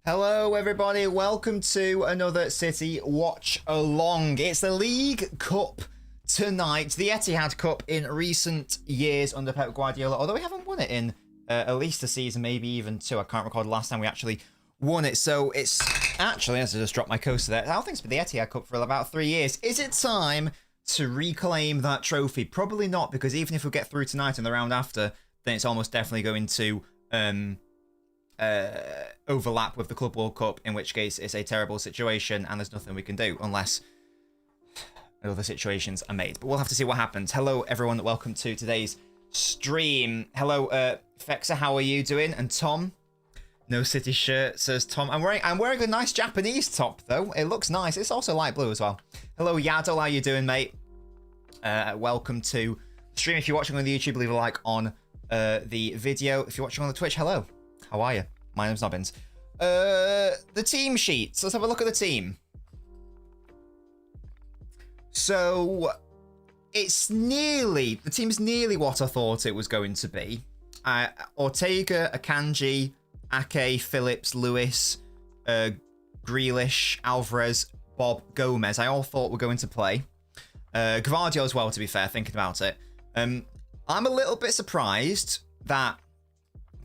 Hello everybody, welcome to another City Watch Along. It's the League Cup tonight, the Etihad Cup in recent years under Pep Guardiola, although we haven't won it in at least a season, maybe even two. I can't recall the last time we actually won it, so it's actually, as I just dropped my coaster there, I think it's been the Etihad Cup for about 3 years. Is it time to reclaim that trophy? Probably not, because even if we get through tonight and the round after, then it's almost definitely going to overlap with the Club World Cup, in which case it's a terrible situation and there's nothing we can do unless other situations are made. But we'll have to see what happens. Hello everyone, welcome to today's stream. Hello Fexa, how are you doing? And Tom, no City shirt, says Tom. I'm wearing a nice Japanese top though. It looks nice. It's also light blue as well. Hello Yaddle, how you doing, mate? Welcome to the stream. If you're watching on the YouTube, leave a like on the video. If you're watching on the Twitch, hello. How are you? My name's Nobbins. The team sheets. Let's have a look at the team. So the team's nearly what I thought it was going to be. Ortega, Akanji, Ake, Phillips, Lewis, Grealish, Alvarez, Bob, Gomez. I all thought were going to play. Gvardiol as well, to be fair, thinking about it. I'm a little bit surprised that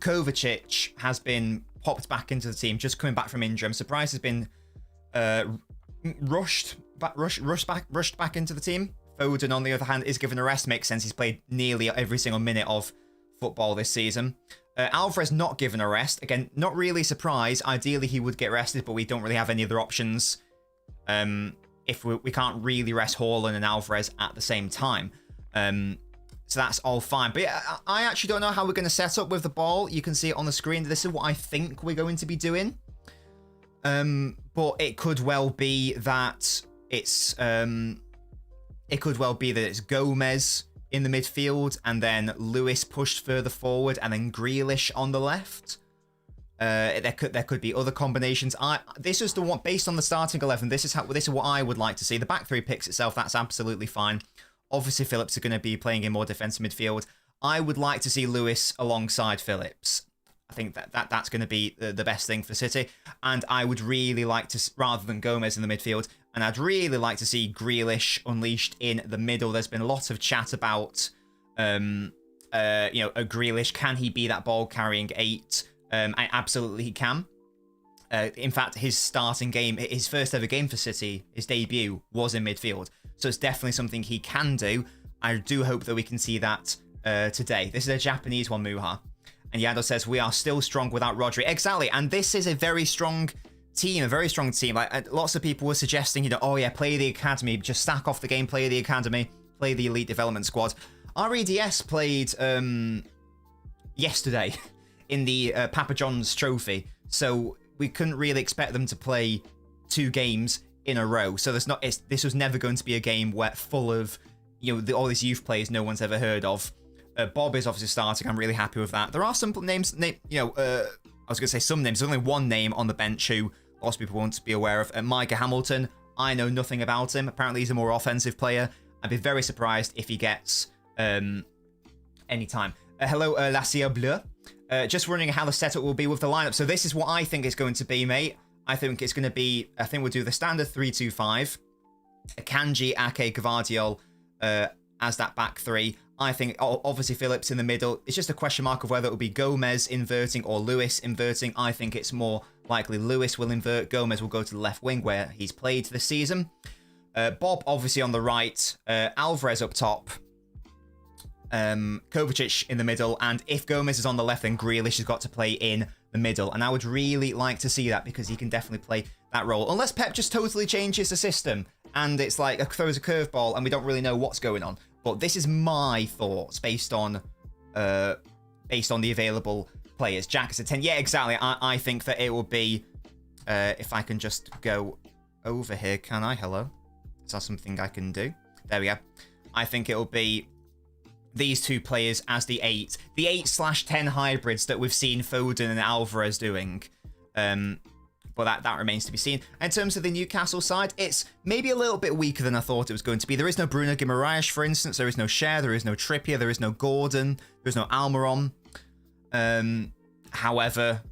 Kovacic has been popped back into the team, just coming back from injury. I'm surprised he's been rushed back into the team. Foden, on the other hand, is given a rest. Makes sense. He's played nearly every single minute of football this season. Alvarez not given a rest. Again, not really surprised. Ideally, he would get rested, but we don't really have any other options. If we can't really rest Haaland and Alvarez at the same time. So that's all fine. But yeah, I actually don't know how we're going to set up with the ball. You can see it on the screen. This is what I think we're going to be doing. But it could well be that it's Gomez in the midfield and then Lewis pushed further forward and then Grealish on the left. There could be other combinations. This is the one based on the starting 11. This is what I would like to see. The back three picks itself. That's absolutely fine. Obviously, Phillips are going to be playing in more defensive midfield. I would like to see Lewis alongside Phillips. I think that's going to be the best thing for City. And I would really like to, rather than Gomez in the midfield, and I'd really like to see Grealish unleashed in the middle. There's been a lot of chat about, a Grealish. Can he be that ball-carrying 8? Absolutely he can. In fact, his starting game, his first ever game for City, his debut, was in midfield. So it's definitely something he can do. I do hope that we can see that today. This is a Japanese one, Muha. And Yado says, we are still strong without Rodri. Exactly. And this is a very strong team, Like, lots of people were suggesting, oh yeah, play the academy, just stack off the game, play the academy, play the elite development squad. REDS played yesterday in the Papa John's trophy. So we couldn't really expect them to play 2 games in a row. So this was never going to be a game where full of all these youth players no one's ever heard of. Bob is obviously starting. I'm really happy with that. There are some names. I was going to say some names. There's only one name on the bench who lots of people won't be aware of. Micah Hamilton. I know nothing about him. Apparently he's a more offensive player. I'd be very surprised if he gets any time. Hello, La Cia Bleu. Just wondering how the setup will be with the lineup. So this is what I think it's going to be, mate. I think we'll do the standard 3-2-5. Akanji, Ake, Gvardiol as that back three. I think, obviously, Phillips in the middle. It's just a question mark of whether it will be Gomez inverting or Lewis inverting. I think it's more likely Lewis will invert. Gomez will go to the left wing where he's played this season. Bob, obviously, on the right. Alvarez up top. Kovacic in the middle. And if Gomez is on the left, then Grealish has got to play in the middle. And I would really like to see that because he can definitely play that role. Unless Pep just totally changes the system and it's like throws a curveball and we don't really know what's going on. But this is my thoughts based on the available players. Jack is a 10. Yeah, exactly. I think that it will be, if I can just go over here, can I? Hello? Is that something I can do? There we go. I think it will be these 2 players as the 8. The 8/10 hybrids that we've seen Foden and Alvarez doing. But that remains to be seen. In terms of the Newcastle side, it's maybe a little bit weaker than I thought it was going to be. There is no Bruno Guimaraes, for instance. There is no Cher. There is no Trippier. There is no Gordon. There is no Almiron. However,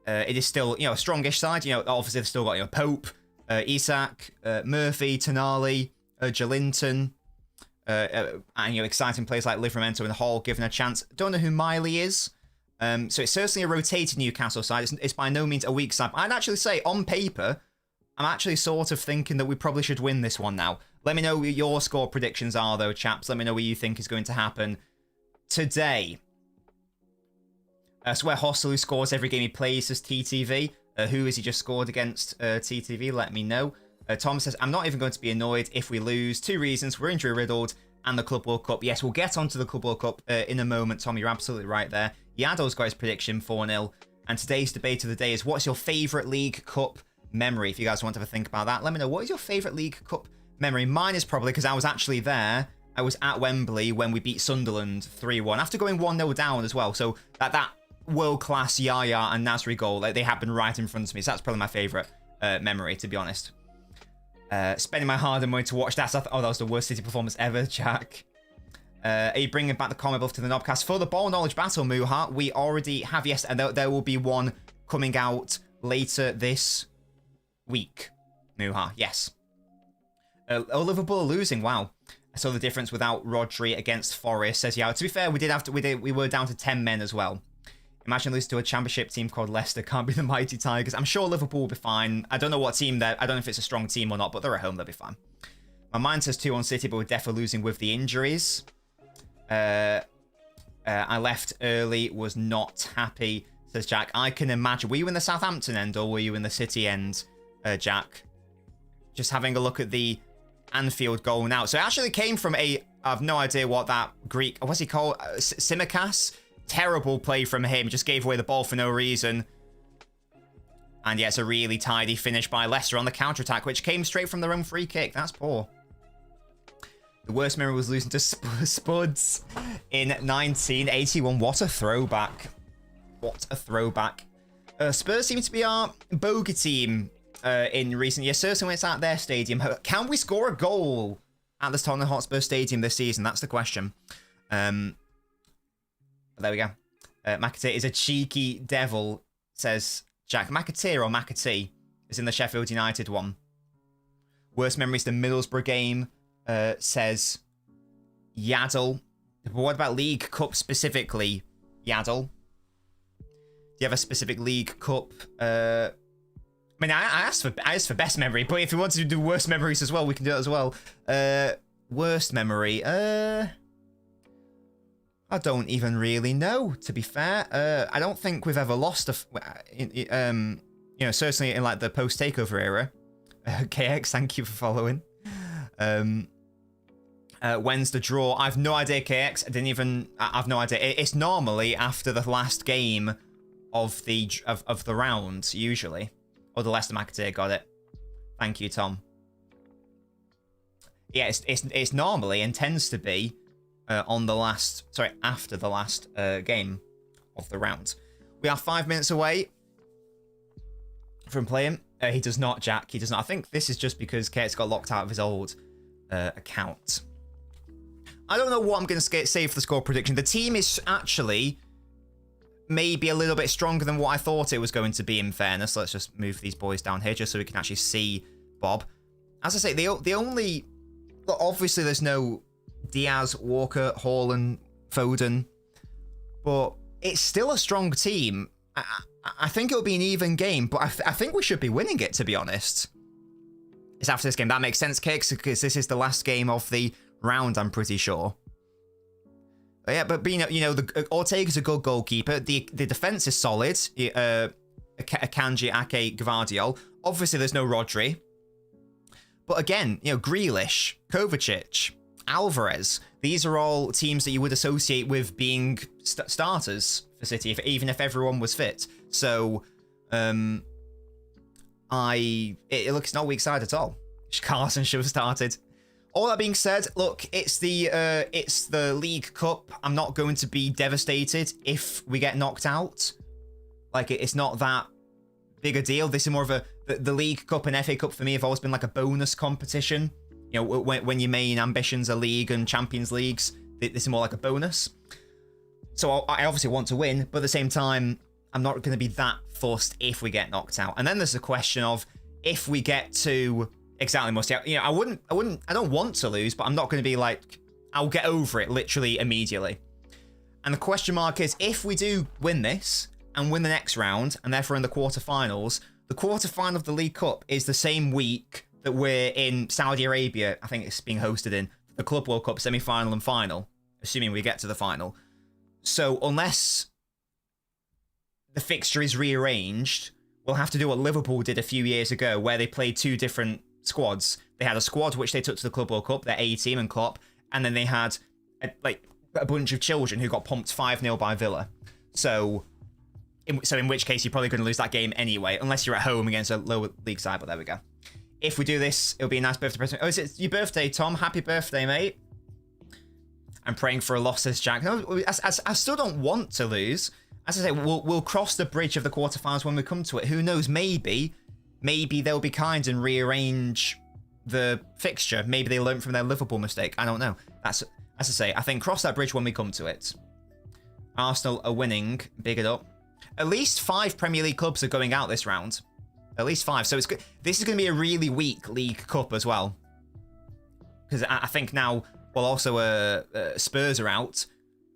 it is still, a strongish side. Obviously they've still got, Pope, Isak, Murphy, Tonali, Jolinton, and, exciting players like Livramento and Hall given a chance. Don't know who Miley is. So it's certainly a rotated Newcastle side. It's by no means a weak side. I'd actually say, on paper, I'm actually sort of thinking that we probably should win this one now. Let me know what your score predictions are, though, chaps. Let me know what you think is going to happen today. So where Hostel, who scores every game he plays, as TTV. Who has he just scored against TTV? Let me know. Tom says, I'm not even going to be annoyed if we lose. 2 reasons. We're injury-riddled and the Club World Cup. Yes, we'll get onto the Club World Cup in a moment, Tom. You're absolutely right there. Yado's got his prediction 4-0. And today's debate of the day is, what's your favourite League Cup memory? If you guys want to have a think about that, let me know. What is your favourite League Cup memory? Mine is probably, because I was actually there, I was at Wembley when we beat Sunderland 3-1, after going 1-0 down as well. So that world-class Yaya and Nasri goal, they happened right in front of me. So that's probably my favourite memory, to be honest. Spending my hard-earned money to watch that. That was the worst City performance ever, Jack. Are you bringing back the comment buff to the Nobcast? For the Ball Knowledge Battle, Muha, we already have, yes, and there will be one coming out later this week. Muha, yes. Liverpool are losing, wow. I saw the difference without Rodri against Forest, says yeah. To be fair, we were down to 10 men as well. Imagine losing to a championship team called Leicester. Can't be the mighty Tigers. I'm sure Liverpool will be fine. I don't know what team I don't know if it's a strong team or not, but they're at home. They'll be fine. My mind says 2 on City, but we're definitely losing with the injuries. I left early, was not happy, says Jack. I can imagine. Were you in the Southampton end or were you in the City end, Jack? Just having a look at the Anfield goal now. So it actually came from I have no idea what that Greek, what's he called? Simikas? Terrible play from him. Just gave away the ball for no reason. And yeah, it's a really tidy finish by Leicester on the counter-attack, which came straight from their own free kick. That's poor. The worst memory was losing to Spuds in 1981. What a throwback. What a throwback. Spurs seem to be our bogey team in recent years. Certainly when it's at their stadium. Can we score a goal at the Tottenham Hotspur Stadium this season? That's the question. There we go. McAtee is a cheeky devil, says Jack. McAtee or McAtee is in the Sheffield United one. Worst memories, the Middlesbrough game, says Yaddle. But what about League Cup specifically, Yaddle? Do you have a specific League Cup? I mean, I asked for best memory, but if you want to do worst memories as well, we can do it as well. Worst memory. I don't even really know, to be fair. I don't think we've ever lost certainly in like the post-takeover era. KX, thank you for following. When's the draw? I've no idea, KX. I've no idea. It's normally after the last game of the round, usually. Or the Leicester McAtee got it. Thank you, Tom. Yeah, it's normally and tends to be after the last game of the round. We are 5 minutes away from playing. He does not, Jack. He does not. I think this is just because Kate's got locked out of his old account. I don't know what I'm going to say for the score prediction. The team is actually maybe a little bit stronger than what I thought it was going to be, in fairness. Let's just move these boys down here just so we can actually see Bob. As I say, the only... Obviously, there's no Diaz, Walker, Haaland, Foden, but it's still a strong team. I think it'll be an even game, but I think we should be winning it, to be honest. It's after this game. That makes sense, Kicks, because this is the last game of the round, I'm pretty sure. Yeah, but the Ortega's a good goalkeeper. The defense is solid. Akanji, Ake, Gvardiol. Obviously, there's no Rodri. But again, Grealish, Kovacic, Alvarez. These are all teams that you would associate with being starters for City, even if everyone was fit. So, it looks not weak side at all. Carson should have started. All that being said, look, it's the League Cup. I'm not going to be devastated if we get knocked out. Like, it's not that big a deal. This is more of the League Cup and FA Cup for me have always been like a bonus competition. When your main ambitions are League and Champions Leagues, this is more like a bonus. So I obviously want to win, but at the same time, I'm not going to be that fussed if we get knocked out. And then there's the question of if we get to exactly Musty. You know, I don't want to lose, but I'm not going to be like, I'll get over it literally immediately. And the question mark is if we do win this and win the next round, and therefore in the quarterfinals, the quarterfinal of the League Cup is the same week that we're in Saudi Arabia. I think it's being hosted in the Club World Cup semi-final and final, assuming we get to the final. So unless the fixture is rearranged, we'll have to do what Liverpool did a few years ago, where they played two different squads. They had a squad which they took to the Club World Cup, their A team and Klopp, and then they had a bunch of children who got pumped 5-0 by Villa. So in which case you're probably going to lose that game anyway, unless you're at home against a lower league side. But there we go. If we do this, it'll be a nice birthday present. Oh, is it your birthday, Tom? Happy birthday, mate. I'm praying for a loss, says Jack. No, I still don't want to lose. As I say, we'll cross the bridge of the quarterfinals when we come to it. Who knows? Maybe they'll be kind and rearrange the fixture. Maybe they learned from their Liverpool mistake. I don't know. That's, as I say, I think cross that bridge when we come to it. Arsenal are winning. Big it up. At least 5 Premier League clubs are going out this round. At least 5. So this is going to be a really weak League Cup as well. Because I think now, well, also Spurs are out.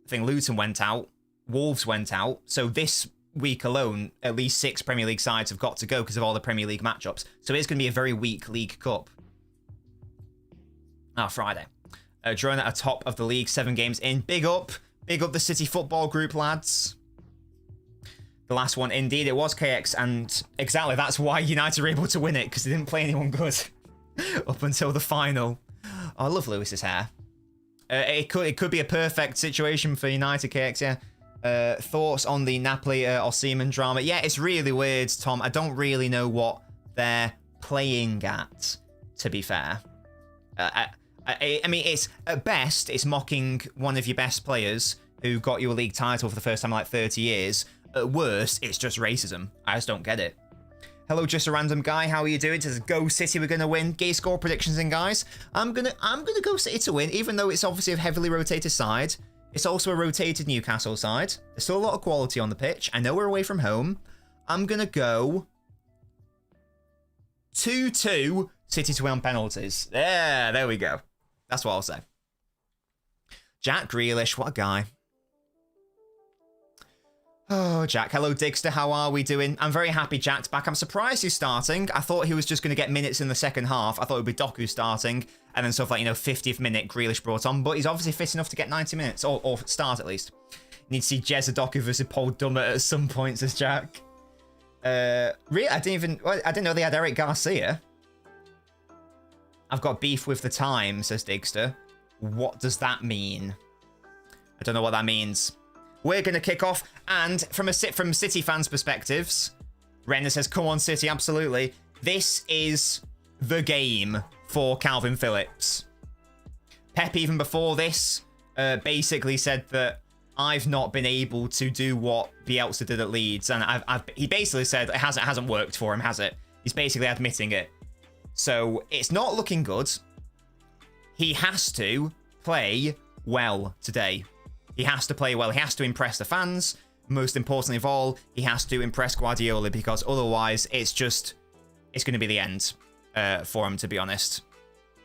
I think Luton went out. Wolves went out. So this week alone, at least 6 Premier League sides have got to go because of all the Premier League matchups. So it's going to be a very weak League Cup. Friday. Drawing at the top of the league, 7 games in. Big up the City Football Group, lads. The last one, indeed, it was KX, and exactly that's why United were able to win it, because they didn't play anyone good up until the final. Oh, I love Lewis's hair. It could be a perfect situation for United, KX, yeah. Thoughts on the Napoli or Seaman drama? Yeah, it's really weird, Tom. I don't really know what they're playing at, to be fair. I mean, it's at best, it's mocking one of your best players who got you a league title for the first time in like 30 years. At worst, it's just racism. I just don't get it. Hello, just a random guy. How are you doing? It says go City. We're gonna win. Get your score predictions in, guys. I'm gonna go City to win, even though it's obviously a heavily rotated side. It's also a rotated Newcastle side. There's still a lot of quality on the pitch. I know we're away from home. I'm gonna go 2-2 City to win on penalties. Yeah, there we go. That's what I'll say. Jack Grealish, what a guy. Oh, Jack. Hello, Digster. How are we doing? I'm very happy Jack's back. I'm surprised he's starting. I thought he was just going to get minutes in the second half. I thought it would be Doku starting, and then sort of like, 50th minute Grealish brought on, but he's obviously fit enough to get 90 minutes, or start at least. Need to see Jez Doku versus Paul Dummett at some point, says Jack. Really? I didn't know they had Eric Garcia. I've got beef with the time, says Digster. What does that mean? I don't know what that means. We're going to kick off, and from City fans' perspectives, Renner says, come on, City, absolutely. This is the game for Calvin Phillips. Pep, even before this, basically said that I've not been able to do what Bielsa did at Leeds, and he basically said it hasn't worked for him, has it? He's basically admitting it. So it's not looking good. He has to play well today. He has to play well. He has to impress the fans. Most importantly of all, he has to impress Guardiola, because otherwise it's going to be the end for him, to be honest.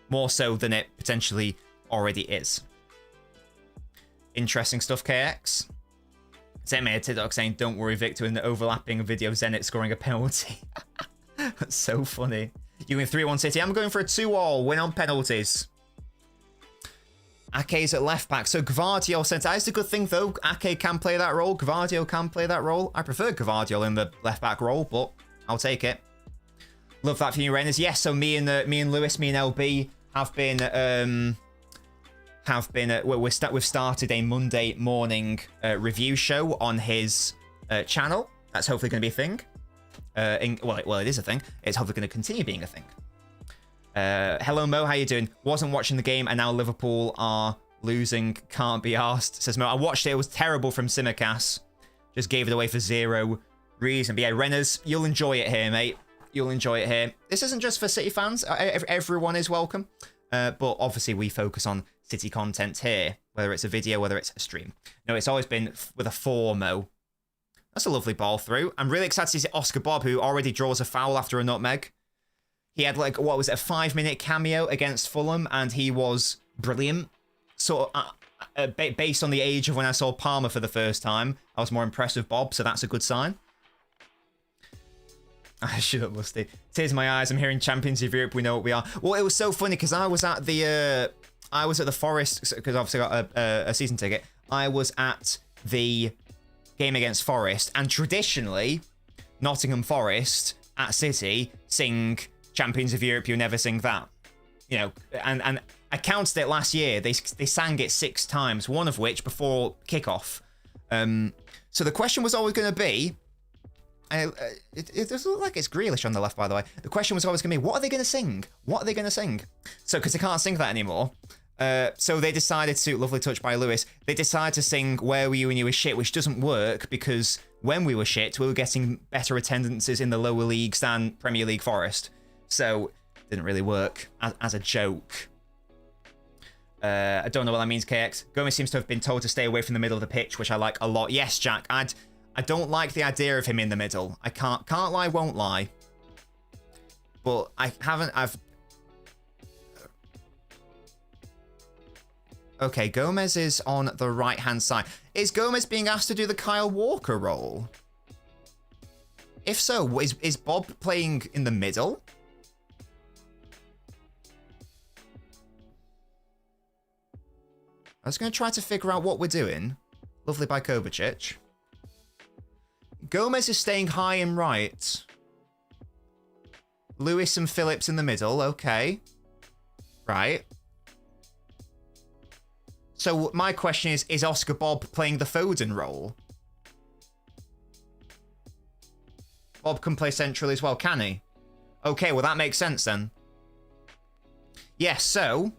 More so than it potentially already is. Interesting stuff, KX. Sent me a TikTok saying, don't worry, Victor, in the overlapping video of Zenit scoring a penalty. That's so funny. You win 3-1 City. I'm going for a 2-all win on penalties. Ake's at left back. So Gvardiol said, that's a good thing though. Ake can play that role. Gvardiol can play that role. I prefer Gvardiol in the left back role, but I'll take it. Love that for you, Rainers. Yes, so me and Lewis, me and LB we've started a Monday morning review show on his channel. That's hopefully going to be a thing. Well, it is a thing. It's hopefully going to continue being a thing. Hello, Mo. How you doing? Wasn't watching the game, and now Liverpool are losing. Can't be arsed, says Mo. I watched it. It was terrible from Simicast. Just gave it away for 0 reason. But yeah, Renners, you'll enjoy it here, mate. You'll enjoy it here. This isn't just for City fans. Everyone is welcome. But obviously, we focus on City content here, whether it's a video, whether it's a stream. No, it's always been with a 4, Mo. That's a lovely ball through. I'm really excited to see Oscar Bob, who already draws a foul after a nutmeg. He had, like, what was it, a 5-minute cameo against Fulham, and he was brilliant. So, based on the age of when I saw Palmer for the first time, I was more impressed with Bob, so that's a good sign. I shut up, Lusty. Tears in my eyes, I'm hearing Champions of Europe, we know what we are. Well, it was so funny, because I was at the Forest, because obviously I got a season ticket. I was at the game against Forest, and traditionally, Nottingham Forest at City sing Champions of Europe, you never sing that. You know, and I counted it last year. They sang it 6 times, one of which before kickoff. So the question was always going to be, it does look like it's Grealish on the left, by the way. The question was always going to be, what are they going to sing? What are they going to sing? So, because they can't sing that anymore. So they decided to, lovely touch by Lewis, they decided to sing Where Were You When You Were Shit, which doesn't work because when we were shit, we were getting better attendances in the lower leagues than Premier League Forest. So it didn't really work as a joke. I don't know what that means, KX. Gomez seems to have been told to stay away from the middle of the pitch, which I like a lot. Yes, Jack, I don't like the idea of him in the middle. I can't lie, won't lie. But Okay, Gomez is on the right-hand side. Is Gomez being asked to do the Kyle Walker role? If so, is Bob playing in the middle? I was going to try to figure out what we're doing. Lovely by Kovacic. Gomez is staying high and right. Lewis and Phillips in the middle. Okay. Right. So my question is Oscar Bob playing the Foden role? Bob can play central as well, can he? Okay, well that makes sense then. Yes, so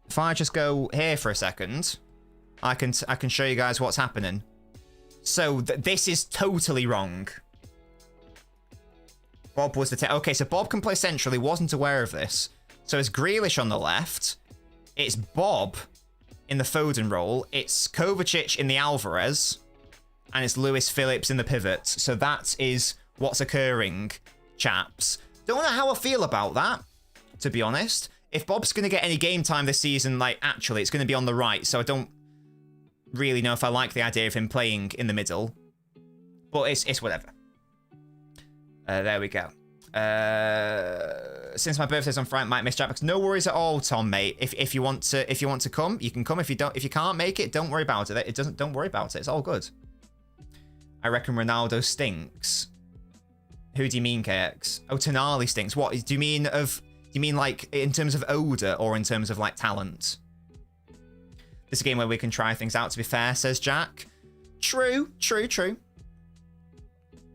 if I just go here for a second, I can show you guys what's happening. So this is totally wrong. Bob was the okay, so Bob can play central. He wasn't aware of this. So it's Grealish on the left. It's Bob in the Foden role. It's Kovacic in the Alvarez. And it's Lewis Phillips in the pivot. So that is what's occurring, chaps. Don't know how I feel about that, to be honest. If Bob's going to get any game time this season, like, actually, it's going to be on the right. So I don't really know if I like the idea of him playing in the middle. But it's whatever. There we go. Since my birthday's on Friday, might miss Jack. No worries at all, Tom, mate. If you want to come, you can come. If you can't make it, don't worry about it. Don't worry about it. It's all good. I reckon Ronaldo stinks. Who do you mean, KX? Oh, Tonali stinks. What do you mean like in terms of odor or in terms of like talent? This is a game where we can try things out, to be fair, says Jack. True.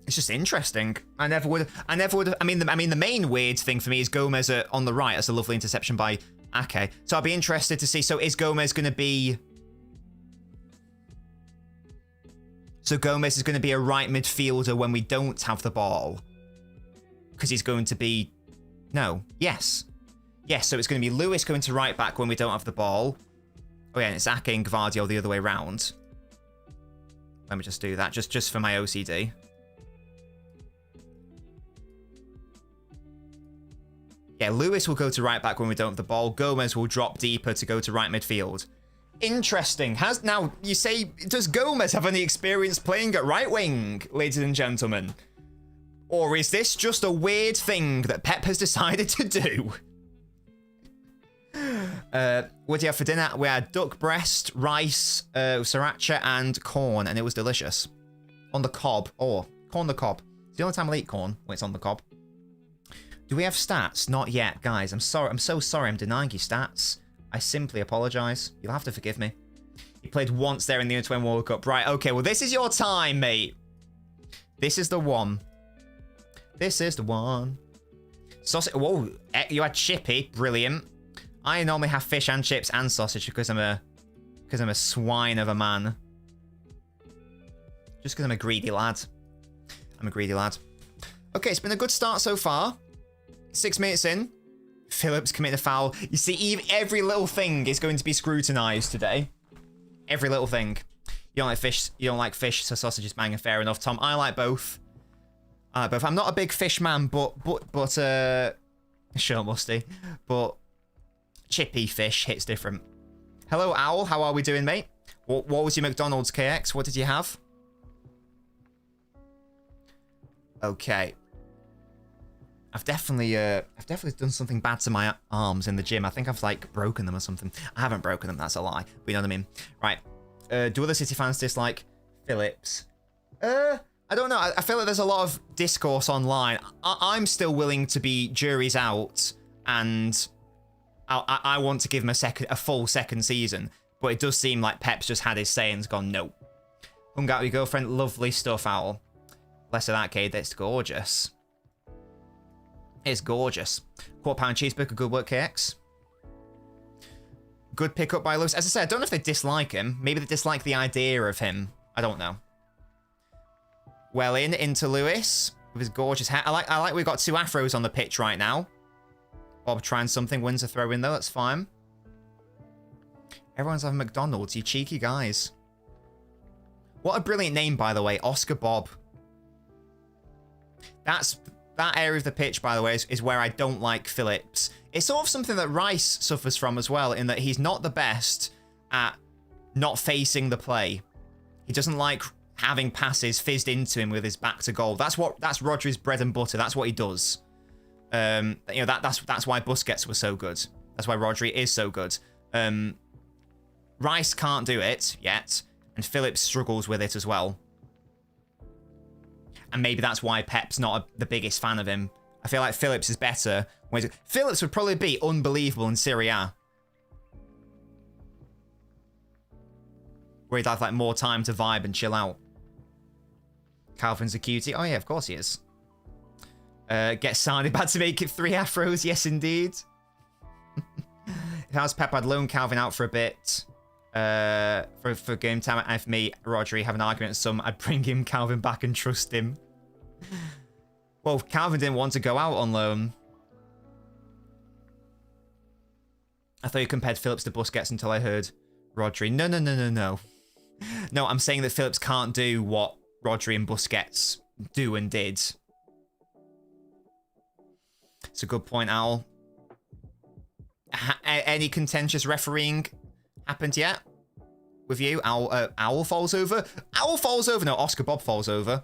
It's just interesting. I never would. I mean, the main weird thing for me is Gomez on the right. That's a lovely interception by Ake. So I'll be interested to see. So is Gomez going to be? So Gomez is going to be a right midfielder when we don't have the ball, because he's going to be. No. Yes. So it's going to be Lewis going to right back when we don't have the ball. Oh yeah, and it's Ake and Gvardiol the other way round. Let me just do that, just for my OCD. Yeah, Lewis will go to right back when we don't have the ball. Gomez will drop deeper to go to right midfield. Interesting. Now, you say, does Gomez have any experience playing at right wing, ladies and gentlemen? Or is this just a weird thing that Pep has decided to do? What do you have for dinner? We had duck breast, rice, sriracha, and corn, and it was delicious. On the cob. Oh, corn on the cob. It's the only time I'll eat corn when it's on the cob. Do we have stats? Not yet, guys. I'm sorry. I'm so sorry I'm denying you stats. I simply apologise. You'll have to forgive me. You played once there in the Under-21 World Cup. Right, okay. Well, this is your time, mate. This is the one. This is the one. Sausage. Whoa, you had chippy. Brilliant. I normally have fish and chips and sausage because I'm a swine of a man. Just because I'm a greedy lad. I'm a greedy lad. Okay, it's been a good start so far. 6 minutes in. Phillips committing a foul. You see, every little thing is going to be scrutinised today. Every little thing. You don't like fish, so sausage is banging. Fair enough, Tom. I like both. But I'm not a big fish man, but sure, musty. But chippy fish hits different. Hello, Owl. How are we doing, mate? What was your McDonald's, KX? What did you have? Okay. I've definitely done something bad to my arms in the gym. I think I've like broken them or something. I haven't broken them. That's a lie. But you know what I mean. Right. Do other City fans dislike Phillips? I don't know. I feel like there's a lot of discourse online. I'm still willing to be jury's out, and I want to give him a full second season. But it does seem like Pep's just had his say and's gone, no. Hung out with your girlfriend. Lovely stuff, Owl. Less of that, Cade. That's gorgeous. It's gorgeous. £4 cheeseburger. Good work, KX. Good pickup by Lewis. As I said, I don't know if they dislike him. Maybe they dislike the idea of him. I don't know. Well into Lewis with his gorgeous hat. I like we've got two afros on the pitch right now. Bob trying something, wins a throw in though, that's fine. Everyone's having McDonald's, you cheeky guys. What a brilliant name, by the way, Oscar Bob. That area of the pitch, by the way, is where I don't like Phillips. It's sort of something that Rice suffers from as well, in that he's not the best at not facing the play. He doesn't like having passes fizzed into him with his back to goal. That's Rodri's bread and butter. That's what he does. You know, that's why Busquets was so good. That's why Rodri is so good. Rice can't do it yet, and Phillips struggles with it as well. And maybe that's why Pep's not the biggest fan of him. I feel like Phillips is better. Phillips would probably be unbelievable in Serie A, where he'd have like more time to vibe and chill out. Calvin's a cutie. Oh yeah, of course he is. Get sounded bad to make it 3 afros. Yes, indeed. If I was Pep, I'd loan Calvin out for a bit. For game time, and for me, Rodri have an argument with some, I'd bring him Calvin back and trust him. Well, Calvin didn't want to go out on loan. I thought you compared Phillips to Busquets until I heard Rodri. No. No, I'm saying that Phillips can't do what Rodri and Busquets do and did. It's a good point, Owl. Any contentious refereeing happened yet with you? Owl falls over. Owl falls over. No, Oscar Bob falls over.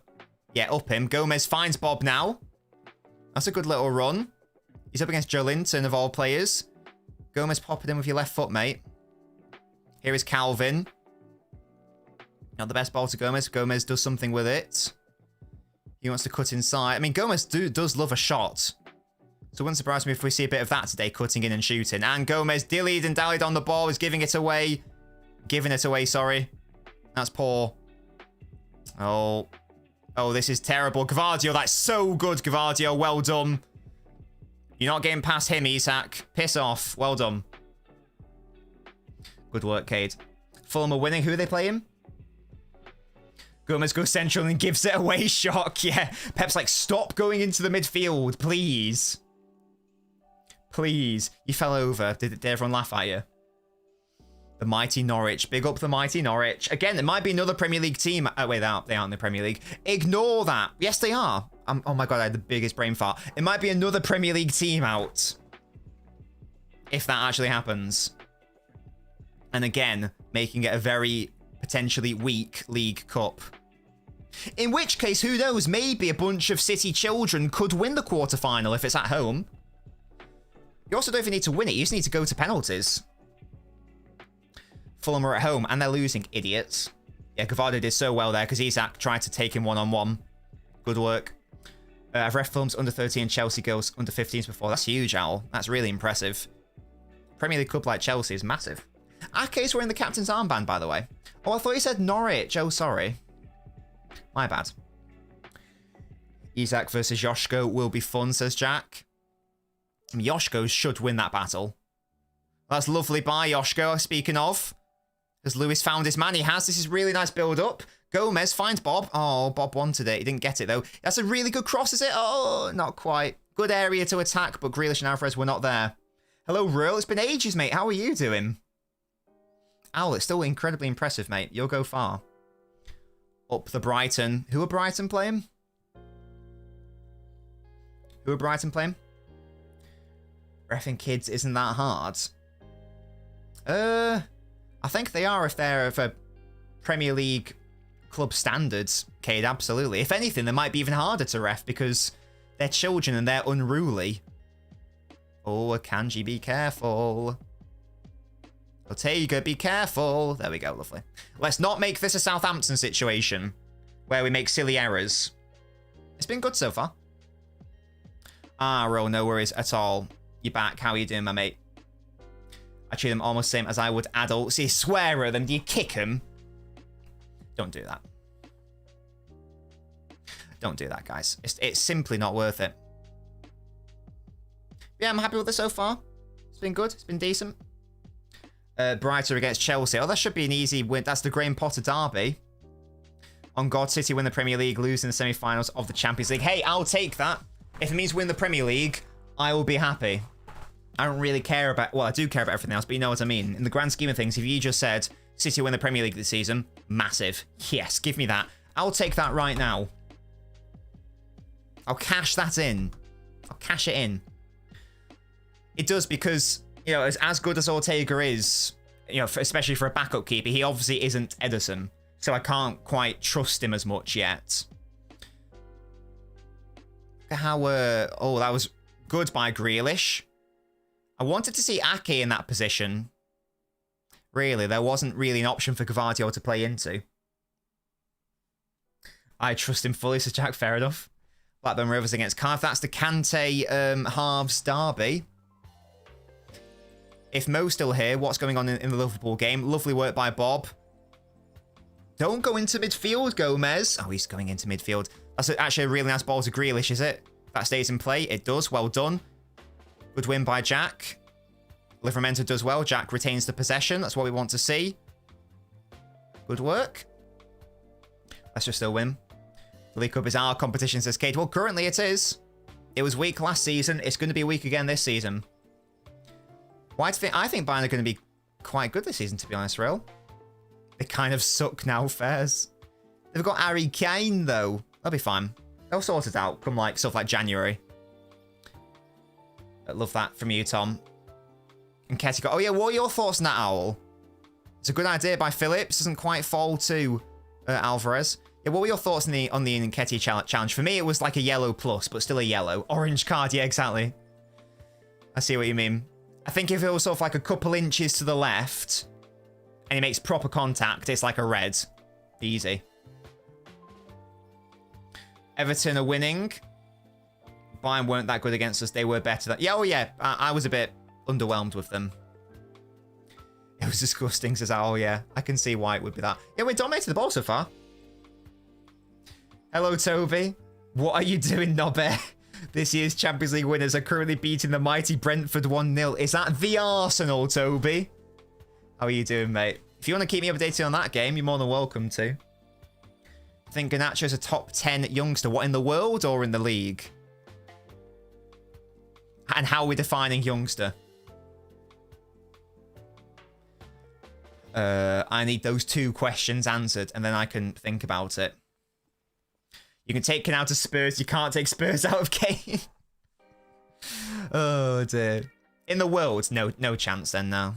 Yeah, up him. Gomez finds Bob now. That's a good little run. He's up against Joelinton of all players. Gomez popping in with your left foot, mate. Here is Calvin. Not the best ball to Gomez. Gomez does something with it. He wants to cut inside. I mean, Gomez does love a shot. So it wouldn't surprise me if we see a bit of that today, cutting in and shooting. And Gomez dillied and dallied on the ball, is giving it away. Giving it away, sorry. That's poor. Oh, this is terrible. Gvardio, that's so good, Gvardio. Well done. You're not getting past him, Isak. Piss off. Well done. Good work, Cade. Fulham are winning. Who are they playing? Gomez goes central and gives it away. Shock. Yeah. Pep's like, stop going into the midfield, please. Please. You fell over. Did everyone laugh at you? The mighty Norwich. Big up the mighty Norwich. Again, it might be another Premier League team. Oh, wait, they aren't in the Premier League. Ignore that. Yes, they are. Oh my God, I had the biggest brain fart. It might be another Premier League team out. If that actually happens. And again, making it a very potentially weak League Cup. In which case, who knows? Maybe a bunch of City children could win the quarterfinal if it's at home. You also don't even need to win it. You just need to go to penalties. Fulham are at home and they're losing, idiots. Yeah, Gvardio did so well there because Isak tried to take him one-on-one. Good work. I've ref Fulham's under 13 Chelsea girls under 15s before. That's huge, Owl. That's really impressive. Premier League club like Chelsea is massive. Ake's wearing the captain's armband, by the way. Oh, I thought you said Norwich. Oh, sorry. My bad. Isak versus Yoshko will be fun, says Jack. Yoshko should win that battle. That's lovely by Yoshko, speaking of. Has Lewis found his man? He has. This is really nice build-up. Gomez finds Bob. Oh, Bob wanted it. He didn't get it, though. That's a really good cross, is it? Oh, not quite. Good area to attack, but Grealish and Alvarez were not there. Hello, Rural. It's been ages, mate. How are you doing? Owl, it's still incredibly impressive, mate. You'll go far. up the Brighton. Who are Brighton playing? Who are Brighton playing? Reffing kids isn't that hard. I think they are if they're of a Premier League club standards, Cade, absolutely. If anything, they might be even harder to ref because they're children and they're unruly. Oh, Akanji, be careful. Ortega, be careful. There we go, lovely. Let's not make this a Southampton situation where we make silly errors. It's been good so far. Ah, Ro, no worries at all. You're back. How are you doing, my mate? I treat them almost the same as I would adults. You swear at them. Do you kick them? Don't do that. Don't do that, guys. It's simply not worth it. Yeah, I'm happy with it so far. It's been good. It's been decent. Brighton against Chelsea. Oh, that should be an easy win. That's the Graham Potter derby. On God, City win the Premier League, lose in the semi-finals of the Champions League. Hey, I'll take that. If it means win the Premier League, I will be happy. I don't really care about... Well, I do care about everything else, but you know what I mean. In the grand scheme of things, if you just said City win the Premier League this season, massive. Yes, give me that. I'll take that right now. I'll cash that in. I'll cash it in. It does because, you know, as good as Ortega is, you know, especially for a backup keeper, he obviously isn't Ederson. So I can't quite trust him as much yet. Look at how... oh, that was good by Grealish. I wanted to see Ake in that position. Really, there wasn't really an option for Gvardiol to play into. I trust him fully, so Jack, fair enough. Blackburn Rovers against Cardiff. That's the Kante halves derby. If Mo's still here, what's going on in the Liverpool game? Lovely work by Bob. Don't go into midfield, Gomez. Oh, he's going into midfield. That's actually a really nice ball to Grealish, is it? That stays in play. It does. Well done. Good win by Jack. Livramento does well. Jack retains the possession. That's what we want to see. Good work. Let's just still win. The League Cup is our competition, says Kate. Well, currently it is. It was weak last season. It's going to be weak again this season. Why do you think? I think Bayern are going to be quite good this season, to be honest, Real. They kind of suck now, Fairs. They've got Harry Kane, though. They'll be fine. They'll sort it out come like stuff like January. I love that from you, Tom. And Ketty got... Oh, yeah, what are your thoughts on that, Owl? It's a good idea by Phillips. Doesn't quite fall to Alvarez. Yeah, what were your thoughts on the Nketiah challenge? For me, it was like a yellow plus, but still a yellow. Orange card, yeah, exactly. I see what you mean. I think if it was sort of like a couple inches to the left and he makes proper contact, it's like a red. Easy. Everton are winning. Bayern weren't that good against us. They were better than... Yeah, oh yeah. I was a bit underwhelmed with them. It was disgusting, says oh yeah. I can see why it would be that. Yeah, we dominated the ball so far. Hello, Toby. What are you doing, Nobbe? This year's Champions League winners are currently beating the mighty Brentford 1-0. Is that the Arsenal, Toby? How are you doing, mate? If you want to keep me updated on that game, you're more than welcome to. I think Garnacho's a top 10 youngster. What, in the world or in the league? And how are we defining youngster? I need those two questions answered, and then I can think about it. You can take Kane out of Spurs. You can't take Spurs out of Kane. Oh, dear. In the world, no chance then now.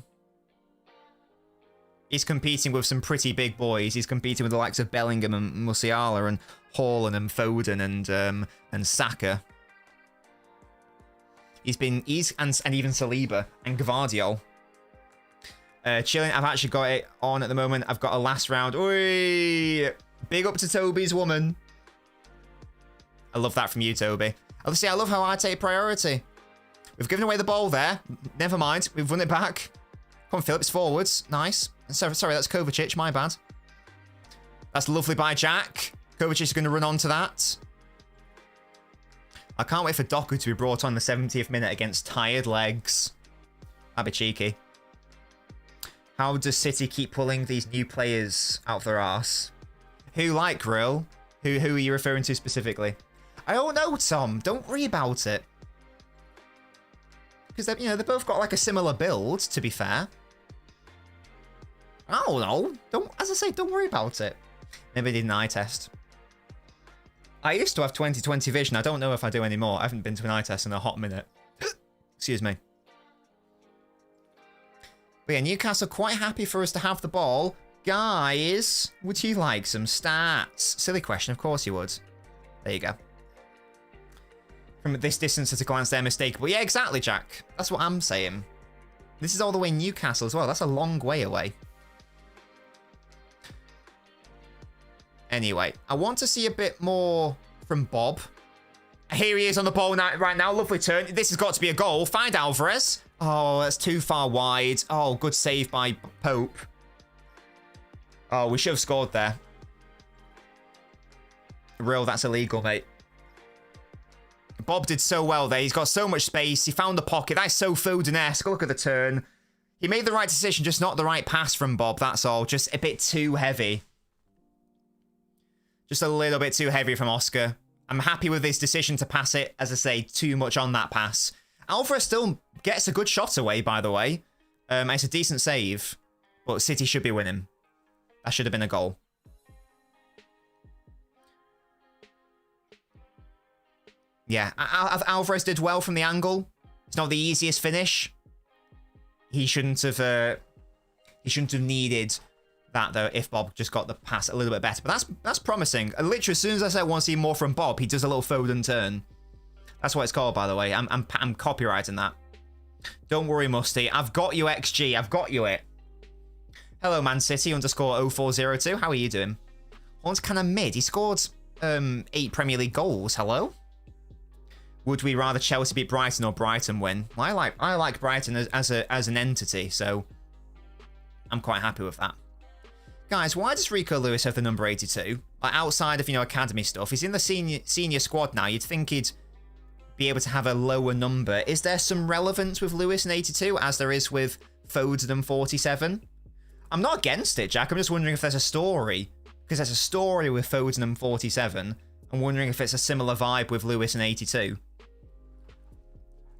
He's competing with some pretty big boys. He's competing with the likes of Bellingham and Musiala and Haaland and Foden and Saka. And even Saliba and Gvardiol. Chilling, I've actually got it on at the moment. I've got a last round. Oi! Big up to Toby's woman. I love that from you, Toby. Obviously, I love how I take priority. We've given away the ball there. Never mind. We've run it back. Come on, Phillips, forwards. Nice. Sorry, that's Kovacic. My bad. That's lovely by Jack. Kovacic is going to run on to that. I can't wait for Doku to be brought on the 70th minute against tired legs. That'd be cheeky. How does City keep pulling these new players out of their arse? Who like Grill? Who are you referring to specifically? I don't know, Tom. Don't worry about it. Because they both got like a similar build, to be fair. I don't know. As I say, don't worry about it. Never did an eye test. I used to have 20/20 vision. I don't know if I do anymore. I haven't been to an eye test in a hot minute. Excuse me. But yeah, Newcastle quite happy for us to have the ball. Guys, would you like some stats? Silly question, of course you would. There you go. From this distance at a glance, they're mistakable. Yeah, exactly, Jack. That's what I'm saying. This is all the way Newcastle as well. That's a long way away. Anyway, I want to see a bit more from Bob. Here he is on the ball right now. Lovely turn. This has got to be a goal. Find Alvarez. Oh, that's too far wide. Oh, good save by Pope. Oh, we should have scored there. Real, that's illegal, mate. Bob did so well there. He's got so much space. He found the pocket. That's so Foden-esque. Look at the turn. He made the right decision, just not the right pass from Bob. That's all. Just a bit too heavy. Just a little bit too heavy from Oscar. I'm happy with his decision to pass it, as I say, too much on that pass. Alvarez still gets a good shot away, by the way. It's a decent save, but City should be winning. That should have been a goal. Yeah, Alvarez did well from the angle. It's not the easiest finish. He shouldn't have needed that, though, if Bob just got the pass a little bit better. But that's promising. Literally, as soon as I say I want to see more from Bob, he does a little Foden turn. That's what it's called, by the way. I'm copywriting that. Don't worry, Musty. I've got you, XG. I've got you it. Hello, Man City _0402. How are you doing? One's kind of mid. He scored 8 Premier League goals. Hello? Would we rather Chelsea beat Brighton or Brighton win? Well, I like Brighton as an entity, so I'm quite happy with that. Guys, why does Rico Lewis have the number 82? Like, outside of, academy stuff, he's in the senior squad now. You'd think he'd be able to have a lower number. Is there some relevance with Lewis and 82 as there is with Foden and 47? I'm not against it, Jack. I'm just wondering if there's a story. Because there's a story with Foden and 47. I'm wondering if it's a similar vibe with Lewis and 82.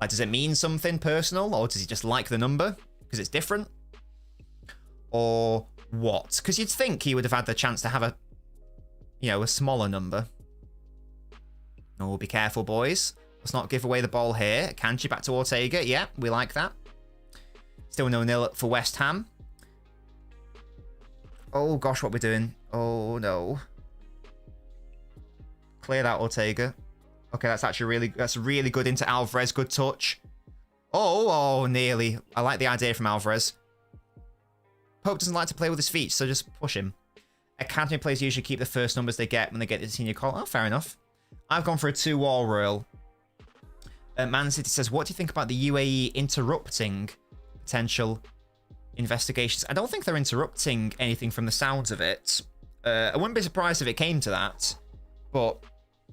Like, does it mean something personal? Or does he just like the number? Because it's different? Or what? Because you'd think he would have had the chance to have a, a smaller number. Oh, be careful, boys. Let's not give away the ball here. Kanji back to Ortega. Yeah, we like that. Still 0-0 for West Ham. Oh, gosh, what we're doing. Oh, no. Clear that, Ortega. Okay, that's actually really good into Alvarez. Good touch. Oh, nearly. I like the idea from Alvarez. Pope doesn't like to play with his feet, so just push him. Academy players usually keep the first numbers they get when they get the senior call. Oh, fair enough. I've gone for a 2-wall rule. Man City says, what do you think about the UAE interrupting potential investigations? I don't think they're interrupting anything from the sounds of it. I wouldn't be surprised if it came to that, but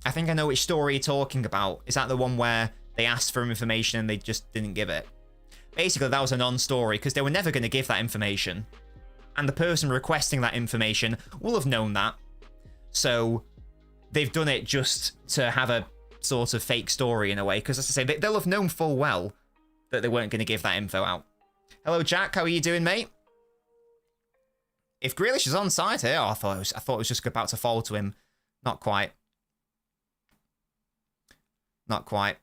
I think I know which story you're talking about. Is that the one where they asked for information and they just didn't give it? Basically, that was a non-story because they were never going to give that information. And the person requesting that information will have known that. So they've done it just to have a sort of fake story in a way. Because as I say, they'll have known full well that they weren't going to give that info out. Hello, Jack. How are you doing, mate? If Grealish is on side here, I thought it was just about to fall to him. Not quite. Not quite.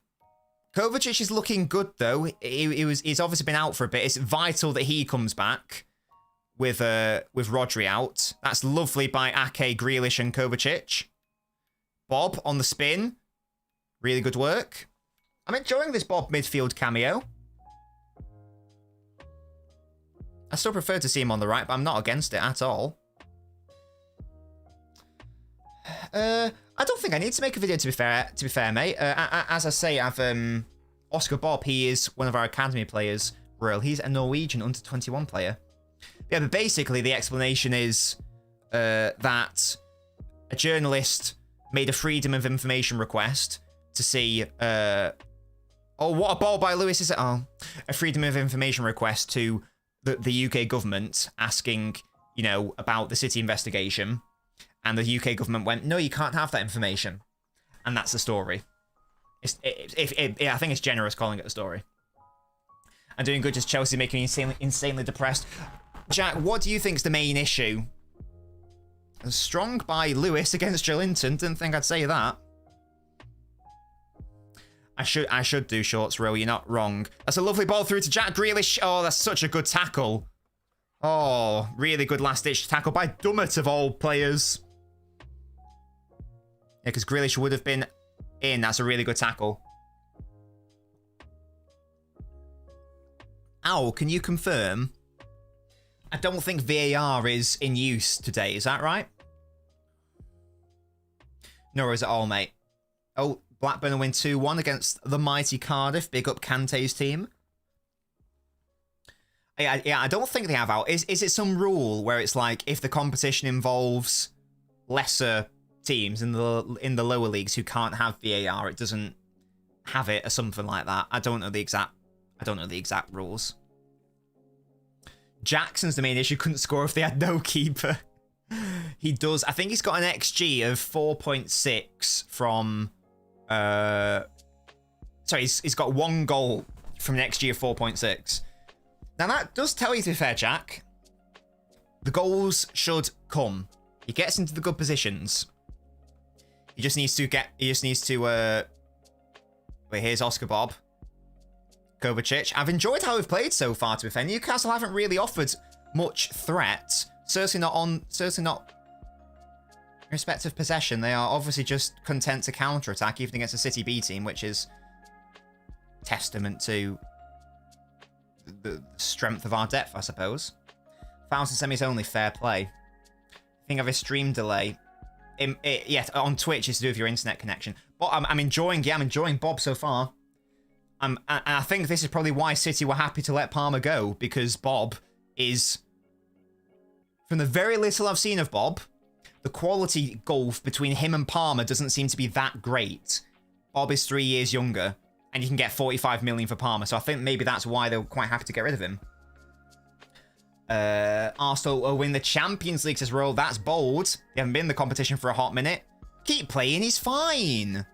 Kovacic is looking good, though. He's obviously been out for a bit. It's vital that he comes back with Rodri out. That's lovely by Ake, Grealish, and Kovacic. Bob on the spin. Really good work. I'm enjoying this Bob midfield cameo. I still prefer to see him on the right, but I'm not against it at all. I don't think I need to make a video, to be fair, mate. As I say, I've Oscar Bob. He is one of our academy players. Real. He's a Norwegian under-21 player. Yeah, but basically the explanation is that a journalist made a freedom of information request to see. Oh, what a ball by Lewis is it? Oh, a freedom of information request to the UK government asking, about the City investigation. And the UK government went, no, you can't have that information. And that's the story. I think it's generous calling it a story. I'm doing good, just Chelsea making me insanely depressed. Jack, what do you think is the main issue Strong by Lewis against Joelinton. Didn't think I'd say that. I should do shorts row. You're not wrong. That's a lovely ball through to Jack Grealish. Oh, that's such a good tackle. Oh, really good last-ditch tackle by Dummett of all players. Yeah, because Grealish would have been in. That's a really good tackle. Ow, can you confirm? I don't think VAR is in use today. Is that right? No worries at all, mate. Oh, Blackburn will win 2-1 against the mighty Cardiff. Big up Kante's team. Yeah, I don't think they have out. Is it some rule where it's like if the competition involves lesser teams in the lower leagues who can't have VAR, it doesn't have it or something like that? I don't know the exact rules. Jackson's the main issue. Couldn't score if they had no keeper. He does. I think he's got an XG of 4.6 from. Sorry, he's got 1 goal from an XG of 4.6. Now that does tell you, to be fair, Jack, the goals should come. He gets into the good positions. He just needs to get. He just needs to. Wait, here's Oscar Bob. Kovacic. I've enjoyed how we've played so far, to be fair. Newcastle haven't really offered much threat. Certainly not in respect of possession. They are obviously just content to counter-attack, even against a City B team, which is testament to the strength of our depth, I suppose. 1,000 semis only, fair play. I think I have a stream delay. Yeah, on Twitch is to do with your internet connection. But I'm enjoying Bob so far. And I think this is probably why City were happy to let Palmer go, because Bob is, from the very little I've seen of Bob, the quality gulf between him and Palmer doesn't seem to be that great. Bob is 3 years younger, and you can get 45 million for Palmer, so I think maybe that's why they were quite happy to get rid of him. Arsenal will win the Champions League, says Royal. That's bold. They haven't been in the competition for a hot minute. Keep playing, he's fine.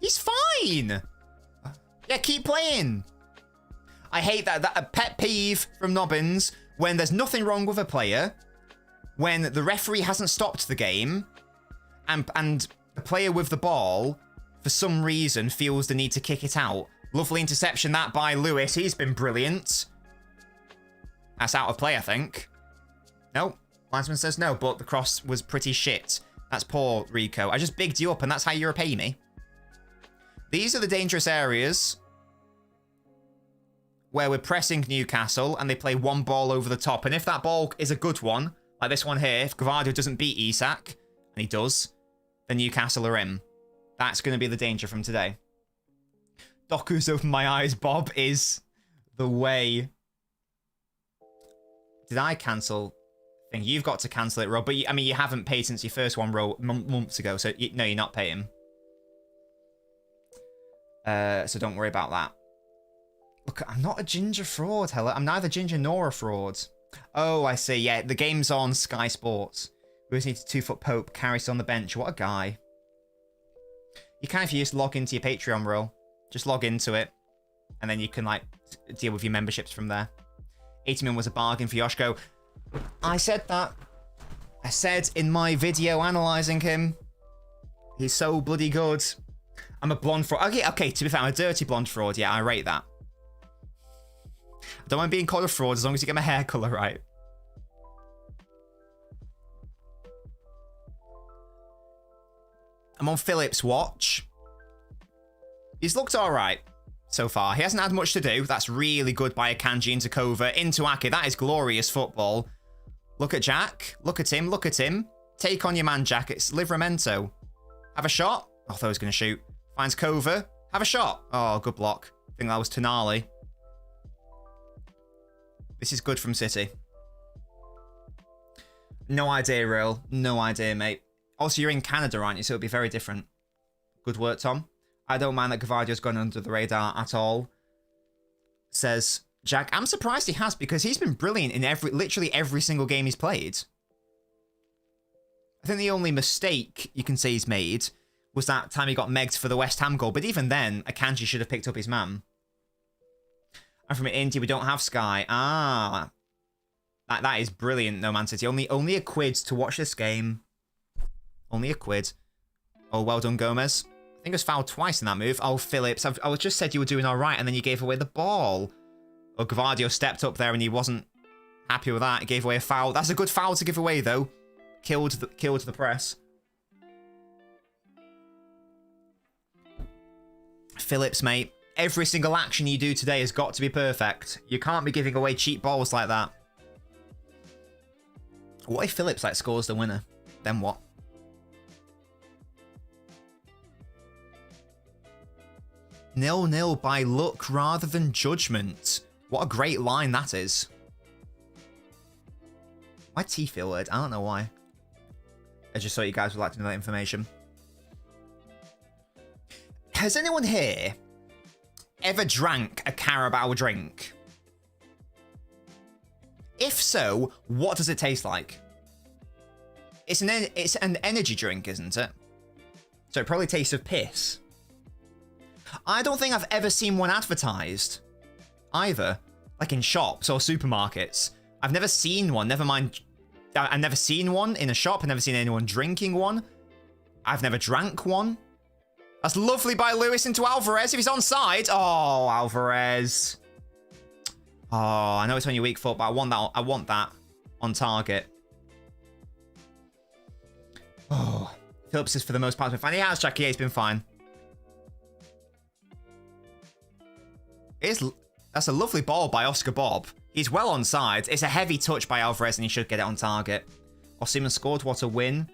He's fine. Yeah, keep playing. I hate that a pet peeve from Nobbins when there's nothing wrong with a player, when the referee hasn't stopped the game, and the player with the ball, for some reason, feels the need to kick it out. Lovely interception that by Lewis. He's been brilliant. That's out of play, I think. No, linesman says no, but the cross was pretty shit. That's poor, Rico. I just bigged you up, and that's how you repay me. These are the dangerous areas where we're pressing Newcastle and they play one ball over the top. And if that ball is a good one, like this one here, if Gvardio doesn't beat Isak, and he does, then Newcastle are in. That's going to be the danger from today. Doku's open my eyes, Bob, is the way. Did I cancel? I think you've got to cancel it, Rob. But I mean, you haven't paid since your first one, months ago. So no, you're not paying. So don't worry about that. Look, I'm not a ginger fraud, Hella. I'm neither ginger nor a fraud. Oh, I see. Yeah, the game's on Sky Sports. We just need a 2-foot Pope, Carries on the bench. What a guy. You can, if you just log into your Patreon role. Just log into it. And then you can, like, deal with your memberships from there. 80 million was a bargain for Yoshko. I said that. I said in my video analysing him. He's so bloody good. I'm a blonde fraud. Okay, to be fair, I'm a dirty blonde fraud. Yeah, I rate that. I don't mind being called a fraud as long as you get my hair colour right. I'm on Philip's watch. He's looked alright so far. He hasn't had much to do. That's really good by Akanji into Kova. Into Ake. That is glorious football. Look at Jack. Look at him. Look at him. Take on your man, Jack. It's Livramento. Have a shot. Oh, I thought he was going to shoot. Finds Kova. Have a shot. Oh, good block. I think that was Tonali. This is good from City. No idea, Real. No idea, mate. Also, you're in Canada, aren't you? So it'll be very different. Good work, Tom. I don't mind that Gvardio's gone under the radar at all. Says Jack. I'm surprised he has, because he's been brilliant in literally every single game he's played. I think the only mistake you can say he's made was that time he got megged for the West Ham goal. But even then, Akanji should have picked up his man. I'm from India. We don't have Sky. Ah. That is brilliant, No Man City. Only a quid to watch this game. Only £1. Oh, well done, Gomez. I think I was fouled twice in that move. Oh, Phillips, I just said you were doing all right, and then you gave away the ball. Oh, Gvardio stepped up there, and he wasn't happy with that. He gave away a foul. That's a good foul to give away, though. Killed the press. Phillips, mate. Every single action you do today has got to be perfect. You can't be giving away cheap balls like that. What if Phillips scores the winner? Then what? Nil-nil by luck rather than judgment. What a great line that is. Why T-Field word? I don't know why. I just thought you guys would like to know that information. Has anyone here ever drank a Carabao drink? If so, what does it taste like? It's an energy drink, isn't it? So it probably tastes of piss. I don't think I've ever seen one advertised either, like in shops or supermarkets. I've never seen one, never mind. I've never seen one in a shop. I've never seen anyone drinking one. I've never drank one. That's lovely by Lewis into Alvarez if he's onside. Oh, Alvarez. Oh, I know it's on your weak foot, but I want that on target. Oh, Phillips is for the most part been fine. He has, Jackie. He's been fine. That's a lovely ball by Oscar Bob. He's well onside. It's a heavy touch by Alvarez, and he should get it on target. Osimhen scored. What a win.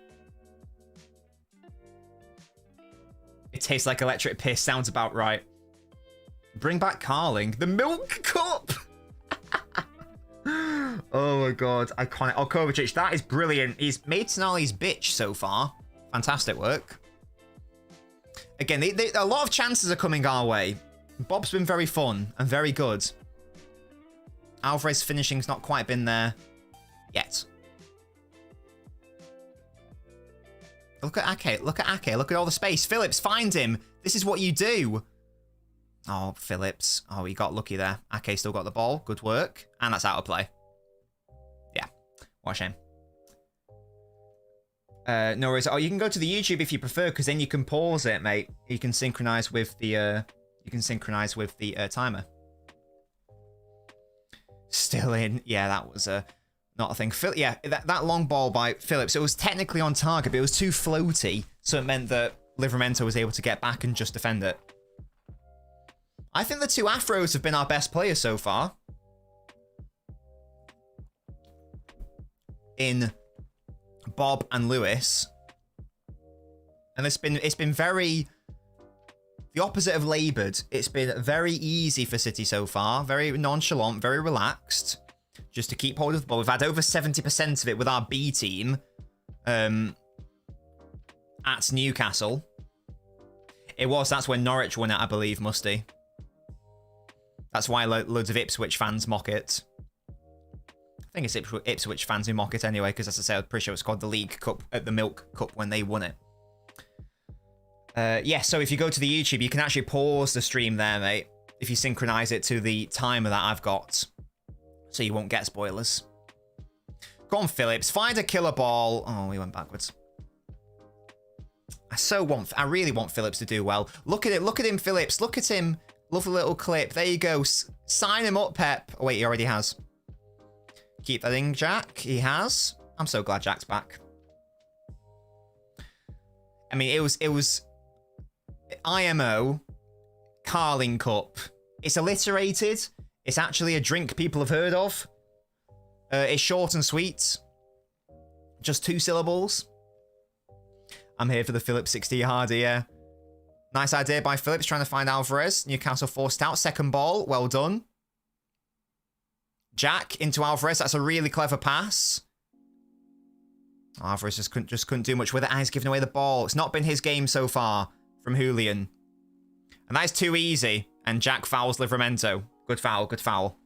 It tastes like electric piss. Sounds about right. Bring back Carling. The Milk Cup. Oh my god. Iconic. Oh, Kovacic, that is brilliant. He's made Tonali's bitch so far. Fantastic work. Again, a lot of chances are coming our way. Bob's been very fun and very good. Alvarez finishing's not quite been there yet. Look at Ake. Look at Ake. Look at all the space. Phillips, find him. This is what you do. Oh, Phillips. Oh, he got lucky there. Ake still got the ball. Good work. And that's out of play. Yeah. What a shame. No worries. Oh, you can go to the YouTube if you prefer, because then you can pause it, mate. You can synchronize with the timer. Still in. Yeah, that was not a thing. Yeah, that long ball by Phillips, it was technically on target, but it was too floaty, so it meant that Livramento was able to get back and just defend it. I think the two Afros have been our best players so far. In Bob and Lewis. And it's been very... the opposite of laboured. It's been very easy for City so far. Very nonchalant, very relaxed. Just to keep hold of the ball. We've had over 70% of it with our B team at Newcastle. That's when Norwich won it, I believe, Musty. That's why loads of Ipswich fans mock it. I think it's Ipswich fans who mock it anyway, because as I said, I'm pretty sure it's called the League Cup, the Milk Cup when they won it. Yeah, so if you go to the YouTube, you can actually pause the stream there, mate, if you synchronize it to the timer that I've got, so you won't get spoilers. Go on, Phillips. Find a killer ball. Oh, he went backwards. I really want Phillips to do well. Look at it. Look at him, Phillips. Look at him. Lovely little clip. There you go. Sign him up, Pep. Oh, wait, he already has. Keep that in, Jack. He has. I'm so glad Jack's back. I mean, it was IMO Carling Cup. It's alliterated. It's actually a drink people have heard of. It's short and sweet. Just 2 syllables. I'm here for the Phillips 60 harder, yeah. Nice idea by Phillips trying to find Alvarez. Newcastle forced out. Second ball. Well done. Jack into Alvarez. That's a really clever pass. Alvarez just couldn't do much with it. He's giving away the ball. It's not been his game so far from Julian. And that is too easy. And Jack fouls Livramento. Good foul. Good foul.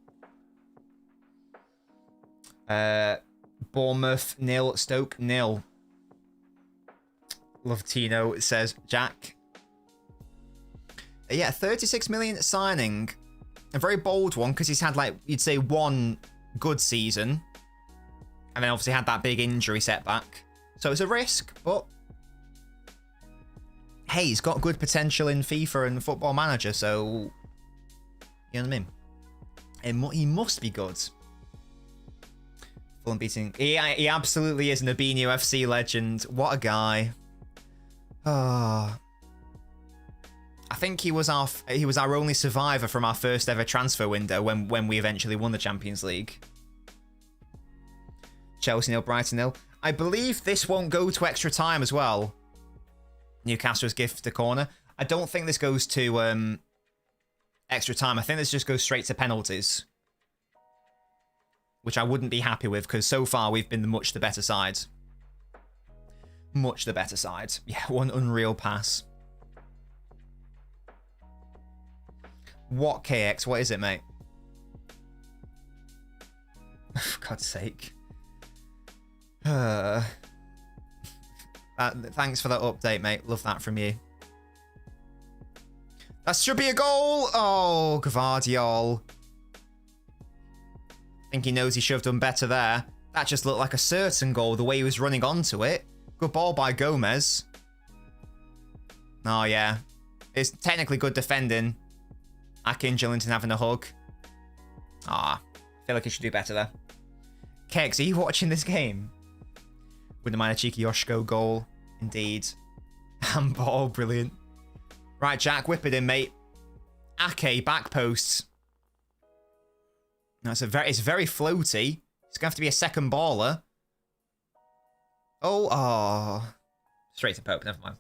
Bournemouth 0. Stoke 0. Love Tino, it says Jack. Yeah, 36 million signing. A very bold one, because he's had, like, you'd say 1 good season. And then obviously had that big injury setback. So it's a risk, but hey, he's got good potential in FIFA and Football Manager, so you know what I mean? He must be good. Full beating. He absolutely is an Abini UFC legend. What a guy. Oh. I think he was our only survivor from our first ever transfer window when we eventually won the Champions League. Chelsea 0, Brighton 0. I believe this won't go to extra time as well. Newcastle's gift to corner. I don't think this goes to extra time. I think this just goes straight to penalties, which I wouldn't be happy with because so far we've been much the better side. Much the better side. Yeah, one unreal pass. What KX? What is it, mate? For God's sake. Thanks for that update, mate. Love that from you. That should be a goal. Oh, Gvardiol. I think he knows he should have done better there. That just looked like a certain goal, the way he was running onto it. Good ball by Gomez. Oh, yeah. It's technically good defending. Akin Gillington having a hug. Ah, I feel like he should do better there. Kegs, are you watching this game? Wouldn't mind a cheeky Yoshko goal. Indeed. Handball, brilliant. Right, Jack, whip it in, mate. Ake, back post. No, it's very floaty. It's going to have to be a second baller. Oh. Straight to Pope, never mind.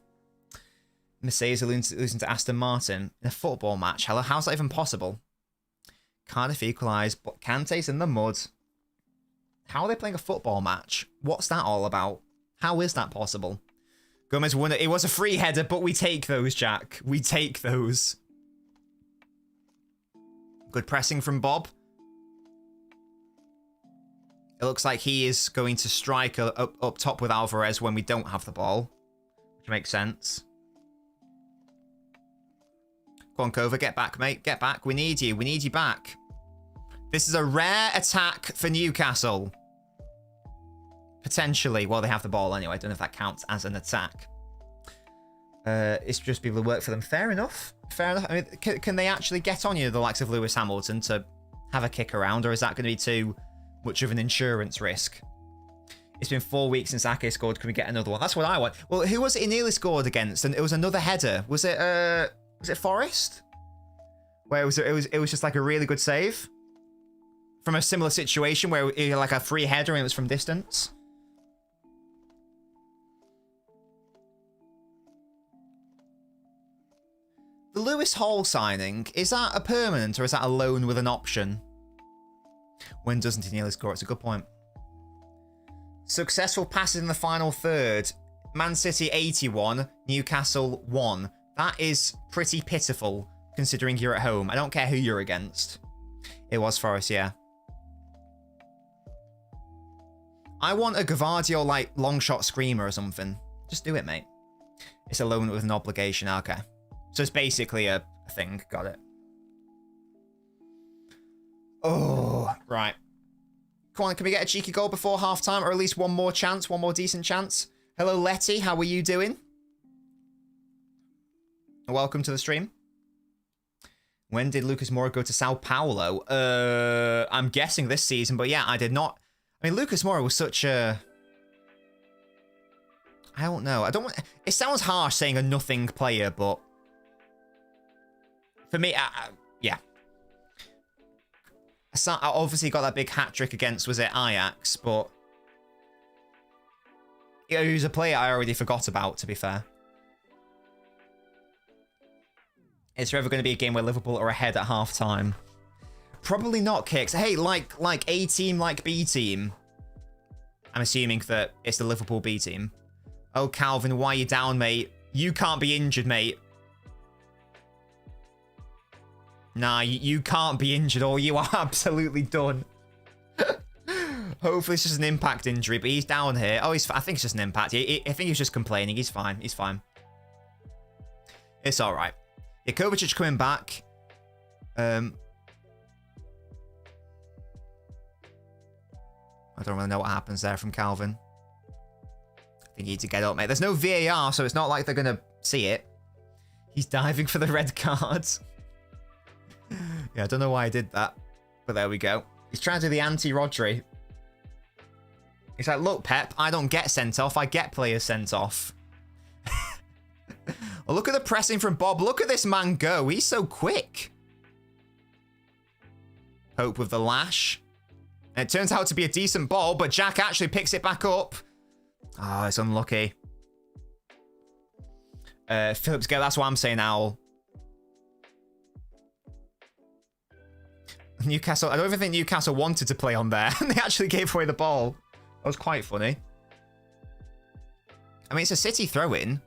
Mercedes are losing to Aston Martin in a football match. Hello, how's that even possible? Cardiff equalised, but Kante's in the mud. How are they playing a football match? What's that all about? How is that possible? Gomez won it. It was a free header, but we take those, Jack. We take those. Good pressing from Bob. It looks like he is going to strike up top with Alvarez when we don't have the ball, which makes sense. Go on, Kova, get back, mate. Get back. We need you. We need you back. This is a rare attack for Newcastle. Potentially. Well, they have the ball anyway. I don't know if that counts as an attack. It's just people who work for them. Fair enough. Fair enough. I mean, can they actually get on you, the likes of Lewis Hamilton, to have a kick around? Or is that going to be too much of an insurance risk? It's been 4 weeks since Ake scored. Can we get another one? That's what I want. Well, who was it he nearly scored against? And it was another header. Was it Forest? Where it was just like a really good save from a similar situation where it like a free header and it was from distance. The Lewis Hall signing, is that a permanent or is that a loan with an option? When doesn't he nearly score? It's a good point. Successful passes in the final third. Man City 81, Newcastle 1. That is pretty pitiful, considering you're at home. I don't care who you're against. It was Forest, yeah. I want a Gvardiol, like, long shot screamer or something. Just do it, mate. It's a loan with an obligation. Okay. So it's basically a thing. Got it. Oh, right. Come on, can we get a cheeky goal before half-time? Or at least one more chance, one more decent chance? Hello, Letty. How are you doing? Welcome to the stream. When did Lucas Moura go to Sao Paulo? I'm guessing this season, but yeah, I did not. I mean, Lucas Moura was such a... I don't know. I don't want... It sounds harsh saying a nothing player, but... For me, yeah. I obviously got that big hat-trick against, was it Ajax, but... He was a player I already forgot about, to be fair. Is there ever going to be a game where Liverpool are ahead at half-time? Probably not, Kicks. Hey, like A team, like B team. I'm assuming that it's the Liverpool B team. Oh, Calvin, why are you down, mate? You can't be injured, mate. Nah, you can't be injured or you are absolutely done. Hopefully it's just an impact injury, but he's down here. Oh, I think it's just an impact. I think he's just complaining. He's fine. He's fine. It's all right. Yeah, Kovacic coming back. I don't really know what happens there from Calvin. I think you need to get up, mate. There's no VAR, so it's not like they're going to see it. He's diving for the red card. Yeah, I don't know why I did that. But there we go. He's trying to do the anti-Rodri. He's like, look, Pep, I don't get sent off. I get players sent off. Well, look at the pressing from Bob. Look at this man go. He's so quick. Pope with the lash. And it turns out to be a decent ball, but Jack actually picks it back up. Oh, it's unlucky. Phillips go. That's what I'm saying, Owl. Newcastle. I don't even think Newcastle wanted to play on there. And they actually gave away the ball. That was quite funny. I mean, it's a City throw-in.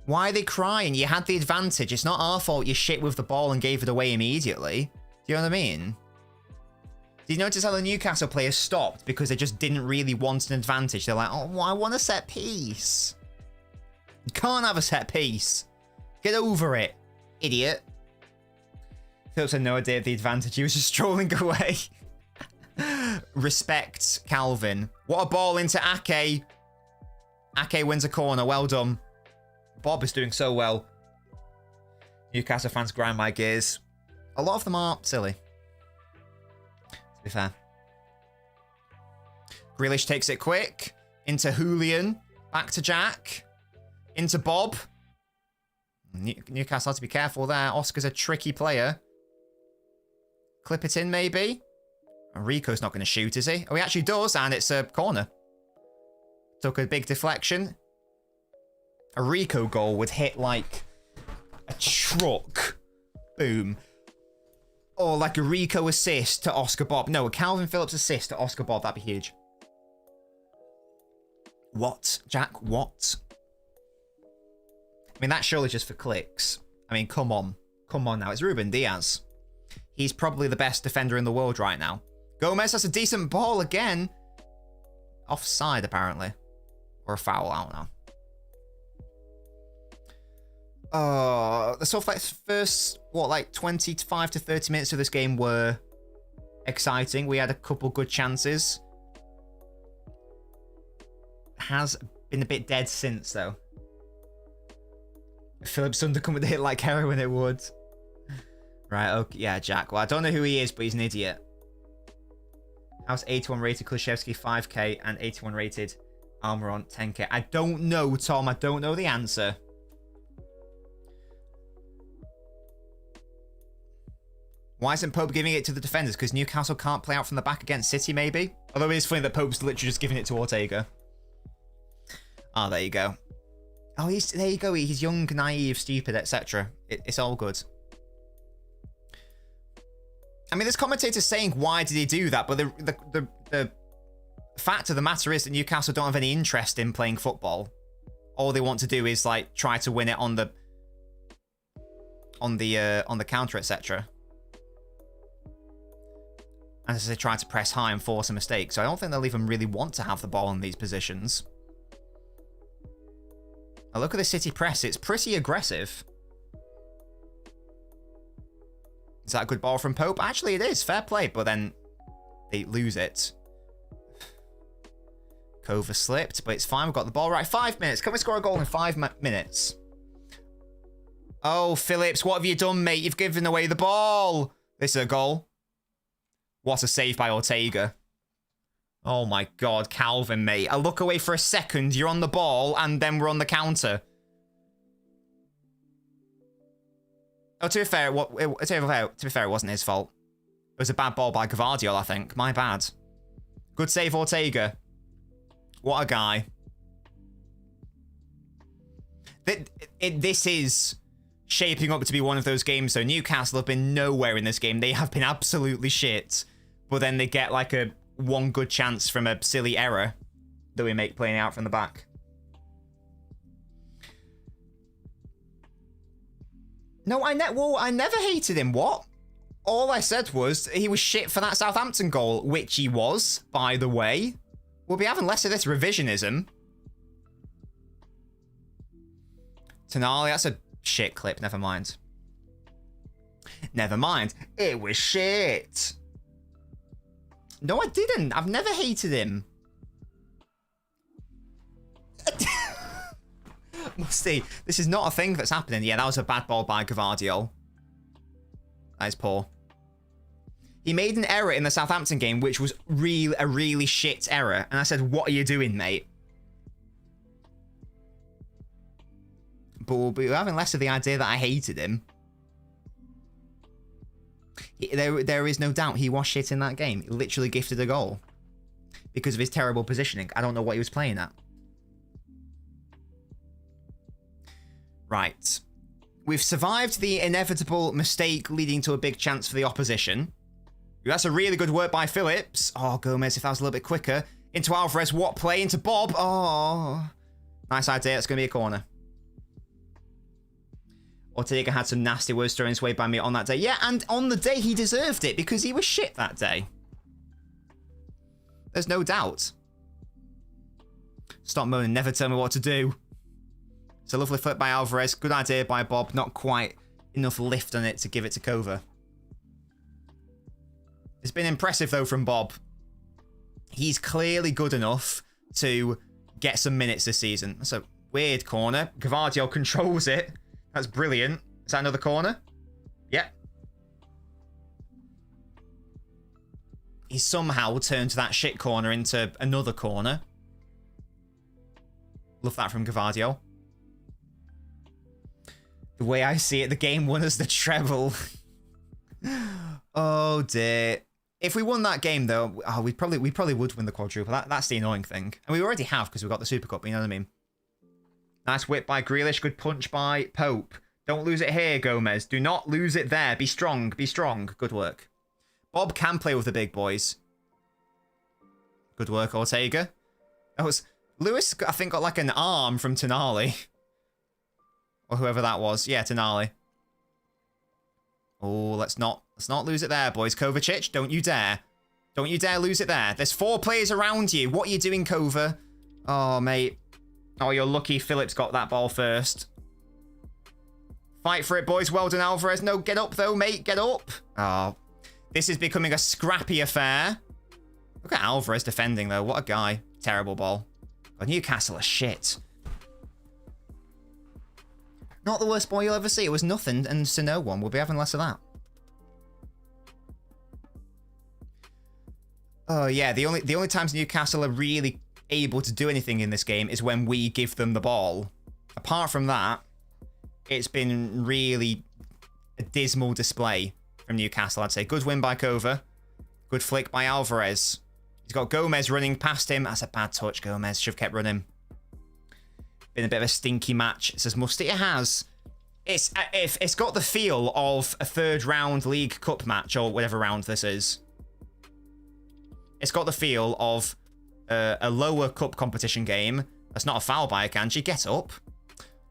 Why are they crying? You had the advantage. It's not our fault you shit with the ball and gave it away immediately. Do you know what I mean? Did you notice how the Newcastle players stopped because they just didn't really want an advantage? They're like, oh, well, I want a set piece. You can't have a set piece. Get over it, idiot. Phillips had no idea of the advantage. He was just strolling away. Respect, Calvin. What a ball into Ake. Ake wins a corner. Well done. Bob is doing so well. Newcastle fans grind my gears. A lot of them are silly. To be fair. Grealish takes it quick. Into Julian. Back to Jack. Into Bob. Newcastle have to be careful there. Oscar's a tricky player. Clip it in, maybe. Rico's not going to shoot, is he? Oh, he actually does, and it's a corner. Took a big deflection. A Rico goal would hit like a truck. Boom. Or like a Rico assist to Oscar Bob. No, a Calvin Phillips assist to Oscar Bob. That'd be huge. What? Jack, what? I mean, that's surely just for clicks. I mean, come on. Come on now. It's Ruben Diaz. He's probably the best defender in the world right now. Gomez has a decent ball again. Offside, apparently. Or a foul, I don't know. The sort of like first, what, like 25 to 30 minutes of this game were exciting. We had a couple good chances. Has been a bit dead since, though. Phillips undercome with a hit like heroin, it would. Right, okay, yeah, Jack. Well, I don't know who he is, but he's an idiot. How's 81 rated Klishevsky 5k and 81 rated Almiron 10k? I don't know, Tom. I don't know the answer. Why isn't Pope giving it to the defenders? Because Newcastle can't play out from the back against City, maybe? Although it is funny that Pope's literally just giving it to Ortega. Oh, there you go. Oh, there you go. He's young, naive, stupid, etc. It's all good. I mean, there's commentators saying, why did he do that? But the fact of the matter is that Newcastle don't have any interest in playing football. All they want to do is, like, try to win it on the counter, etc. And as they try to press high and force a mistake. So I don't think they'll even really want to have the ball in these positions. Now look at the City press. It's pretty aggressive. Is that a good ball from Pope? Actually, it is. Fair play. But then they lose it. Kova slipped, but it's fine. We've got the ball right. 5 minutes. Can we score a goal in 5 minutes? Oh, Phillips, what have you done, mate? You've given away the ball. This is a goal. What a save by Ortega. Oh my God, Calvin, mate. I look away for a second, you're on the ball, and then we're on the counter. Oh, to be fair, it wasn't his fault. It was a bad ball by Gvardiol, I think. My bad. Good save, Ortega. What a guy. This is shaping up to be one of those games, though. Newcastle have been nowhere in this game. They have been absolutely shit. But then they get like a one good chance from a silly error that we make playing out from the back. No, I never hated him. What? All I said was he was shit for that Southampton goal, which he was, by the way. We'll be having less of this revisionism. Tonali, that's a shit clip. Never mind. Never mind. It was shit. No, I didn't. I've never hated him. Musty, this is not a thing that's happening. Yeah, that was a bad ball by Gvardiol. That is poor. He made an error in the Southampton game, which was a really shit error. And I said, what are you doing, mate? But we'll be having less of the idea that I hated him. There is no doubt he was shit in that game. He literally gifted a goal. Because of his terrible positioning. I don't know what he was playing at. Right. We've survived the inevitable mistake leading to a big chance for the opposition. That's a really good work by Phillips. Oh, Gomez, if that was a little bit quicker. Into Alvarez, what play? Into Bob. Oh, nice idea. It's going to be a corner. Ortega had some nasty words thrown his way by me on that day. Yeah, and on the day he deserved it because he was shit that day. There's no doubt. Stop moaning. Never tell me what to do. It's a lovely flip by Alvarez. Good idea by Bob. Not quite enough lift on it to give it to Kova. It's been impressive, though, from Bob. He's clearly good enough to get some minutes this season. That's a weird corner. Gvardiol controls it. That's brilliant. Is that another corner? Yep. He somehow turned that shit corner into another corner. Love that from Gvardiol. The way I see it, the game won us the treble. Oh dear. If we won that game, though, we probably would win the quadruple. That's the annoying thing. And we already have because we've got the Super Cup, you know what I mean? Nice whip by Grealish. Good punch by Pope. Don't lose it here, Gomez. Do not lose it there. Be strong. Be strong. Good work. Bob can play with the big boys. Good work, Ortega. That was... Lewis, I think, got like an arm from Tonali. Or whoever that was. Yeah, Tonali. Oh, let's not lose it there, boys. Kovacic, don't you dare. Don't you dare lose it there. There's 4 players around you. What are you doing, Kova? Oh, mate. Oh, you're lucky Phillips got that ball first. Fight for it, boys. Well done, Alvarez. No, get up, though, mate. Get up. Oh, this is becoming a scrappy affair. Look at Alvarez defending, though. What a guy. Terrible ball. God, Newcastle are shit. Not the worst ball you'll ever see. It was nothing and to no one. We'll be having less of that. Oh, yeah. The only times Newcastle are really able to do anything in this game is when we give them the ball. Apart from that, it's been really a dismal display from Newcastle, I'd say. Good win by Kova. Good flick by Alvarez. He's got Gomez running past him. That's a bad touch, Gomez. Should have kept running. Been a bit of a stinky match. It says Musty. It has. It's got the feel of a third round League Cup match or whatever round this is. It's got the feel of a lower cup competition game. That's not a foul by Akanji. Get up.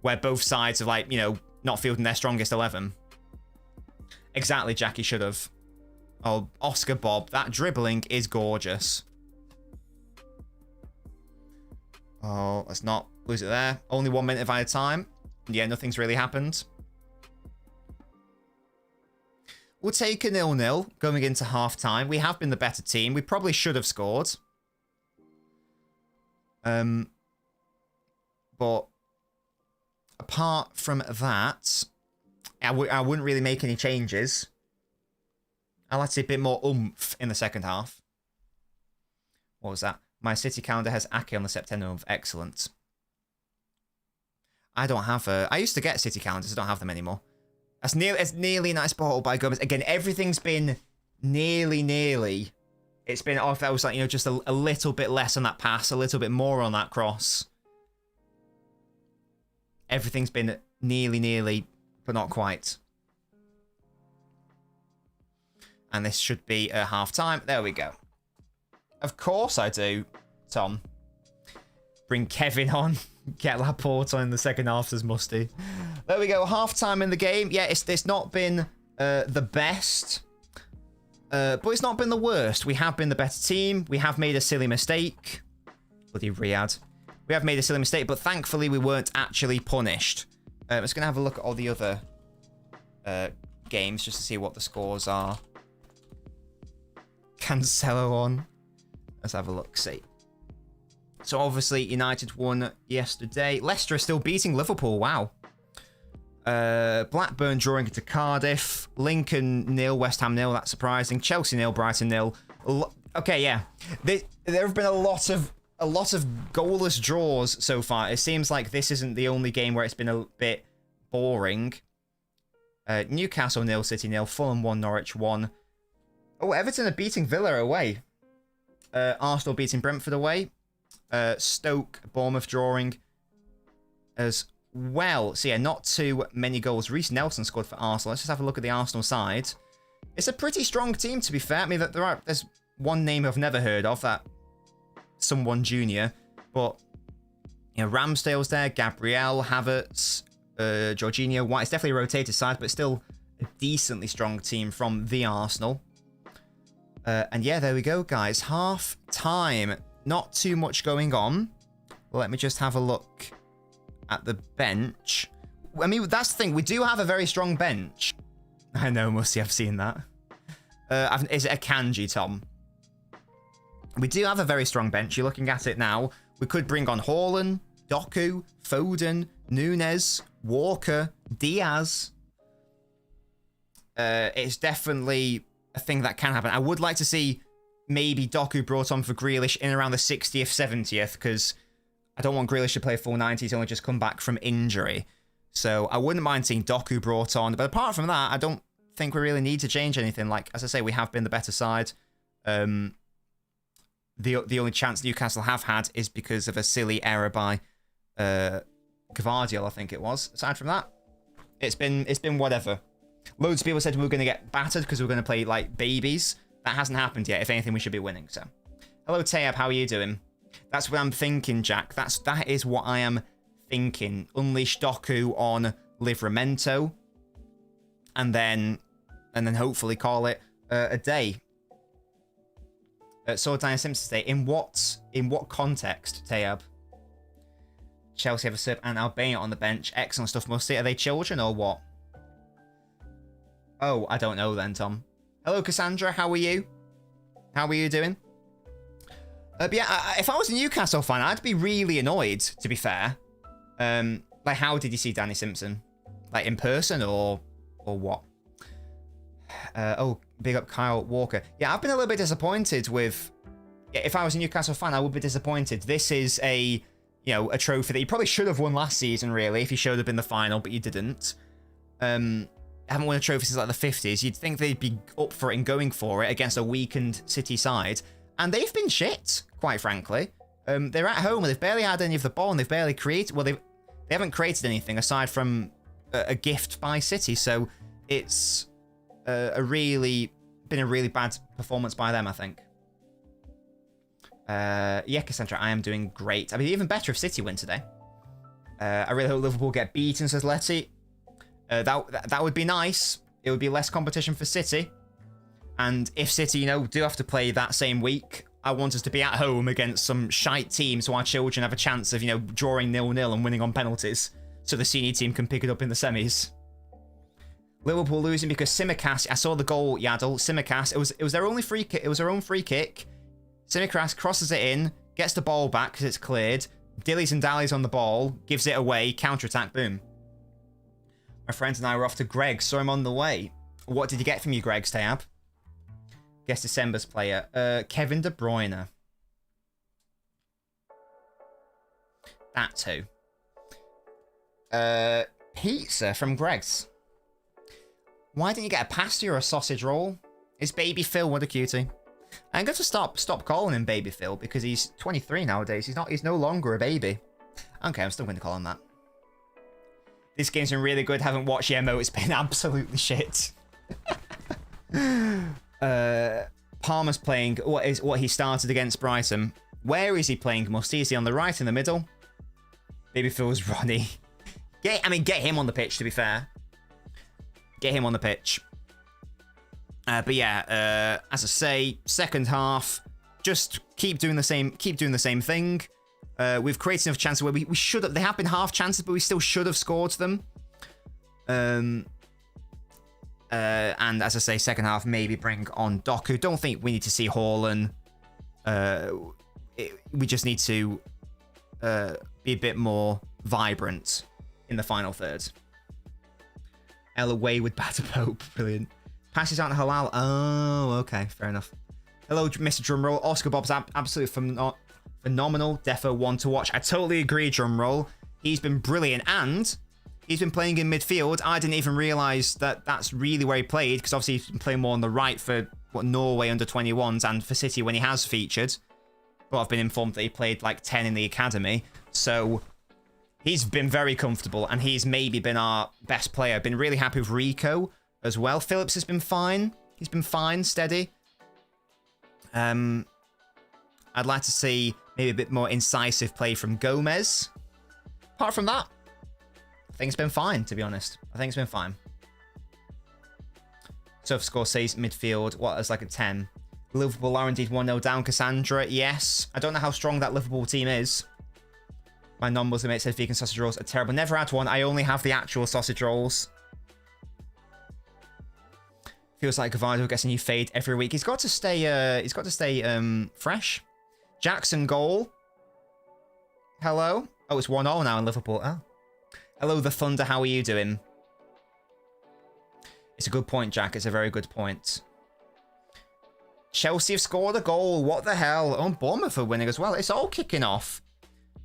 Where both sides are like, you know, not fielding their strongest 11. Exactly, Jackie should have. Oh, Oscar Bob. That dribbling is gorgeous. Oh, let's not lose it there. Only 1 minute of our time. Yeah, nothing's really happened. We'll take a 0-0 going into half-time. We have been the better team. We probably should have scored. But apart from that, I wouldn't really make any changes. I'd like to see a bit more oomph in the second half. What was that? My City calendar has Ake on the September month. Excellent. I don't have I used to get City calendars. I don't have them anymore. That's nearly a nice ball by Gomez. Again, everything's been nearly. It's been, oh, if that was like, you know, just a little bit less on that pass, a little bit more on that cross. Everything's been nearly, but not quite. And this should be a half-time. There we go. Of course I do, Tom. Bring Kevin on. Get Laporte on in the second half, says Musty. There we go. Half-time in the game. Yeah, it's not been the best. But it's not been the worst. We have been the better team. We have made a silly mistake. Bloody Riyadh. We have made a silly mistake, but thankfully we weren't actually punished. I'm just going to have a look at all the other games just to see what the scores are. Cancelo on. Let's have a look, see. So obviously United won yesterday. Leicester is still beating Liverpool. Wow. Blackburn drawing into Cardiff. Lincoln 0, West Ham 0. That's surprising. Chelsea 0, Brighton 0. Okay, yeah. There have been a lot of goalless draws so far. It seems like this isn't the only game where it's been a bit boring. Newcastle 0, City 0. Fulham 1, Norwich 1. Oh, Everton are beating Villa away. Arsenal beating Brentford away. Stoke, Bournemouth drawing as well. So yeah, not too many goals. Reece Nelson scored for Arsenal. Let's just have a look at the Arsenal side. It's a pretty strong team, to be fair. I mean, there's one name I've never heard of, that someone junior, but you know, Ramsdale's there, Gabriel, Havertz, Jorginho, White. It's definitely a rotated side, but still a decently strong team from the Arsenal. And yeah, there we go, guys. Half time. Not too much going on. Let me just have a look at the bench. I mean, that's the thing. We do have a very strong bench. I know, Musty, I've seen that. Is it a kanji, Tom? We do have a very strong bench. You're looking at it now. We could bring on Haaland, Doku, Foden, Nunes, Walker, Diaz. It's definitely a thing that can happen. I would like to see maybe Doku brought on for Grealish in around the 60th, 70th, because I don't want Grealish to play full 90. He's only just come back from injury. So I wouldn't mind seeing Doku brought on. But apart from that, I don't think we really need to change anything. Like, as I say, we have been the better side. The only chance Newcastle have had is because of a silly error by Gvardiol, I think it was. Aside from that, it's been whatever. Loads of people said we were going to get battered because we were going to play like babies. That hasn't happened yet. If anything, we should be winning. So, hello, Tayab. How are you doing? That's what I'm thinking, Jack. That is what I am thinking. Unleash Doku on Livramento, and then hopefully call it a day. So Diana Simpson say, in what context, Tayab? Chelsea have a Serb and Albania on the bench. Excellent stuff, Musty. Are they children or what? Oh, I don't know then, Tom. Hello, Cassandra. How are you? How are you doing? But yeah, if I was a Newcastle fan, I'd be really annoyed, to be fair. Like, how did you see Danny Simpson? Like, in person or what? Oh, big up Kyle Walker. Yeah, I've been a little bit disappointed with... If I was a Newcastle fan, I would be disappointed. This is a trophy that you probably should have won last season, really, if you showed up in the final, but you didn't. Haven't won a trophy since like the 50s. You'd think they'd be up for it and going for it against a weakened City side. And they've been shit, quite frankly. They're at home and they've barely had any of the ball and they've barely created... Well, they haven't created anything aside from a gift by City. So it's been a really bad performance by them, I think. Yeah, Cassandra, I am doing great. I'd be even better if City win today. I really hope Liverpool get beaten, says Letty. That would be nice. It would be less competition for City. And if City, do have to play that same week, I want us to be at home against some shite team so our children have a chance of, drawing 0-0 and winning on penalties so the senior team can pick it up in the semis. Liverpool losing because Simicast, I saw the goal, Yaddle, Simicast, it was their only free kick, it was their own free kick. Simicast crosses it in, gets the ball back because it's cleared. Dillies and dallies on the ball, gives it away, counter-attack, boom. My friends and I were off to Greg's, so I'm on the way. What did you get from you, Greg's, Tab? Guess December's player. Kevin De Bruyne. That's who. Pizza from Greg's. Why didn't you get a pasta or a sausage roll? It's Baby Phil, what a cutie. I'm going to stop calling him Baby Phil because he's 23 nowadays. He's no longer a baby. Okay, I'm still going to call him that. This game's been really good. Haven't watched Yemo. It's been absolutely shit. Palmer's playing what he started against Brighton. Where is he playing, Musty? Is he on the right, in the middle? Baby Phil's Ronnie. Get him on the pitch, to be fair. Get him on the pitch. But yeah, as I say, second half, just keep doing the same thing. We've created enough chances where we should have. They have been half chances, but we still should have scored them. And as I say, second half, maybe bring on Doku. Don't think we need to see Haaland. We just need to be a bit more vibrant in the final third. Ella away with Batter Pope. Brilliant. Passes out to Halal. Oh, okay. Fair enough. Hello, Mr. Drumroll. Oscar Bob's absolutely phenomenal. Defo one to watch. I totally agree, Drumroll. He's been brilliant. And he's been playing in midfield. I didn't even realise that that's really where he played, because obviously he's been playing more on the right for Norway under 21s and for City when he has featured. Well, I've been informed that he played like 10 in the academy. So he's been very comfortable, and he's maybe been our best player. Been really happy with Rico as well. Phillips has been fine. He's been fine, steady. I'd like to see maybe a bit more incisive play from Gomez. Apart from that, I think it's been fine, to be honest. I think it's been fine. So if score says midfield, what, as like a 10. Liverpool are indeed 1-0 down. Cassandra, yes. I don't know how strong that Liverpool team is. My non-Muslim mate said vegan sausage rolls are terrible. Never had one. I only have the actual sausage rolls. Feels like Gavardo gets a new fade every week. He's got to stay. Fresh. Jackson goal. Hello. Oh, it's 1-0 now in Liverpool. Oh. Hello, the Thunder. How are you doing? It's a good point, Jack. It's a very good point. Chelsea have scored a goal. What the hell? Oh, Bournemouth are winning as well. It's all kicking off.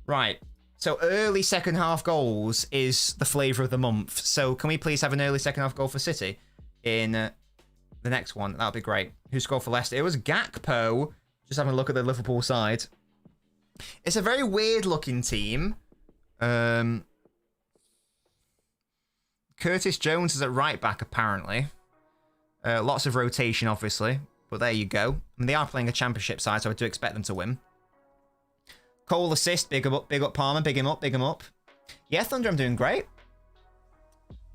Right. So early second half goals is the flavour of the month. So can we please have an early second half goal for City in the next one? That would be great. Who scored for Leicester? It was Gakpo. Just having a look at the Liverpool side. It's a very weird looking team. Curtis Jones is at right back, apparently. Lots of rotation, obviously. But there you go. I mean, they are playing a championship side, so I do expect them to win. Cole assist, big up Palmer, big him up. Yeah, Thunder, I'm doing great.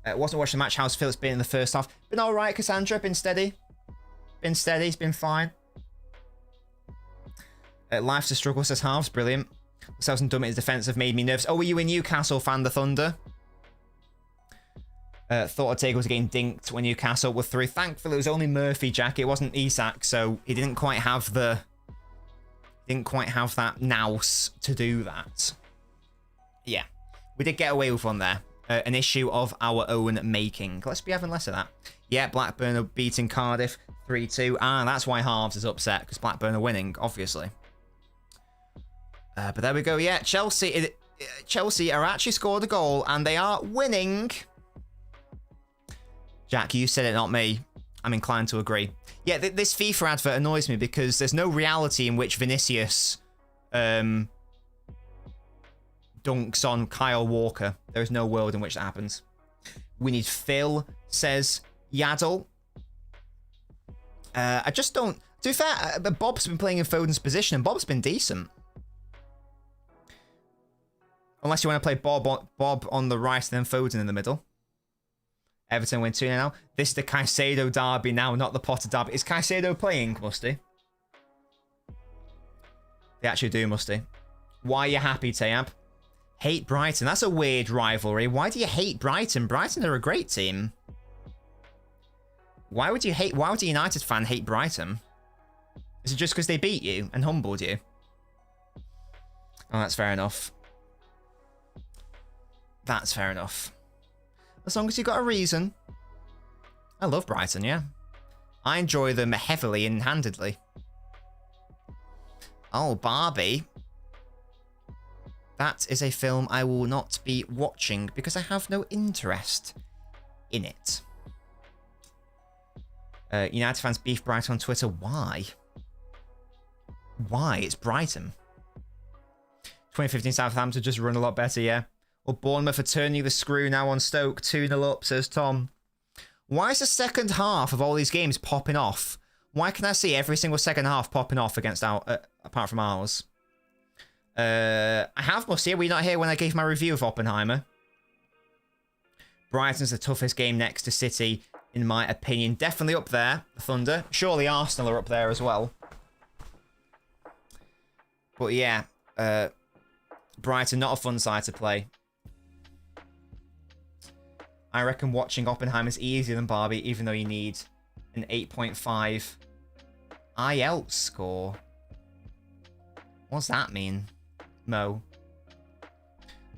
Wasn't watching the match. How's Phillips been in the first half? Been all right, Cassandra. Been steady. He's been fine. Life's a struggle, says Halves. Brilliant. Southampton dumb at his defence have made me nervous. Oh, were you a Newcastle fan, the Thunder? Thought Ortega was getting dinked when Newcastle were through. Thankfully, it was only Murphy, Jack. It wasn't Isak, so he didn't quite have the... Didn't quite have that nous to do that. Yeah. We did get away with one there. An issue of our own making. Let's be having less of that. Yeah, Blackburn are beating Cardiff 3-2. Ah, that's why Halves is upset, because Blackburn are winning, obviously. But there we go. Yeah, Chelsea are actually scored a goal, and they are winning. Jack, you said it, not me. I'm inclined to agree. Yeah, this FIFA advert annoys me because there's no reality in which Vinicius dunks on Kyle Walker. There is no world in which that happens. We need Phil, says Yaddle. I just don't... To be fair, Bob's been playing in Foden's position, and Bob's been decent. Unless you want to play Bob on the right and then Foden in the middle. Everton win 2 now. This is the Caicedo derby now, not the Potter derby. Is Caicedo playing, Musty? They actually do, Musty. Why are you happy, Tayab? Hate Brighton. That's a weird rivalry. Why do you hate Brighton? Brighton are a great team. Why would a United fan hate Brighton? Is it just because they beat you and humbled you? Oh, that's fair enough. That's fair enough. As long as you've got a reason. I love Brighton, yeah. I enjoy them heavily and handedly. Oh, Barbie. That is a film I will not be watching because I have no interest in it. United fans beef Brighton on Twitter. Why? Why? It's Brighton. 2015 Southampton just run a lot better, yeah. Well, Bournemouth are turning the screw now on Stoke. 2-0 up, says Tom. Why is the second half of all these games popping off? Why can I see every single second half popping off against apart from ours? I have must here. Were you not here when I gave my review of Oppenheimer? Brighton's the toughest game next to City, in my opinion. Definitely up there, the Thunder. Surely Arsenal are up there as well. But yeah, Brighton, not a fun side to play. I reckon watching Oppenheimer is easier than Barbie, even though you need an 8.5 IELTS score. What's that mean, Mo?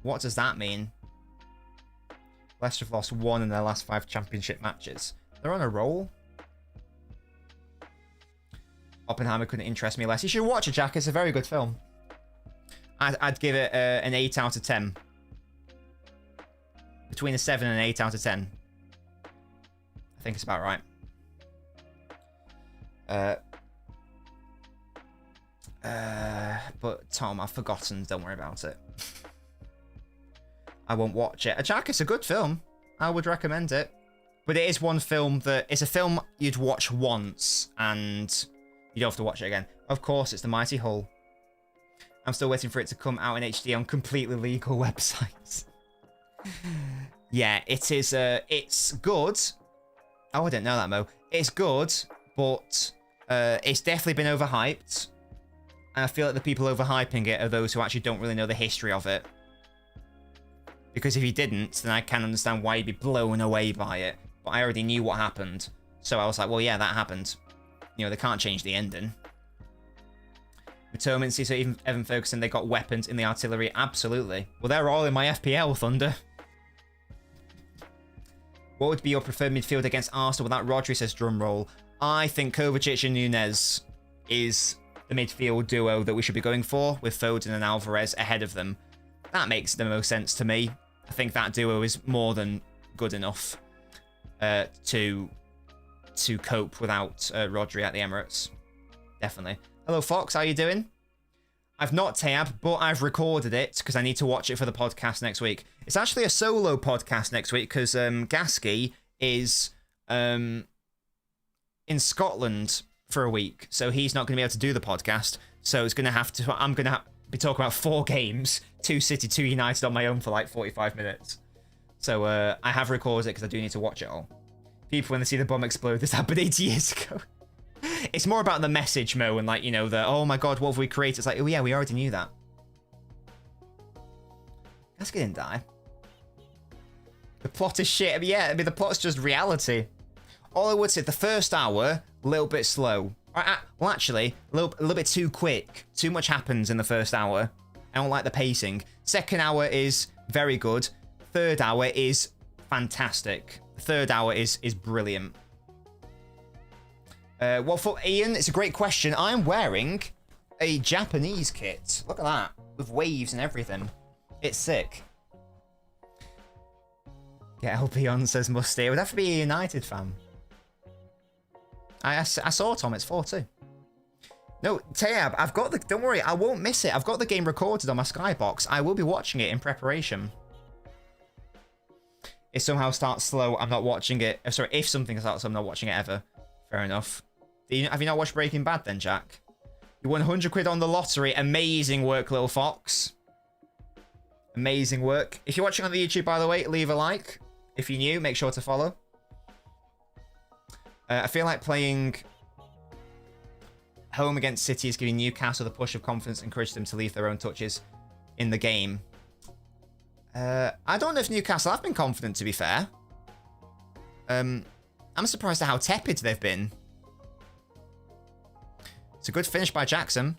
What does that mean? Leicester have lost 1 in their last 5 championship matches. They're on a roll. Oppenheimer couldn't interest me less. You should watch it, Jack. It's a very good film. I'd give it an 8 out of 10. Between a 7 and an 8 out of 10. I think it's about right. But Tom, I've forgotten. Don't worry about it. I won't watch it. Jack, it's a good film. I would recommend it. But it is one film that... It's a film you'd watch once and you don't have to watch it again. Of course, it's The Mighty Hull. I'm still waiting for it to come out in HD on completely legal websites. Yeah, it is. It's good. Oh, I didn't know that, Mo. It's good, but it's definitely been overhyped. And I feel like the people overhyping it are those who actually don't really know the history of it. Because if you didn't, then I can understand why you'd be blown away by it. But I already knew what happened. So I was like, well, yeah, that happened. You know, they can't change the ending. Determinacy, so even Evan Ferguson, they got weapons in the artillery. Absolutely. Well, they're all in my FPL, Thunder. What would be your preferred midfield against Arsenal without Rodri, says Drumroll? I think Kovacic and Nunez is the midfield duo that we should be going for, with Foden and Alvarez ahead of them. That makes the most sense to me. I think that duo is more than good enough to cope without Rodri at the Emirates. Definitely. Hello, Fox. How you doing? I've not tabbed, but I've recorded it because I need to watch it for the podcast next week. It's actually a solo podcast next week because Gasky is in Scotland for a week, so he's not going to be able to do the podcast. So it's going to have to. I'm going to be talking about 4 games, 2 City, 2 United on my own for like 45 minutes. So I have recorded it because I do need to watch it all. People, when they see the bomb explode, this happened 80 years ago. It's more about the message, Mo, and like, you know, the, oh my god, what have we created? It's like, oh yeah, we already knew that. Gasky didn't die. The plot is shit. I mean, yeah, I mean, the plot's just reality. All I would say, the first hour, a little bit slow. Well, actually, a little bit too quick. Too much happens in the first hour. I don't like the pacing. Second hour is very good. Third hour is fantastic. Third hour is brilliant. Well, for Ian, it's a great question. I'm wearing a Japanese kit. Look at that. With waves and everything. It's sick. Get LP on, says Musty. It would have to be a United fan. I saw Tom. It's 4-2. No, Tayab, I've got the... Don't worry, I won't miss it. I've got the game recorded on my Skybox. I will be watching it in preparation. If somehow starts slow, I'm not watching it. Sorry, if something starts slow, I'm not watching it ever. Fair enough. Have you not watched Breaking Bad then, Jack? You won 100 quid on the lottery. Amazing work, little fox. Amazing work. If you're watching on the YouTube, by the way, leave a like. If you're new, make sure to follow. I feel like playing home against City is giving Newcastle the push of confidence and encourage them to leave their own touches in the game. I don't know if Newcastle have been confident, to be fair. I'm surprised at how tepid they've been. It's a good finish by Jackson.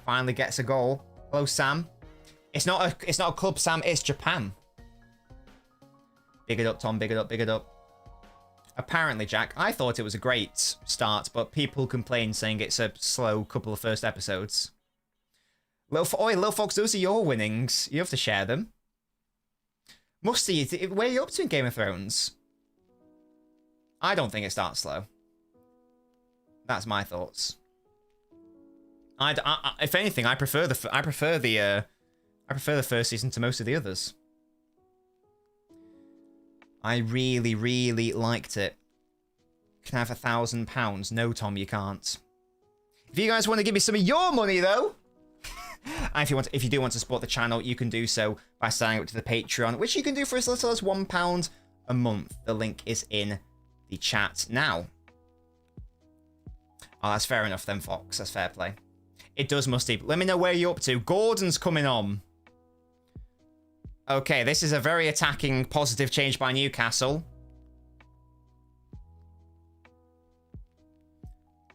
Finally gets a goal. Hello, Sam. It's not a club, Sam. It's Japan. Big it up, Tom. Big it up. Big it up. Apparently, Jack, I thought it was a great start, but people complain saying it's a slow couple of first episodes. Little Fox, those are your winnings. You have to share them. Musty, where are you up to in Game of Thrones? I don't think it starts slow. That's my thoughts. If anything, I prefer the first season to most of the others. I really, really liked it. Can I have £1,000? No, Tom, you can't. If you guys want to give me some of your money, though, and if you do want to support the channel, you can do so by signing up to the Patreon, which you can do for as little as £1 a month. The link is in the chat now. Oh, that's fair enough then, Fox. That's fair play. It does, Musty. Let me know where you're up to. Gordon's coming on. Okay, this is a very attacking, positive change by Newcastle.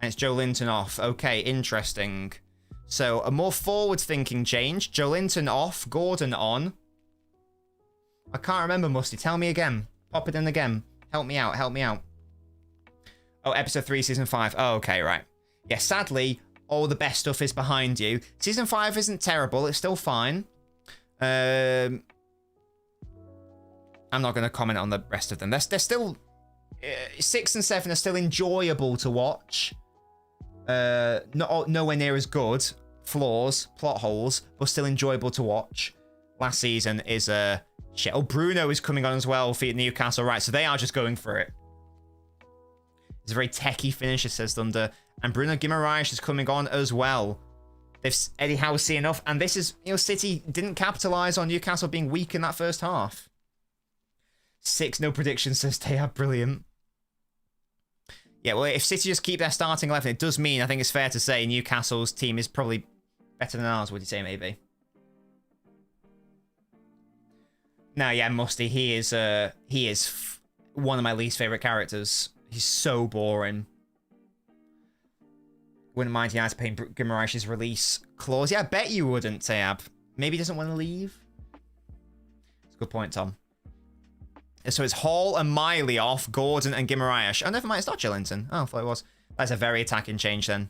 And it's Joe Linton off. Okay, interesting. So a more forward-thinking change. Joelinton off, Gordon on. I can't remember, Musty. Tell me again. Pop it in again. Help me out. Help me out. Oh, episode 3, season 5. Oh, okay, right. Yeah, sadly, all the best stuff is behind you. Season 5 isn't terrible. It's still fine. I'm not going to comment on the rest of them. They're still... 6 and 7 are still enjoyable to watch. Nowhere near as good. Flaws, plot holes, but still enjoyable to watch. Last season is shit. Oh, Bruno is coming on as well for Newcastle. Right, so they are just going for it. It's a very techie finish, it says Thunder. And Bruno Guimaraes is coming on as well. They've Eddie Howe see enough. And this is, City didn't capitalise on Newcastle being weak in that first half. 6, no predictions, says Tayab. Brilliant. Yeah, well, if City just keep their starting 11, it does mean, I think it's fair to say, Newcastle's team is probably better than ours, would you say, maybe? No, yeah, Musty, he is one of my least favourite characters. He's so boring. Wouldn't mind United paying Guimaraes' release clause. Yeah, I bet you wouldn't, Tayab. Maybe he doesn't want to leave. That's a good point, Tom. So it's Hall and Miley off, Gordon and Guimaraes. Oh, never mind, it's not Joelinton. Oh, I thought it was. That's a very attacking change then.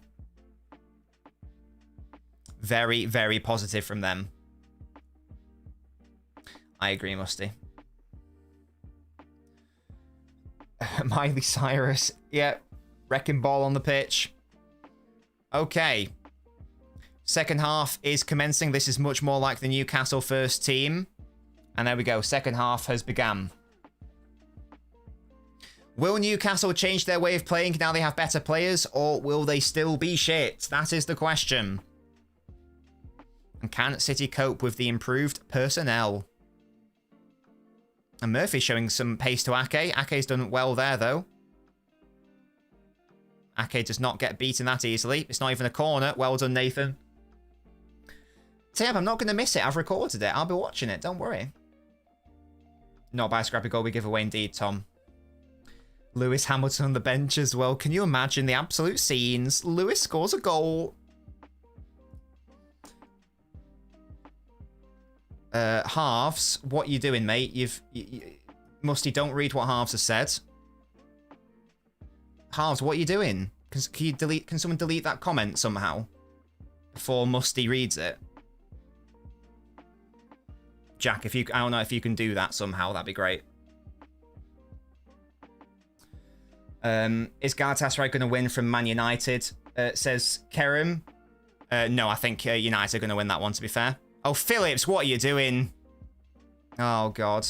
Very, very positive from them. I agree, Musty. Miley Cyrus. Yeah. Wrecking ball on the pitch. Okay. Second half is commencing. This is much more like the Newcastle first team. And there we go. Second half has begun. Will Newcastle change their way of playing now they have better players, or will they still be shit? That is the question. And can City cope with the improved personnel? And Murphy's showing some pace to Ake. Ake's done well there, though. Ake does not get beaten that easily. It's not even a corner. Well done, Nathan. Tab, I'm not going to miss it. I've recorded it. I'll be watching it. Don't worry. Not by a scrappy goal we give away indeed, Tom. Lewis Hamilton on the bench as well. Can you imagine the absolute scenes? Lewis scores a goal. Halves, what you doing, mate? Musty, don't read what Halves has said. Halves, what are you doing? Can someone delete that comment somehow before Musty reads it? Jack, I don't know if you can do that somehow, that'd be great. Is Galatasaray going to win from Man United? Says Kerem. No, I think United are going to win that one, to be fair. Oh, Phillips, what are you doing? Oh, God.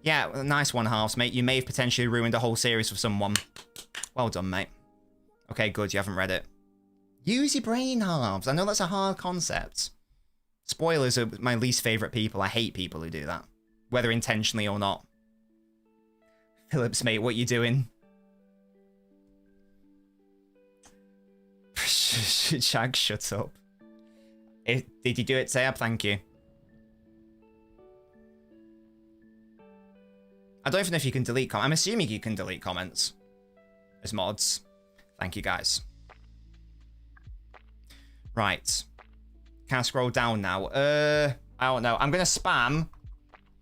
Yeah, nice one, Halves, mate. You may have potentially ruined a whole series for someone. Well done, mate. Okay, good. You haven't read it. Use your brain, Halves. I know that's a hard concept. Spoilers are my least favourite people. I hate people who do that. Whether intentionally or not. Phillips, mate, what you doing? Shag, shut up. Did you do it, Sayab? Thank you. I don't even know if you can delete comments. I'm assuming you can delete comments as mods. Thank you, guys. Right. Can I scroll down now? I don't know. I'm going to spam.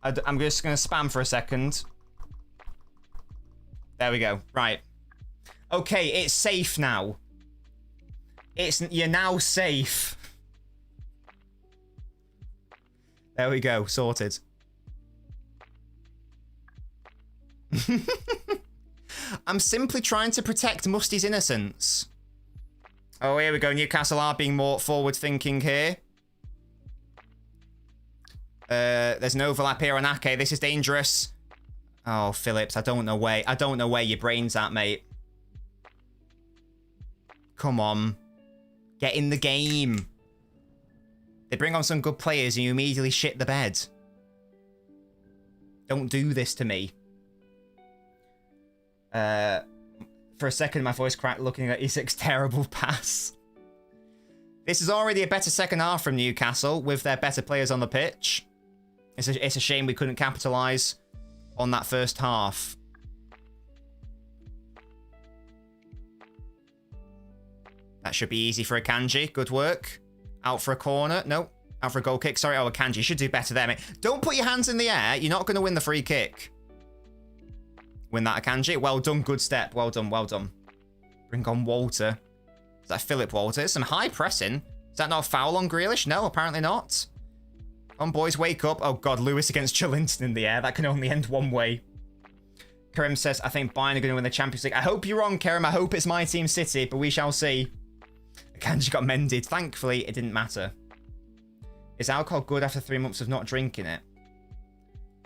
I'm just going to spam for a second. There we go. Right. Okay, it's safe now. You're now safe. There we go. Sorted. I'm simply trying to protect Musty's innocence. Oh, here we go. Newcastle are being more forward-thinking here. There's an overlap here on Ake. This is dangerous. Oh, Phillips, I don't know where your brain's at, mate. Come on. Get in the game. They bring on some good players and you immediately shit the bed. Don't do this to me. For a second, my voice cracked looking at Isak's terrible pass. This is already a better second half from Newcastle with their better players on the pitch. It's a shame we couldn't capitalise on that first half. That should be easy for Akanji. Good work. Out for a corner. No. Out for a goal kick. Sorry. Oh, Akanji should do better there, mate. Don't put your hands in the air. You're not going to win the free kick. Win that, Akanji. Well done. Good step. Well done. Well done. Bring on Walter. Is that Philip Walter? Some high pressing. Is that not a foul on Grealish? No, apparently not. Come on, boys. Wake up. Oh, God. Lewis against Jolinton in the air. That can only end one way. Kerem says, I think Bayern are going to win the Champions League. I hope you're wrong, Kerem. I hope it's my team, City, but we shall see. Akanji got mended. Thankfully, it didn't matter. Is alcohol good after 3 months of not drinking it?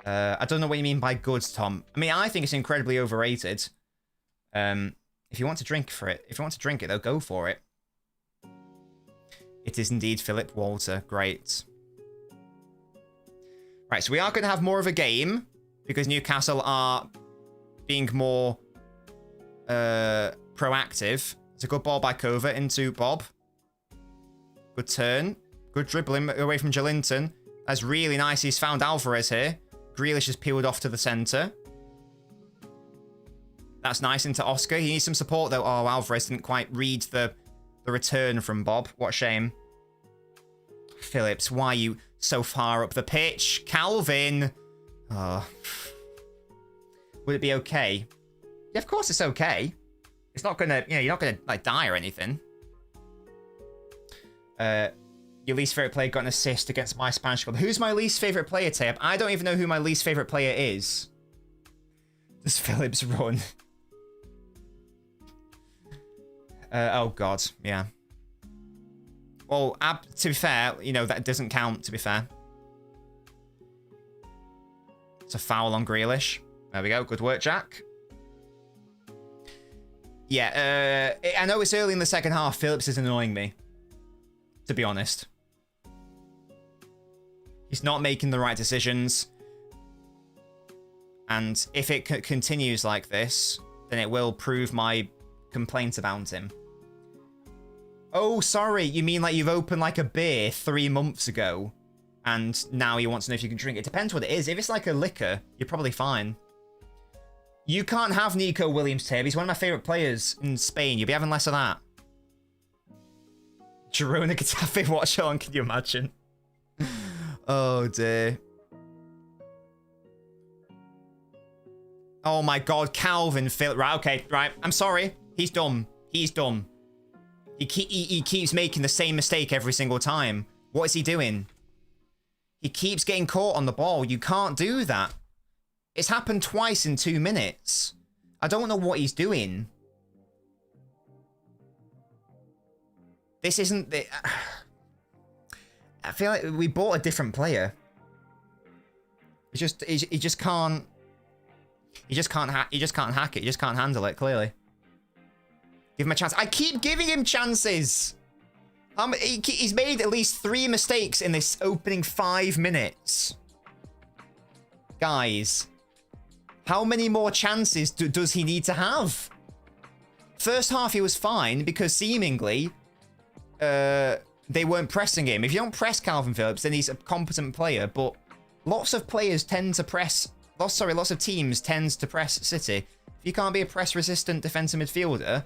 I don't know what you mean by good, Tom. I mean, I think it's incredibly overrated. If you want to drink it, though, go for it. It is indeed Philip Walter. Great. Right, so we are going to have more of a game because Newcastle are being more proactive. It's a good ball by Kova into Bob. Good turn. Good dribbling away from Jolinton. That's really nice. He's found Alvarez here. Grealish has peeled off to the centre. That's nice into Oscar. He needs some support, though. Oh, Alvarez didn't quite read the return from Bob. What a shame. Phillips, why are you so far up the pitch? Calvin. Oh. Would it be okay? Yeah, of course it's okay. It's not gonna, you're not gonna, like, die or anything. Your least favorite player got an assist against my Spanish club. Who's my least favorite player, Tab? I don't even know who my least favorite player is. Does Phillips run? Oh, God. Yeah. Well, to be fair, that doesn't count, to be fair. It's a foul on Grealish. There we go. Good work, Jack. Yeah, I know it's early in the second half. Phillips is annoying me, to be honest. He's not making the right decisions. And if it continues like this, then it will prove my complaint about him. Oh, sorry. You mean like you've opened like a beer 3 months ago and now you want to know if you can drink it? It depends what it is. If it's like a liquor, you're probably fine. You can't have Nico Williams, Tab. He's one of my favourite players in Spain. You'll be having less of that. Girona Getafe Watchalong, can you imagine? Oh, dear. Oh, my God. Calvin, Phil. Right, okay, right. I'm sorry. He's dumb. He's dumb. He keeps making the same mistake every single time. What is he doing? He keeps getting caught on the ball. You can't do that. It's happened twice in 2 minutes. I don't know what he's doing. This isn't the... I feel like we bought a different player. He just can't... He just can't hack it. He just can't handle it, clearly. Give him a chance. I keep giving him chances. He's made at least 3 mistakes in this opening 5 minutes. Guys, how many more chances does he need to have? First half, he was fine because seemingly they weren't pressing him. If you don't press Calvin Phillips, then he's a competent player. But lots of players tend to press... lots of teams tend to press City. If you can't be a press-resistant defensive midfielder,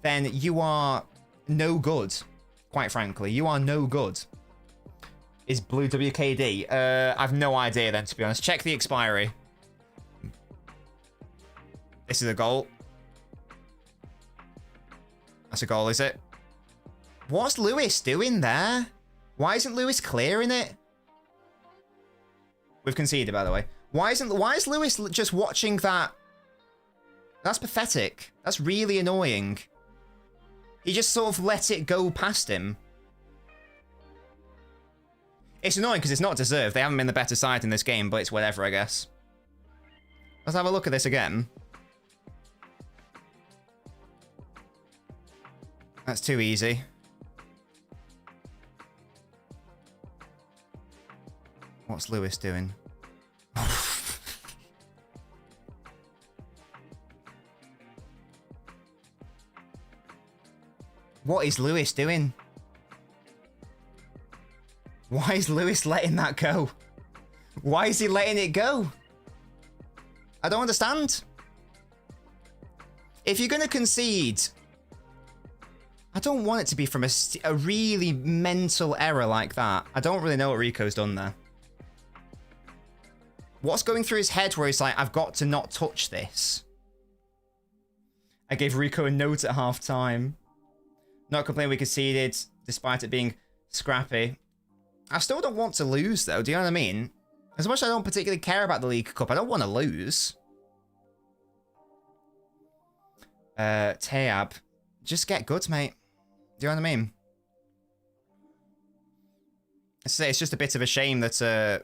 then you are no good. Quite frankly, you are no good. Is blue WKD? I've no idea then, to be honest. Check the expiry. This is a goal. That's a goal, is it? What's Lewis doing there? Why isn't Lewis clearing it? We've conceded, by the way. Why is Lewis just watching that? That's pathetic. That's really annoying. He just sort of let it go past him. It's annoying because it's not deserved. They haven't been the better side in this game, but it's whatever, I guess. Let's have a look at this again. That's too easy. What's Lewis doing? What is Lewis doing? Why is Lewis letting that go? Why is he letting it go? I don't understand. If you're going to concede... I don't want it to be from a really mental error like that. I don't really know what Rico's done there. What's going through his head where he's like, I've got to not touch this? I gave Rico a note at half time. Not complaining we conceded, despite it being scrappy. I still don't want to lose, though. Do you know what I mean? As much as I don't particularly care about the League Cup, I don't want to lose. Tayab, just get good, mate. Do you know what I mean? I say it's just a bit of a shame that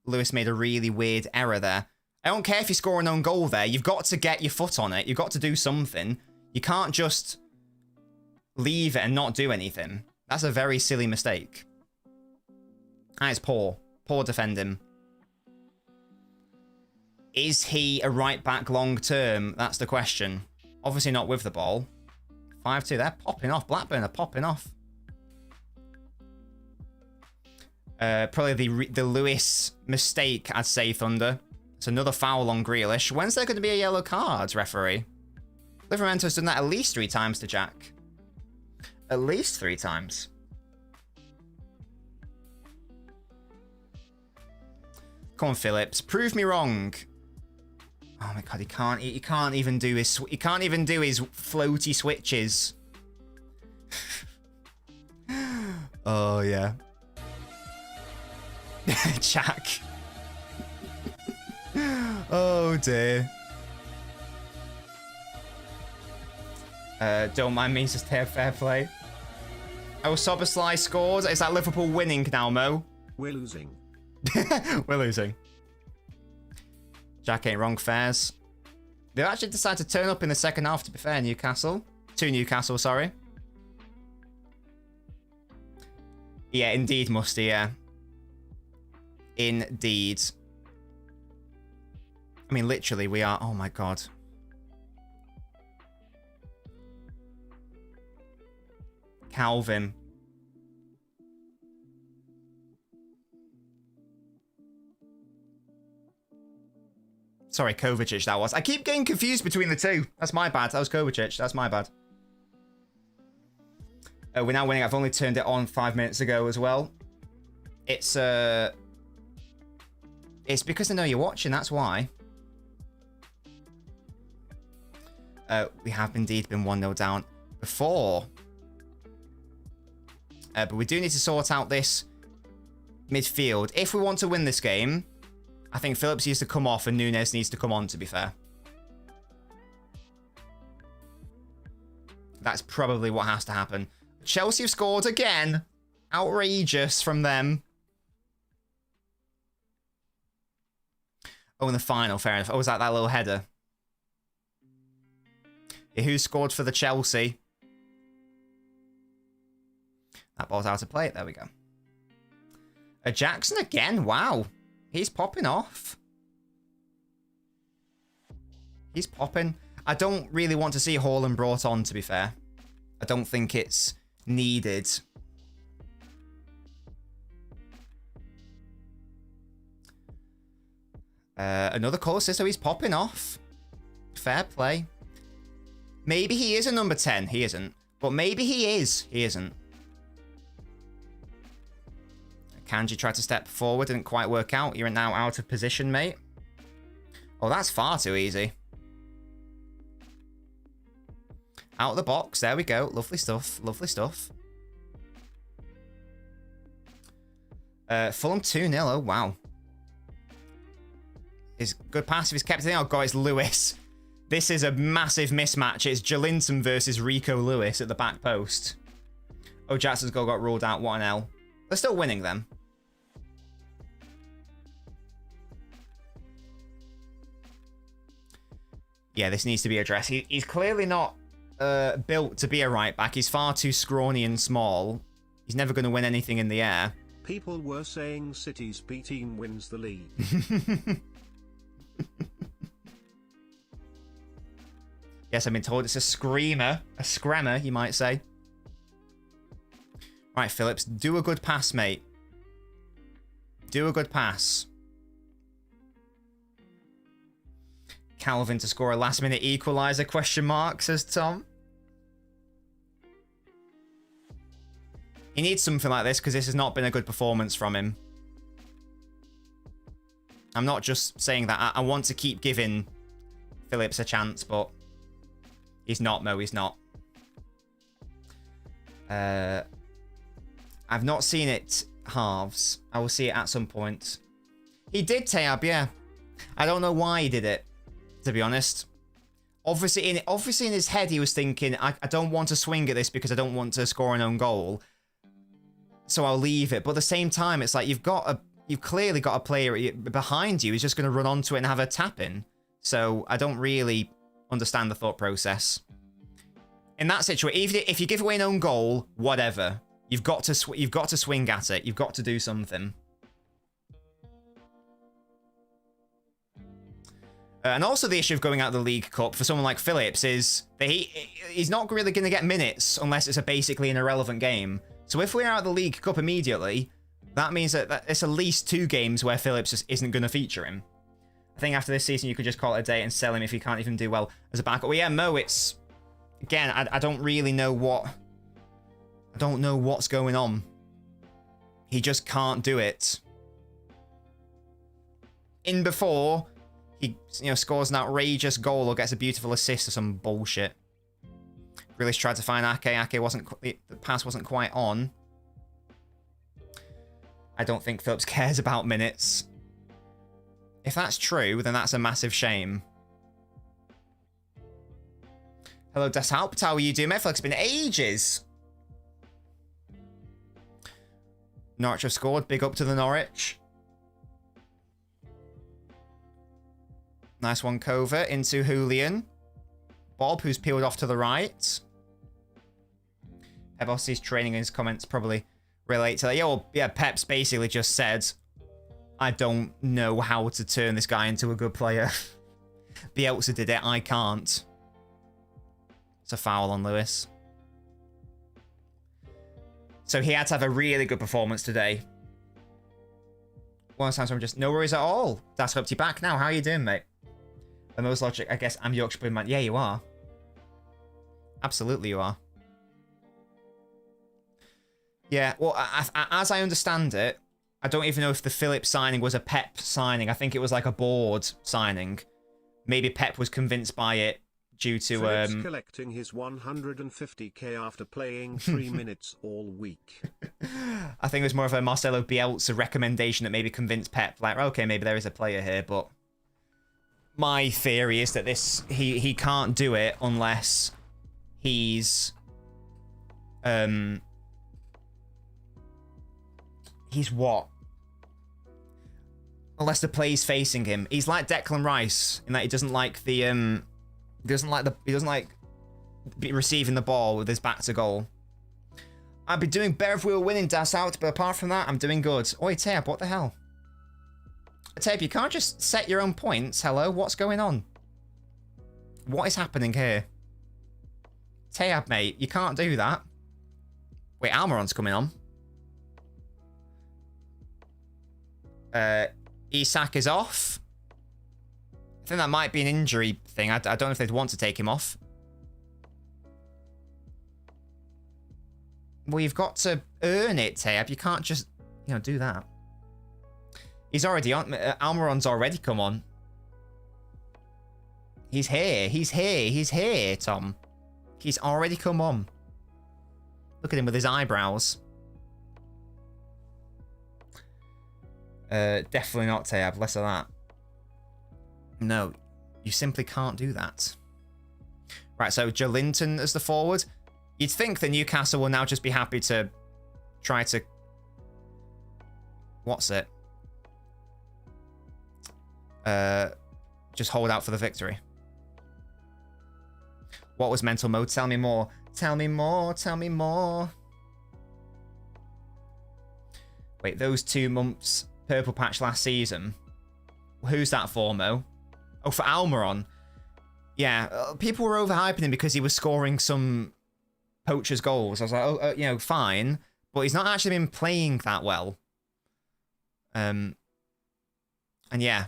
Lewis made a really weird error there. I don't care if you score an own goal there. You've got to get your foot on it. You've got to do something. You can't just leave it and not do anything. That's a very silly mistake. That is poor. Poor defending. Is he a right back long term? That's the question. Obviously not with the ball. 5-2. They're popping off. Blackburn are popping off. Probably the Lewis mistake, I'd say, Thunder. It's another foul on Grealish. When's there going to be a yellow card, referee? Livermento's done that at least 3 times to Jack. At least 3 times. Come on, Phillips. Prove me wrong. Oh my god, he can't even do his floaty switches. Oh yeah. Jack. Oh dear. Don't mind me, just fair play. Oh, Soboslai scored. Is that Liverpool winning now, Mo? We're losing. We're losing. Jack ain't wrong, Fairs. They actually decided to turn up in the second half, to be fair, Newcastle. To Newcastle, sorry. Yeah, indeed, Musty, yeah. Indeed. I mean, literally, we are... Oh, my God. Calvin. Sorry, Kovacic, that was. I keep getting confused between the two. That's my bad. That was Kovacic. That's my bad. We're now winning. I've only turned it on 5 minutes ago as well. It's because I know you're watching. That's why. We have indeed been 1-0 down before. But we do need to sort out this midfield. If we want to win this game, I think Phillips needs to come off and Nunes needs to come on, to be fair. That's probably what has to happen. Chelsea have scored again. Outrageous from them. Oh, in the final, fair enough. Oh, was that little header? Yeah, who scored for the Chelsea? That ball's out of play. There we go. Jackson again. Wow. He's popping off. He's popping. I don't really want to see Haaland brought on, to be fair. I don't think it's needed. Another call assist, so he's popping off. Fair play. Maybe he is a number 10. He isn't. But maybe he is. He isn't. Kanji tried to step forward, didn't quite work out. You're now out of position, mate. Oh, that's far too easy. Out of the box. There we go. Lovely stuff. Lovely stuff. Fulham 2-0. Oh, wow. His good pass if he's kept it in. Oh, God, it's Lewis. This is a massive mismatch. It's Jolinton versus Rico Lewis at the back post. Oh, Jackson's goal got ruled out. What an L. They're still winning, then. Yeah, this needs to be addressed. He's clearly not built to be a right back. He's far too scrawny and small. He's never going to win anything in the air. People were saying City's B team wins the league. Yes, I've been told it's a screamer. A scrammer, you might say. Right, Phillips, do a good pass, mate. Do a good pass. Calvin to score a last-minute equaliser, question mark, says Tom. He needs something like this because this has not been a good performance from him. I'm not just saying that. I want to keep giving Phillips a chance, but he's not, Mo. He's not. I've not seen it halves. I will see it at some point. He did, Tayab, yeah. I don't know why he did it, to be honest. Obviously in his head, he was thinking, I don't want to swing at this because I don't want to score an own goal. So I'll leave it. But at the same time, it's like you've clearly got a player behind you who's just going to run onto it and have a tap in. So I don't really understand the thought process. In that situation, even if you give away an own goal, whatever, you've got to swing at it. You've got to do something. And also the issue of going out of the League Cup for someone like Phillips is that he's not really going to get minutes unless it's basically an irrelevant game. So if we're out of the League Cup immediately, that means that it's at least 2 games where Phillips just isn't going to feature him. I think after this season, you could just call it a day and sell him if he can't even do well as a backup. Well, yeah, Mo, it's... Again, I don't really know what... I don't know what's going on. He just can't do it. In before, he scores an outrageous goal or gets a beautiful assist or some bullshit. Grealish tried to find Ake. Ake wasn't... The pass wasn't quite on. I don't think Phillips cares about minutes. If that's true, then that's a massive shame. Hello, Das Haupt. How are you doing? I feel like it's been ages. Norwich have scored. Big up to the Norwich. Nice one, Covert. Into Julian. Bob, who's peeled off to the right. Pebossy's training in his comments probably relate to that. Yeah, well, yeah, Pep's basically just said, I don't know how to turn this guy into a good player. Bielsa did it. I can't. It's a foul on Lewis. So he had to have a really good performance today. One time, so I'm just no worries at all. That's hope you back now. How are you doing, mate? The most logic, I guess I'm Yorkshire man. Yeah, you are. Absolutely, you are. Yeah, well, as I understand it, I don't even know if the Phillips signing was a Pep signing. I think it was like a board signing. Maybe Pep was convinced by it due to... Phillips collecting his 150k after playing 3 minutes all week. I think it was more of a Marcelo Bielsa recommendation that maybe convinced Pep, like, okay, maybe there is a player here, but... My theory is that he can't do it unless he's... He's what? Unless the play's facing him. He's like Declan Rice in that he doesn't like the he doesn't like receiving the ball with his back to goal. I'd be doing better if we were winning, Das out, but apart from that, I'm doing good. Oi, Tab, what the hell? Tab, you can't just set your own points. Hello, what's going on? What is happening here? Tab, mate, you can't do that. Wait, Almiron's coming on. Isak is off. I think that might be an injury thing. I don't know if they'd want to take him off. Well, you've got to earn it, Tab. You can't just, do that. He's already on. Almiron's already come on. He's here. He's here. He's here, Tom. He's already come on. Look at him with his eyebrows. Definitely not Tayab, less of that. No, you simply can't do that. Right, so Jolinton as the forward. You'd think that Newcastle will now just be happy to try to... What's it? Just hold out for the victory. What was mental mode? Tell me more. Tell me more. Tell me more. Wait, those 2 months... Purple patch last season. Who's that for, Mo? Oh, for Almiron. Yeah, people were overhyping him because he was scoring some poacher's goals. I was like, fine. But he's not actually been playing that well. And yeah,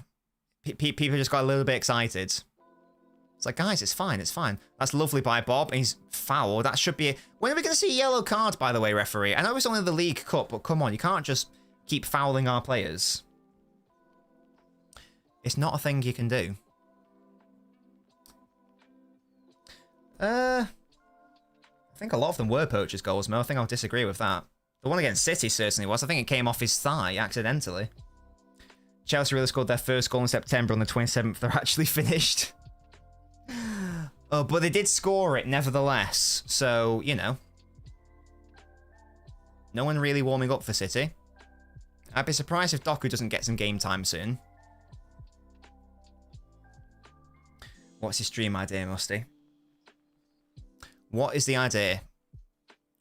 people just got a little bit excited. It's like, guys, it's fine, it's fine. That's lovely by Bob, and he's fouled. That should be... When are we going to see a yellow card, by the way, referee? I know it's only the League Cup, but come on, you can't just keep fouling our players. It's not a thing you can do. I think a lot of them were poachers' goals, Mo. I think I'll disagree with that. The one against City certainly was. I think it came off his thigh accidentally. Chelsea really scored their first goal in September on the 27th. They're actually finished. Oh, but they did score it nevertheless. So, you know. No one really warming up for City. I'd be surprised if Doku doesn't get some game time soon. What's his stream idea, Musty? What is the idea?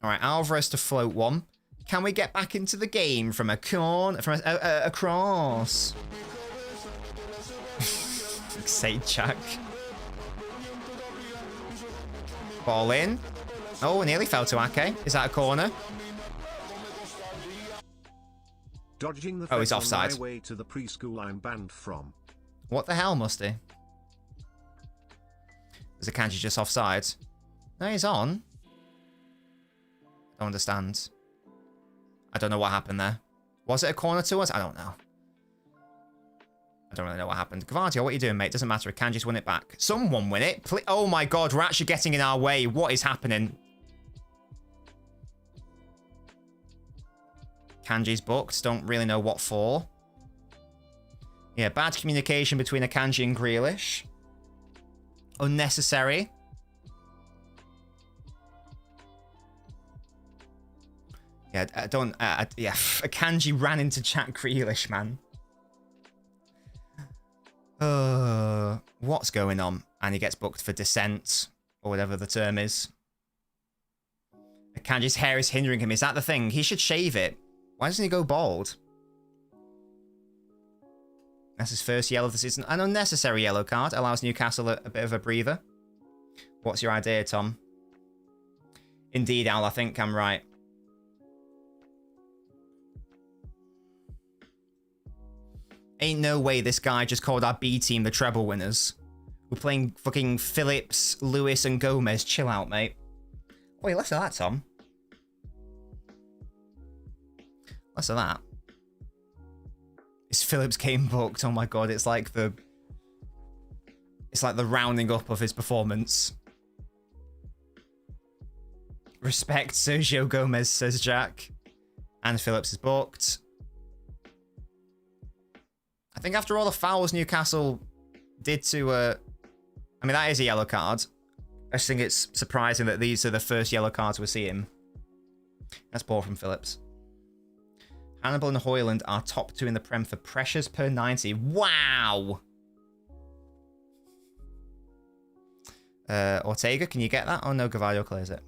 All right, Alvarez to float one. Can we get back into the game from a corner, from a cross? Say Jack. Ball in. Oh, nearly fell to Ake. Is that a corner? Dodging the oh, he's on offside. my way to the preschool I'm banned from. What the hell, Musty? Is Akanji just offside? No, he's on. Don't understand. I don't know what happened there. Was it a corner to us? I don't know. I don't really know what happened. Gvardio, what are you doing, mate? Doesn't matter. Akanji's won it back. Someone win it. Oh my god, we're actually getting in our way. What is happening? Akanji's booked. Don't really know what for. Yeah, bad communication between Akanji and Grealish. Unnecessary. Yeah, I don't... yeah, Akanji ran into Jack Grealish, man. What's going on? And he gets booked for dissent, or whatever the term is. Akanji's hair is hindering him. Is that the thing? He should shave it. Why doesn't he go bald? That's his first yellow of the season. An unnecessary yellow card. Allows Newcastle a bit of a breather. What's your idea, Tom? Indeed, Al, I think I'm right. Ain't no way this guy just called our B team the treble winners. We're playing fucking Phillips, Lewis, and Gomez. Chill out, mate. Wait, less of that, Tom. Less of that. Is Phillips game booked? Oh my god, it's like the rounding up of his performance. Respect Sergio Gomez, says Jack. And Phillips is booked. I think after all the fouls Newcastle did to... I mean, that is a yellow card. I just think it's surprising that these are the first yellow cards we're seeing. That's poor from Phillips. Hannibal and Hoyland are top 2 in the Prem for pressures per 90. Wow! Ortega, can you get that? Oh no, Gavardio clears it.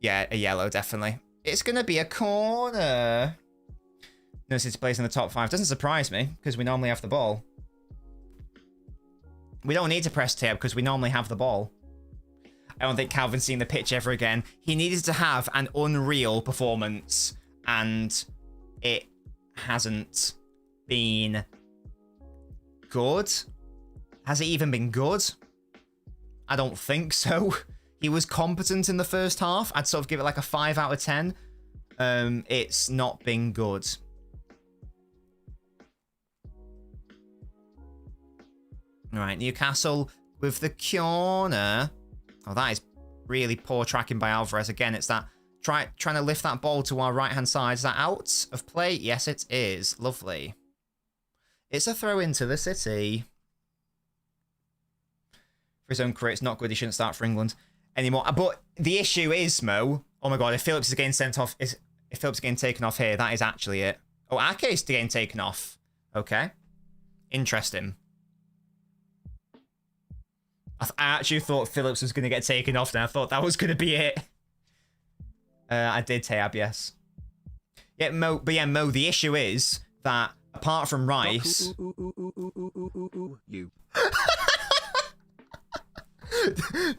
Yeah, a yellow, definitely. It's going to be a corner. No City plays in the top 5. Doesn't surprise me, because we normally have the ball. We don't need to press tab, because we normally have the ball. I don't think Calvin's seen the pitch ever again. He needed to have an unreal performance, and it hasn't been good. Has it even been good? I don't think so. He was competent in the first half. I'd sort of give it like a 5 out of 10. It's not been good. All right, Newcastle with the corner. Oh, that is really poor tracking by Alvarez. Again, it's that trying to lift that ball to our right-hand side. Is that out of play? Yes, it is. Lovely. It's a throw into the City. For his own career, it's not good. He shouldn't start for England anymore. But the issue is, Mo, oh my god, if Phillips is getting sent off, if Phillips is getting taken off here, that is actually it. Oh, Ake is getting taken off. Okay. Interesting. I actually thought Phillips was going to get taken off then. I thought that was going to be it. I did tab, yes. Yeah, Mo, but yeah, Mo, the issue is that apart from Rice... You.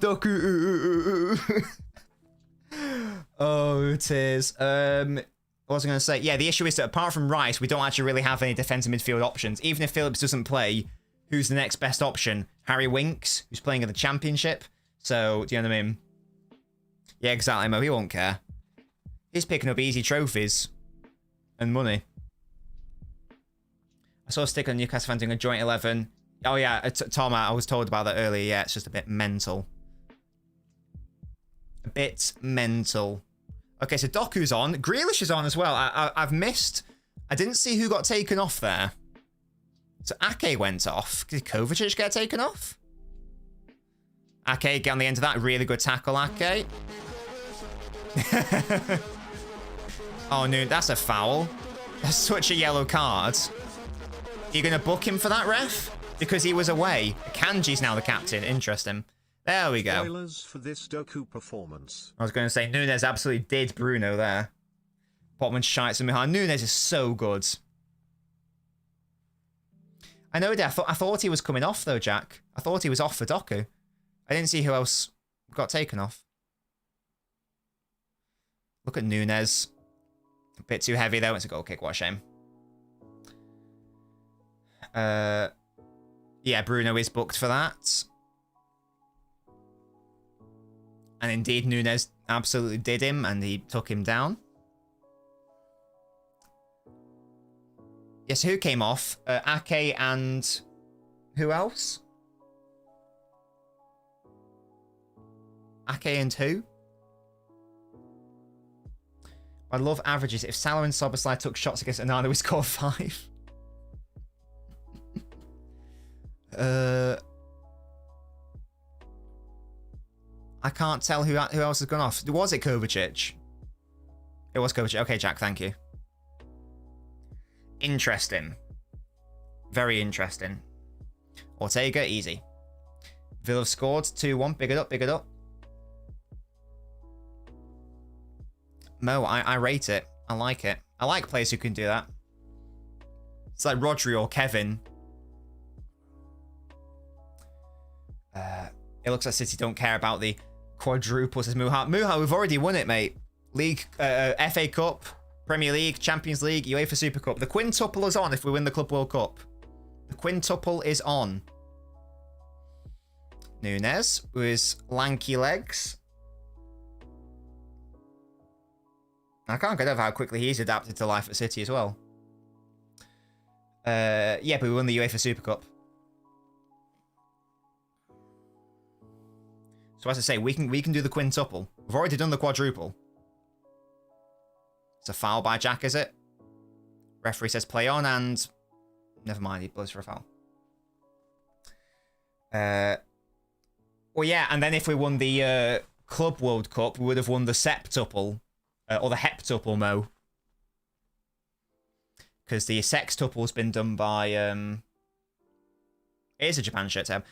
Doku. Oh, tears. What was I going to say? Yeah, the issue is that apart from Rice, we don't actually really have any defensive midfield options. Even if Phillips doesn't play, who's the next best option? Harry Winks, who's playing in the championship. So, do you know what I mean? Yeah, exactly, Mo. He won't care. He's picking up easy trophies and money. I saw a stick on Newcastle fan doing a joint 11. Oh, yeah, Tom, I was told about that earlier. Yeah, it's just a bit mental. A bit mental. Okay, so Doku's on. Grealish is on as well. I've missed... I didn't see who got taken off there. So Ake went off. Did Kovacic get taken off? Ake, get on the end of that. Really good tackle, Ake. Oh, no, that's a foul. That's such a yellow card. You're going to book him for that, ref? Because he was away. Kanji's now the captain. Interesting. There we go. Spoilers for this Doku performance. I was going to say, Nunes absolutely did Bruno there. Potman shites him behind. Nunes is so good. I know, I thought he was coming off, though, Jack. I thought he was off for Doku. I didn't see who else got taken off. Look at Nunes. A bit too heavy, though. It's a goal kick. What a shame. Yeah, Bruno is booked for that. And indeed, Nunes absolutely did him, and he took him down. Yes, who came off? Ake and... who else? Ake and who? I love averages. If Salah and Szoboszlai took shots against Onana, we scored 5. I can't tell who else has gone off. Was it Kovacic? It was Kovacic. Okay, Jack, thank you. Interesting. Very interesting. Ortega, easy. Villa have scored 2-1. Big it up, big it up. Mo, I rate it. I like it. I like players who can do that. It's like Rodri or Kevin. It looks like City don't care about the quadruple, says Muha. Muha, we've already won it, mate. League, FA Cup, Premier League, Champions League, UEFA Super Cup. The quintuple is on if we win the Club World Cup. The quintuple is on. Nunes with his lanky legs. I can't get over how quickly he's adapted to life at City as well. Yeah, but we won the UEFA Super Cup. So as I say, we can do the quintuple. We've already done the quadruple. It's a foul by Jack, is it? Referee says play on, and never mind, he blows for a foul. Well, yeah, and then if we won the Club World Cup, we would have won the septuple, or the heptuple, Mo. Because the sextuple's been done by it is a Japan shirt, Tab.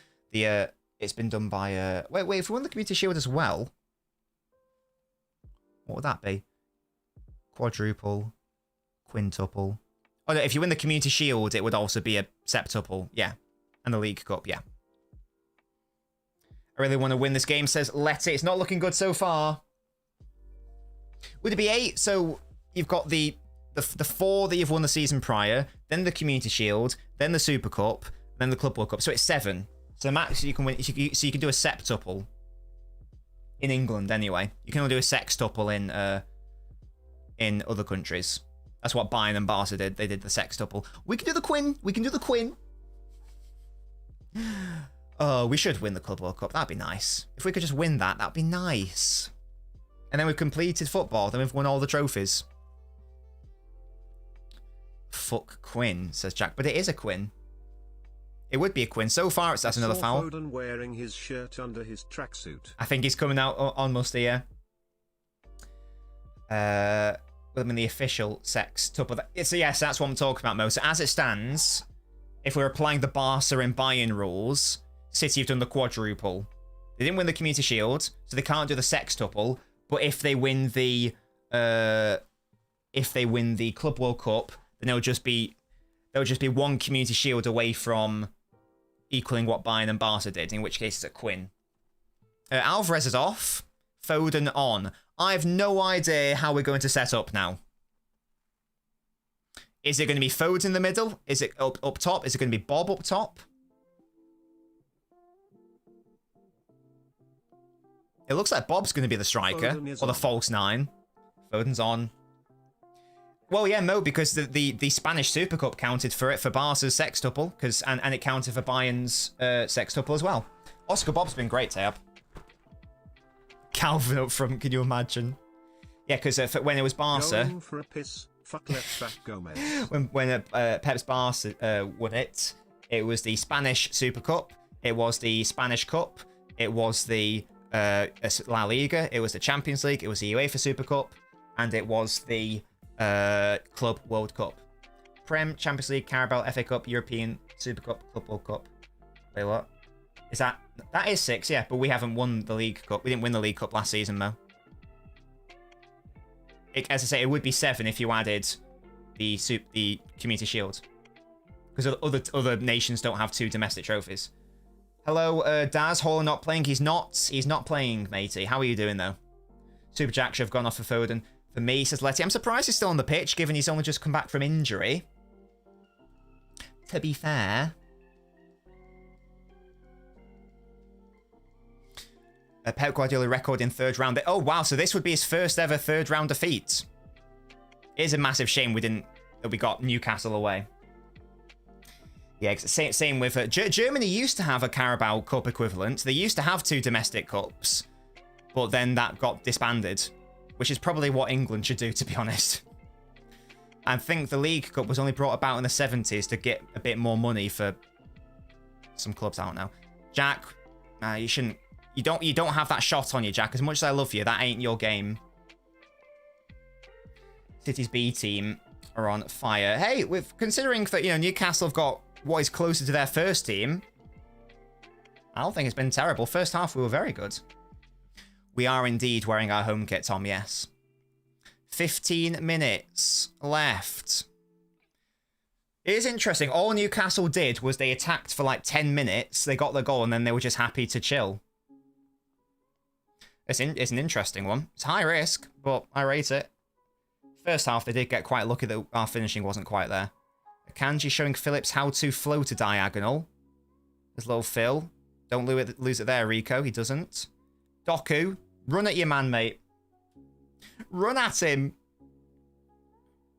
It's been done by wait, if we won the Community Shield as well, what would that be? Quadruple, quintuple. Oh no, if you win the Community Shield, it would also be a septuple, yeah. And the League Cup, yeah. I really want to win this game, says Letty. It's not looking good so far. Would it be 8? So you've got the 4 that you've won the season prior, then the Community Shield, then the Super Cup, then the Club World Cup. So it's 7. So max you can win. So you can do a septuple in England anyway. You can only do a sextuple in other countries. That's what Bayern and Barca did. They did the sextuple. We can do the Quinn. We can do the Quinn. Oh, we should win the Club World Cup. That'd be nice. If we could just win that, that'd be nice. And then we've completed football. Then we've won all the trophies. Fuck Quinn, says Jack. But it is a Quinn. It would be a Quinn. So far, that's another foul. Foden wearing his shirt under his tracksuit. I think he's coming out on Muster, yeah. I mean, the official sex tuple. So yes, that's what I'm talking about, Mo. So as it stands, if we're applying the Barca and Bayern rules, City have done the quadruple. They didn't win the Community Shield, so they can't do the sextuple. But if they win the Club World Cup, then they'll just be one Community Shield away from equaling what Bayern and Barca did, in which case it's a Quinn. Alvarez is off. Foden on. I have no idea how we're going to set up now. Is it going to be Foden in the middle? Is it up top? Is it going to be Bob up top? It looks like Bob's going to be the striker, or the false 9. Foden's on. Well, yeah, Mo, because the Spanish Super Cup counted for it for Barca's sextuple, and it counted for Bayern's sextuple as well. Oscar Bob's been great, Tab. Calvin up front, can you imagine? Yeah, because when it was Barca... Going for a piss, fuck left back Gomez. when Pep's Barca won it, it was the Spanish Super Cup, it was the Spanish Cup, it was the La Liga, it was the Champions League, it was the UEFA Super Cup, and it was the Club World Cup. Prem, Champions League, Carabao, FA Cup, European Super Cup, Club World Cup. Wait, what? Is that is 6, yeah, but we haven't won the League Cup. We didn't win the League Cup last season, Mo. As I say, it would be 7 if you added the Community Shield. Because other nations don't have 2 domestic trophies. Hello, Daz. Haaland not playing. He's not playing, matey. How are you doing, though? Super Jack should have gone off for Foden. For me, says Letty. I'm surprised he's still on the pitch, given he's only just come back from injury. To be fair. Pep Guardiola record in 3rd round. Oh, wow. So this would be his first ever 3rd round defeat. It is a massive shame that we got Newcastle away. Yeah, same with... Germany used to have a Carabao Cup equivalent. They used to have 2 domestic cups. But then that got disbanded. Which is probably what England should do, to be honest. I think the League Cup was only brought about in the 70s to get a bit more money for some clubs. I don't know. Jack, you shouldn't... You don't have that shot on you, Jack. As much as I love you, that ain't your game. City's B team are on fire. Hey, considering that, Newcastle have got what is closer to their first team, I don't think it's been terrible. First half, we were very good. We are indeed wearing our home kit, Tom, yes. 15 minutes left. It is interesting. All Newcastle did was they attacked for like 10 minutes. They got the goal, and then they were just happy to chill. It's an interesting one. It's high risk, but I rate it. First half, they did get quite lucky that our finishing wasn't quite there. Akanji showing Phillips how to float a diagonal. There's little Phil. Don't lose it there, Rico. He doesn't. Doku, run at your man, mate. Run at him.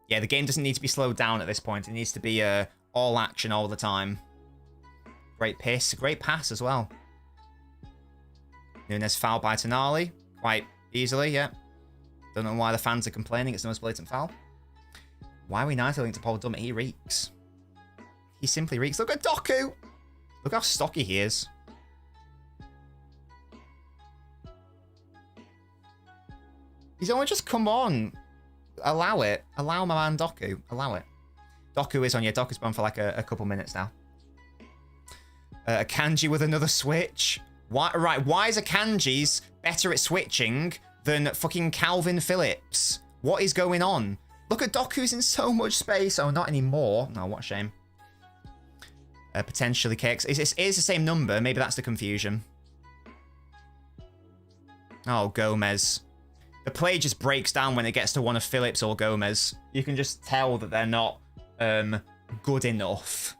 Yeah, the game doesn't need to be slowed down at this point. It needs to be all action all the time. Great piss. Great pass as well. Nunes foul by Tonali. Quite easily, yeah. Don't know why the fans are complaining. It's the most blatant foul. Why are we knightling to Paul Dummett? He reeks. He simply reeks. Look at Doku. Look how stocky he is. He's only just come on. Allow it. Allow my man Doku. Allow it. Doku is on. Yeah, Doku's been on for like a couple minutes now. Akanji with another switch. Why is Akanji's better at switching than fucking Calvin Phillips? What is going on? Look at Doku's in so much space. Oh, not anymore. No, what a shame. Potentially KX. It is the same number. Maybe that's the confusion. Oh, Gomez. The play just breaks down when it gets to one of Phillips or Gomez. You can just tell that they're not good enough.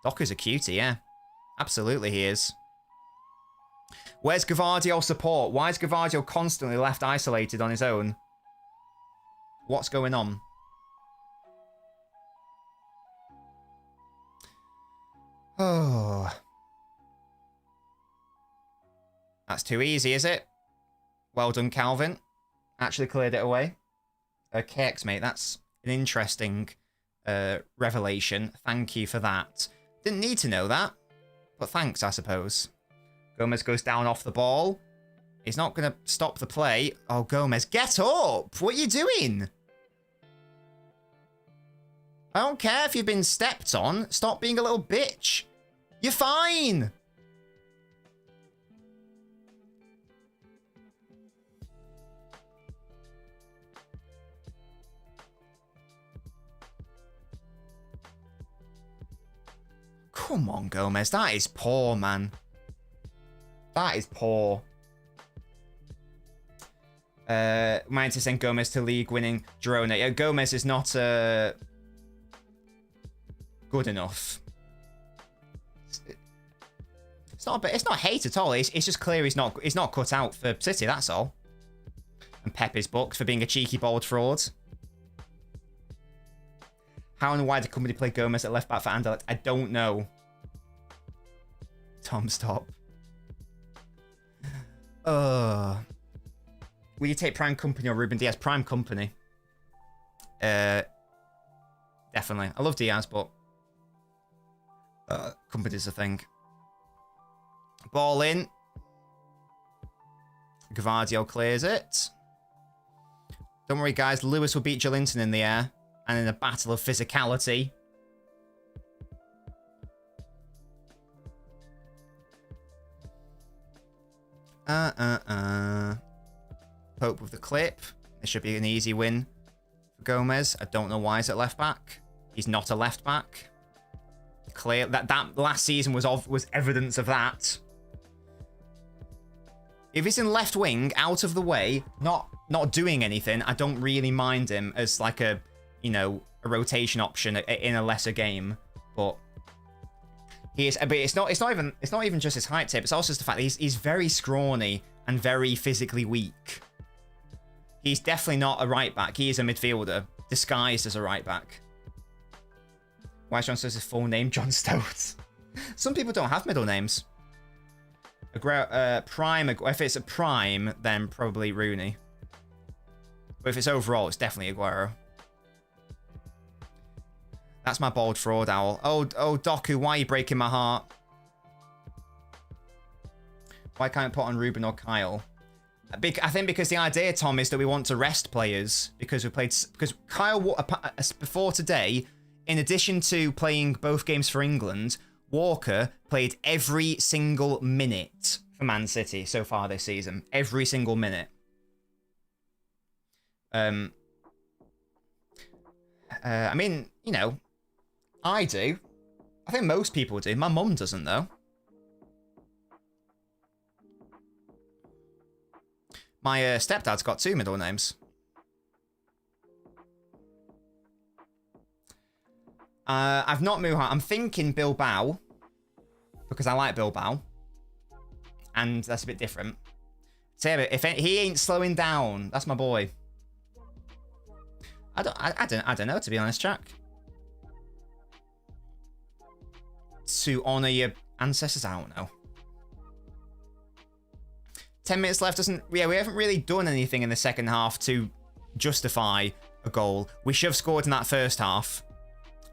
Doku's a cutie, yeah. Absolutely he is. Where's Gavardio support? Why is Gavardio constantly left isolated on his own? What's going on? Oh. That's too easy, is it? Well done, Calvin. Actually cleared it away. KX, mate, that's an interesting revelation. Thank you for that. Didn't need to know that, but thanks, I suppose. Gomez goes down off the ball. He's not going to stop the play. Oh, Gomez, get up! What are you doing? I don't care if you've been stepped on. Stop being a little bitch. You're fine. Come on, Gomez. That is poor, man. That is poor. Mine to send Gomez to league-winning Girona. Yeah, Gomez is not good enough. It's not hate at all. It's just clear he's not cut out for City. That's all. And Pep is booked for being a cheeky bald fraud. How and why did company play Gomez at left back for Anderlecht? I don't know. Tom, stop. Will you take Prime Company or Ruben Diaz? Prime Company. Definitely. I love Diaz, but Company's a thing. Ball in. Gvardio clears it. Don't worry, guys. Lewis will beat Jolinton in the air. And in a battle of physicality. Pope with the clip. It should be an easy win for Gomez. I don't know why he's at left back. He's not a left back. Clear that last season was evidence of that. If he's in left wing, out of the way, not doing anything, I don't really mind him as like a, you know, a rotation option in a lesser game. But he is. But it's not even just his height tip. It's also just the fact that he's very scrawny and very physically weak. He's definitely not a right back. He is a midfielder disguised as a right back. Why is John Stones his full name? John Stones. Some people don't have middle names. Prime. If it's a prime, then probably Rooney. But if it's overall, it's definitely Aguero. That's my bald fraud owl. Oh, Doku, why are you breaking my heart? Why can't I put on Ruben or Kyle? I think because the idea, Tom, is that we want to rest players because Kyle before today, in addition to playing both games for England, Walker played every single minute for Man City so far this season. Every single minute. I mean, you know, I do. I think most people do. My mum doesn't, though. My stepdad's got 2 middle names. I've not moved on. I'm thinking Bilbao. Because I like Bilbao. And that's a bit different. Say, if he ain't slowing down, that's my boy. I don't know, to be honest, Jack. To honour your ancestors, I don't know. 10 minutes left doesn't... Yeah, we haven't really done anything in the second half to justify a goal. We should have scored in that first half.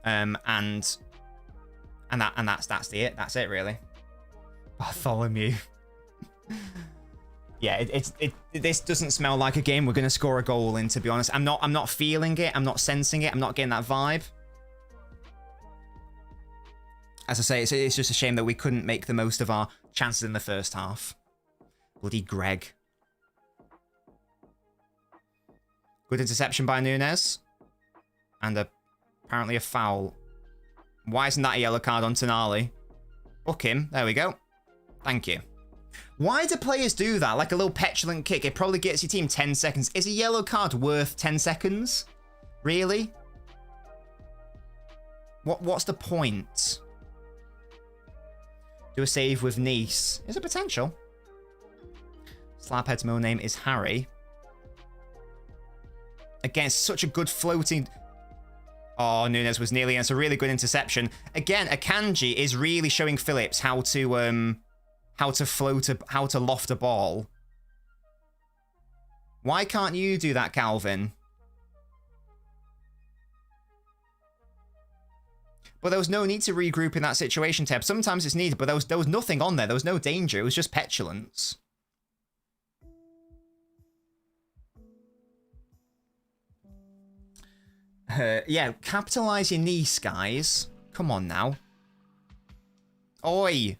And that's it. That's it, really. Bartholomew. Yeah, this doesn't smell like a game we're going to score a goal in, to be honest. I'm not feeling it. I'm not sensing it. I'm not getting that vibe. As I say, it's just a shame that we couldn't make the most of our chances in the first half. Bloody Greg. Good interception by Nunes. And apparently a foul. Why isn't that a yellow card on Tonali? Book him. There we go. Thank you. Why do players do that? Like a little petulant kick. It probably gets your team 10 seconds. Is a yellow card worth 10 seconds? Really? What's the point? Do a save with Nice. Is a potential. Slabhead's middle name is Harry. Again, such a good floating... Oh, Nunes was nearly... It's a really good interception. Again, Akanji is really showing Phillips how to loft a ball. Why can't you do that, Calvin? But there was no need to regroup in that situation, Teb. Sometimes it's needed, but there was nothing on there. There was no danger. It was just petulance. Yeah, capitalise your Nice, guys. Come on now. Oi.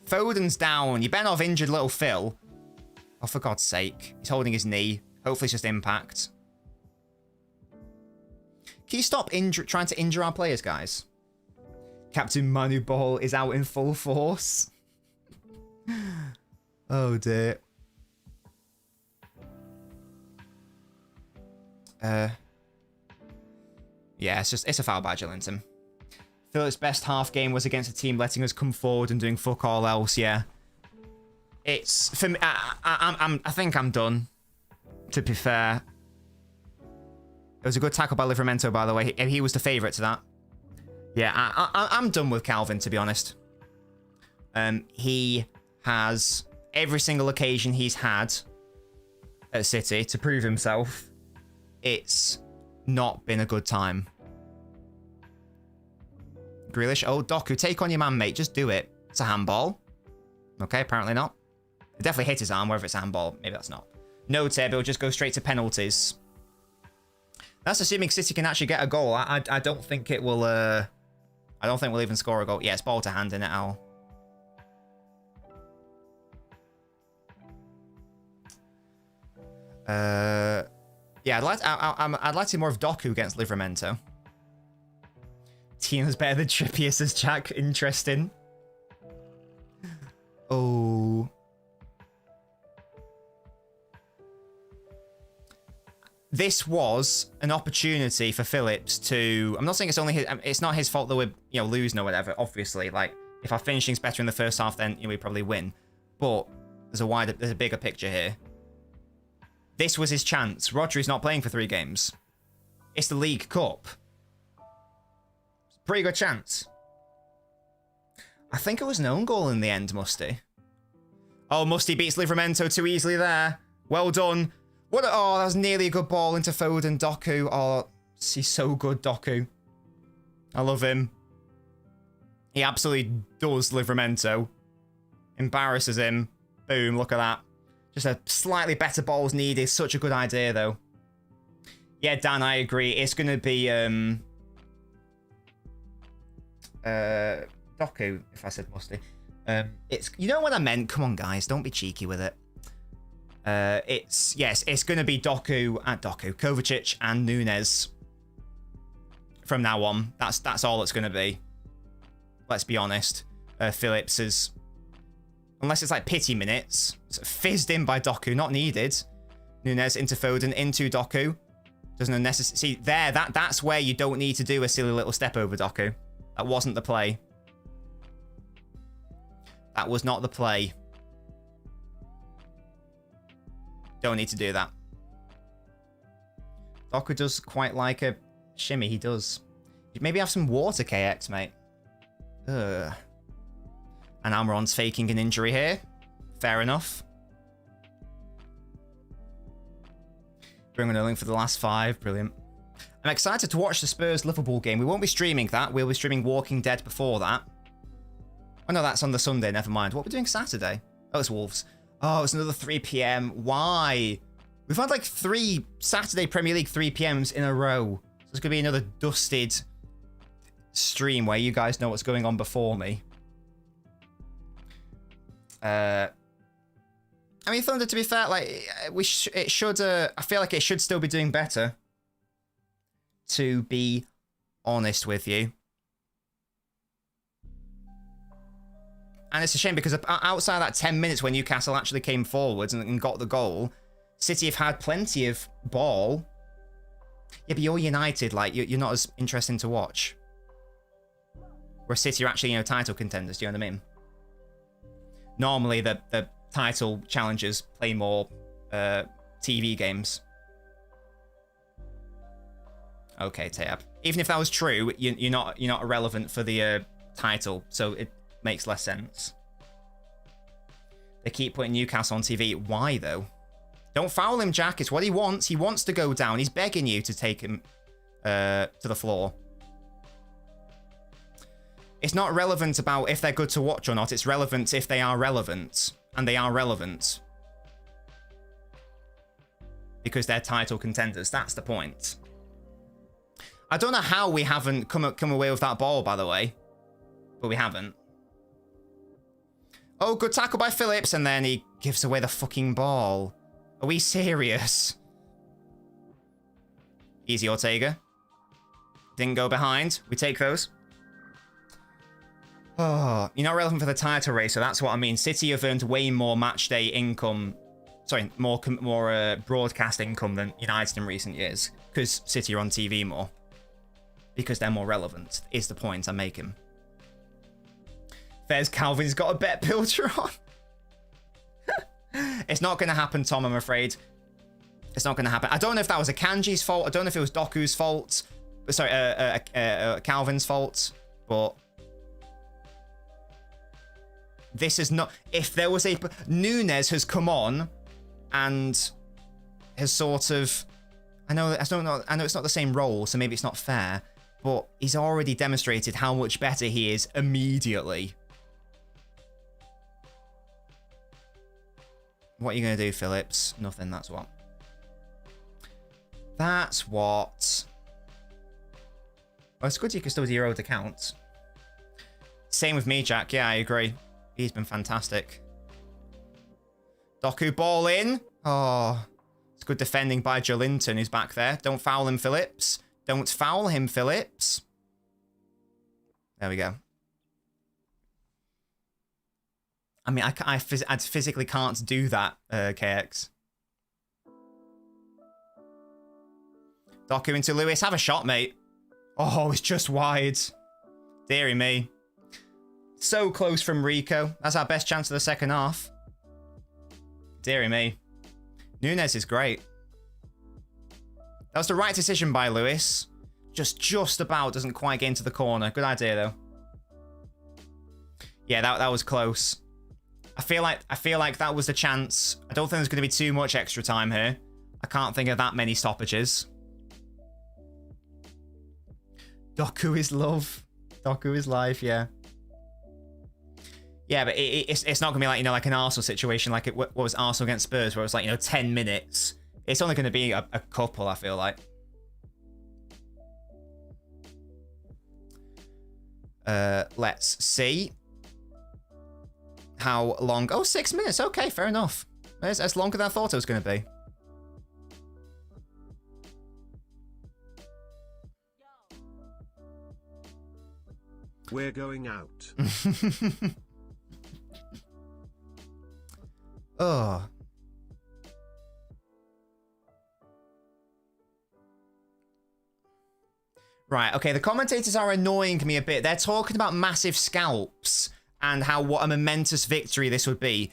Foden's down. You better not have injured little Phil. Oh, for God's sake. He's holding his knee. Hopefully it's just impact. Can you stop trying to injure our players, guys? Captain Manu Ball is out in full force. Oh, dear. Yeah, it's a foul by Jolinton. Phillips' best half game was against a team letting us come forward and doing fuck all else. Yeah, it's for me. I think I'm done. To be fair, it was a good tackle by Livramento, by the way. He was the favourite to that. Yeah, I'm done with Calvin, to be honest. He has every single occasion he's had at City to prove himself. It's not been a good time. Grealish. Oh, Doku, take on your man, mate. Just do it. It's a handball. Okay, apparently not. It definitely hit his arm, whether it's a handball. Maybe that's not. No, Teb, it'll just go straight to penalties. That's assuming City can actually get a goal. I don't think it will... I don't think we'll even score a goal. Yeah, it's ball to hand in it, Al. Yeah, I'd like to see more of Doku against Livramento. Tina's better than Trippier, says Jack. Interesting. Oh. This was an opportunity for Phillips to... I'm not saying it's only his... It's not his fault that we're, losing or whatever, obviously. Like, if our finishing's better in the first half, then we probably win. But there's a bigger picture here. This was his chance. Rodri's not playing for 3 games. It's the League Cup. Pretty good chance. I think it was an own goal in the end, Musty. Oh, Musty beats Livramento too easily there. Well done. Oh, that was nearly a good ball into Foden. Doku. Oh, he's so good, Doku. I love him. He absolutely does Livramento. Embarrasses him. Boom, look at that. Just a slightly better ball's needed. Such a good idea, though. Yeah, Dan, I agree. It's going to be... Doku, if I said Musty. It's... You know what I meant? Come on, guys. Don't be cheeky with it. It's going to be Kovacic and Nunes from now on. That's all it's going to be. Let's be honest. Phillips is, unless it's like pity minutes, fizzed in by Doku, not needed. Nunes into Foden, into Doku. Doesn't necessarily see there. That's where you don't need to do a silly little step over Doku. That wasn't the play. That was not the play. Don't need to do that. Doku does quite like a shimmy. He does. Maybe have some water, KX, mate. Ugh. And Almiron's faking an injury here. Fair enough. Bringing Erling for the last 5. Brilliant. I'm excited to watch the Spurs-Liverpool game. We won't be streaming that. We'll be streaming Walking Dead before that. Oh, no, that's on the Sunday. Never mind. What are we doing Saturday? Oh, it's Wolves. Oh, it's another 3 p.m. Why? We've had like 3 Saturday Premier League 3 p.m.s in a row. So it's going to be another dusted stream where you guys know what's going on before me. I mean, Thunder, to be fair, like, it should, I feel like it should still be doing better. To be honest with you. And it's a shame because outside of that 10 minutes when Newcastle actually came forwards and got the goal, City have had plenty of ball. Yeah, but you're United, like, you're not as interesting to watch. Where City are actually, title contenders, do you know what I mean? Normally, the title challengers play more TV games. Okay, Tab. Even if that was true, you're not irrelevant for the title, so it makes less sense. They keep putting Newcastle on TV. Why, though? Don't foul him, Jack. It's what he wants. He wants to go down. He's begging you to take him to the floor. It's not relevant about if they're good to watch or not. It's relevant if they are relevant. And they are relevant. Because they're title contenders. That's the point. I don't know how we haven't come away with that ball, by the way. But we haven't. Oh, good tackle by Phillips. And then he gives away the fucking ball. Are we serious? Easy, Ortega. Didn't go behind. We take those. Oh, you're not relevant for the title race, so that's what I mean. City have earned way more matchday income. Sorry, more broadcast income than United in recent years. Because City are on TV more. because they're more relevant, is the point I'm making. There's Calvin's got a bet builder on. It's not going to happen, Tom, I'm afraid. It's not going to happen. I don't know if that was a Kanji's fault. I don't know if it was Doku's fault. Sorry, Calvin's fault. But this is not... If there was a... Nunes has come on and has sort of... I know it's not the same role, so maybe it's not fair. But he's already demonstrated how much better he is immediately. What are you going to do, Phillips? Nothing, that's what. That's what... Oh, it's good you can still do your own account. Same with me, Jack. Yeah, I agree. He's been fantastic. Doku ball in. Oh, it's good defending by Jolinton, who's back there. Don't foul him, Phillips. Don't foul him, Phillips. There we go. I mean, I physically can't do that, KX. Doku into Lewis. Have a shot, mate. Oh, it's just wide. Deary me. So close from Rico. That's our best chance of the second half. Deary me. Nunes is great. That was the right decision by Lewis. Just about doesn't quite get into the corner. Good idea, though. Yeah, that was close. I feel like that was the chance. I don't think there's going to be too much extra time here. I can't think of that many stoppages. Doku is love. Doku is life, yeah. Yeah, but it's not going to be like, you know, like an Arsenal situation, like what was Arsenal against Spurs, where it was like, you know, 10 minutes. It's only going to be a couple, I feel like. Let's see. How long? Oh, 6 minutes. Okay, fair enough. That's longer than I thought it was going to be. We're going out. Oh. Right, okay, the commentators are annoying me a bit. They're talking about massive scalps and what a momentous victory this would be.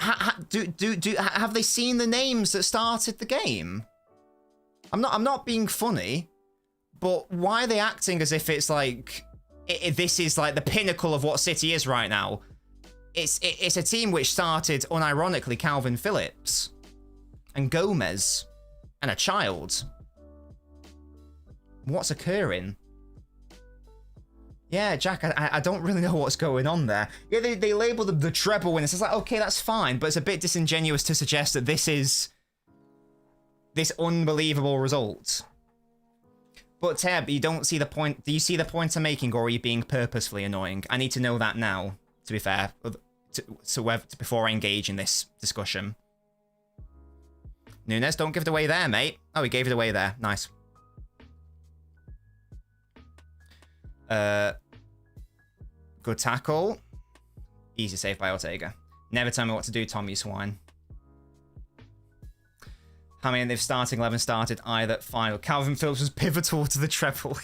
Have they seen the names that started the game? I'm not being funny, but why are they acting as if it's like this is like the pinnacle of what City is right now? It's a team which started unironically Calvin Phillips and Gomez and a child. What's occurring? Yeah, Jack, I don't really know what's going on there. Yeah, they label the treble winners. It's like, okay, that's fine, but it's a bit disingenuous to suggest that this is this unbelievable result. But Teb, you don't see the point. Do you see the point I'm making, or are you being purposefully annoying? I need to know that now, to be fair, before I engage in this discussion. Nunes, don't give it away there, mate. Oh, he gave it away there. Nice. Good tackle. Easy save by Ortega. Never tell me what to do, Tom, you swine. How many they've starting 11 started either final. Calvin Phillips was pivotal to the treble.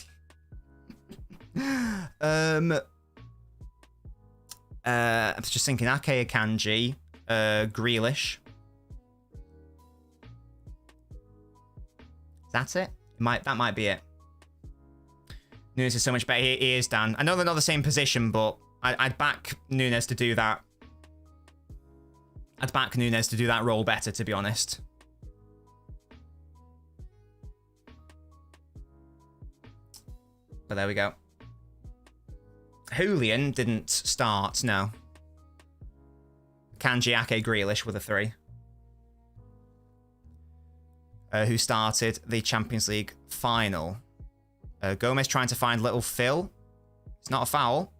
I'm just thinking Ake Akanji, Grealish. That's it? That might be it. Nunes is so much better. He is, Dan. I know they're not the same position, but I'd back Nunes to do that. I'd back Nunes to do that role better, to be honest. But there we go. Julian didn't start, no. Kanji, Ake, Grealish were the three. Who started the Champions League final. Gomez trying to find little Phil. It's not a foul.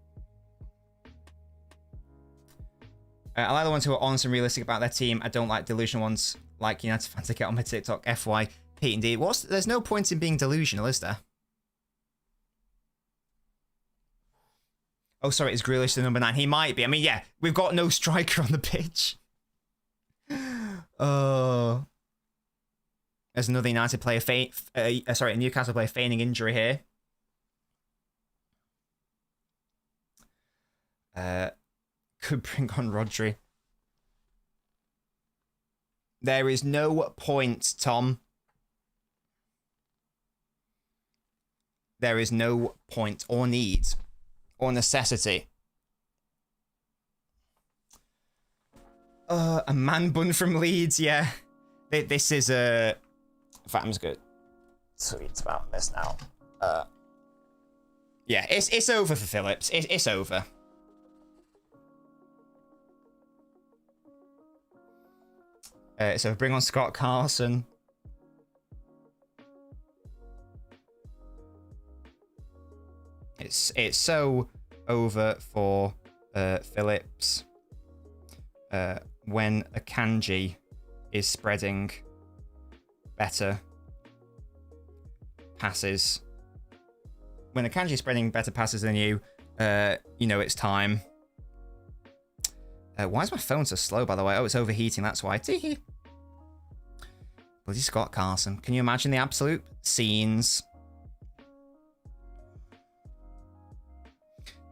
I like the ones who are honest and realistic about their team. I don't like delusional ones like United fans to get on my TikTok. FY, Pete and D. There's no point in being delusional, is there? Oh, sorry, is Grealish the number 9? He might be. I mean, yeah, we've got no striker on the pitch. Oh. There's another United player, a Newcastle player feigning injury here. Could bring on Rodri. There is no point, Tom. There is no point or need or necessity. A man bun from Leeds, yeah. This is a... In fact, I'm just going to tweet about this now. Yeah, it's over for Phillips. It's over. So bring on Scott Carson. It's so over for Phillips. When Akanji is spreading better passes. When Akanji is spreading better passes than you, you know it's time. Why is my phone so slow, by the way? Oh, it's overheating, that's why. Tee-hee. Bloody Scott Carson. Can you imagine the absolute scenes?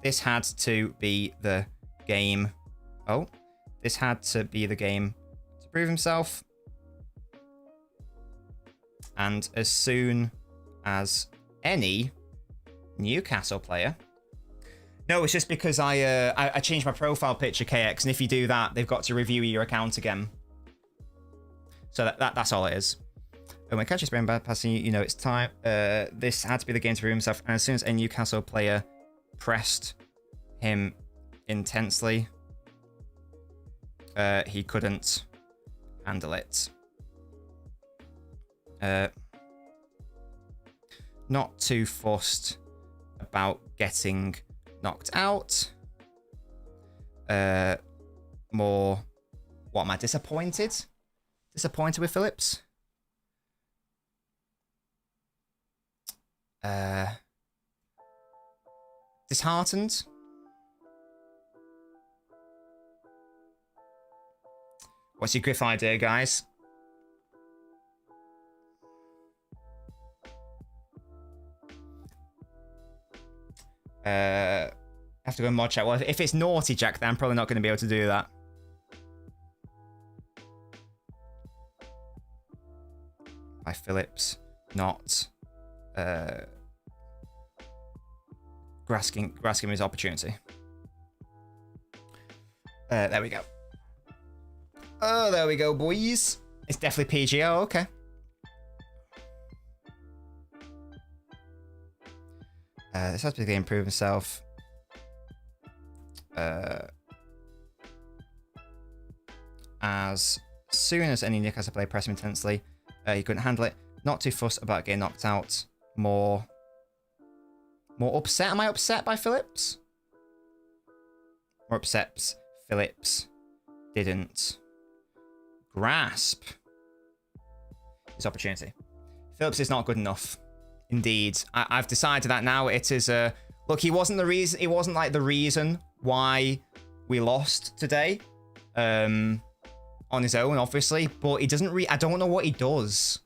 This had to be the game. Oh, this had to be the game to prove himself. And as soon as any Newcastle player... No, it's just because I changed my profile picture, KX, and if you do that, they've got to review your account again. So that's all it is. And when catches bad passing, you know it's time. This had to be the game to prove himself. And as soon as a Newcastle player pressed him intensely, he couldn't handle it. Not too fussed about getting knocked out. More... What, am I disappointed? Disappointed with Phillips? Disheartened? What's your Griff idea, guys? I have to go mod chat. Well, if it's naughty, Jack, then I'm probably not going to be able to do that. By Phillips, not grasping his opportunity. There we go. Oh, there we go, boys. It's definitely PG. Oh, okay. This has to be the game prove himself. As soon as any Newcastle player pressed him intensely, he couldn't handle it. Not too fussed about getting knocked out. More upset. Am I upset by Phillips? More upset. Phillips didn't grasp his opportunity. Phillips is not good enough. Indeed, I've decided that now. It is look. He wasn't the reason. He wasn't like the reason why we lost today. On his own, obviously, but he doesn't. I don't know what he does.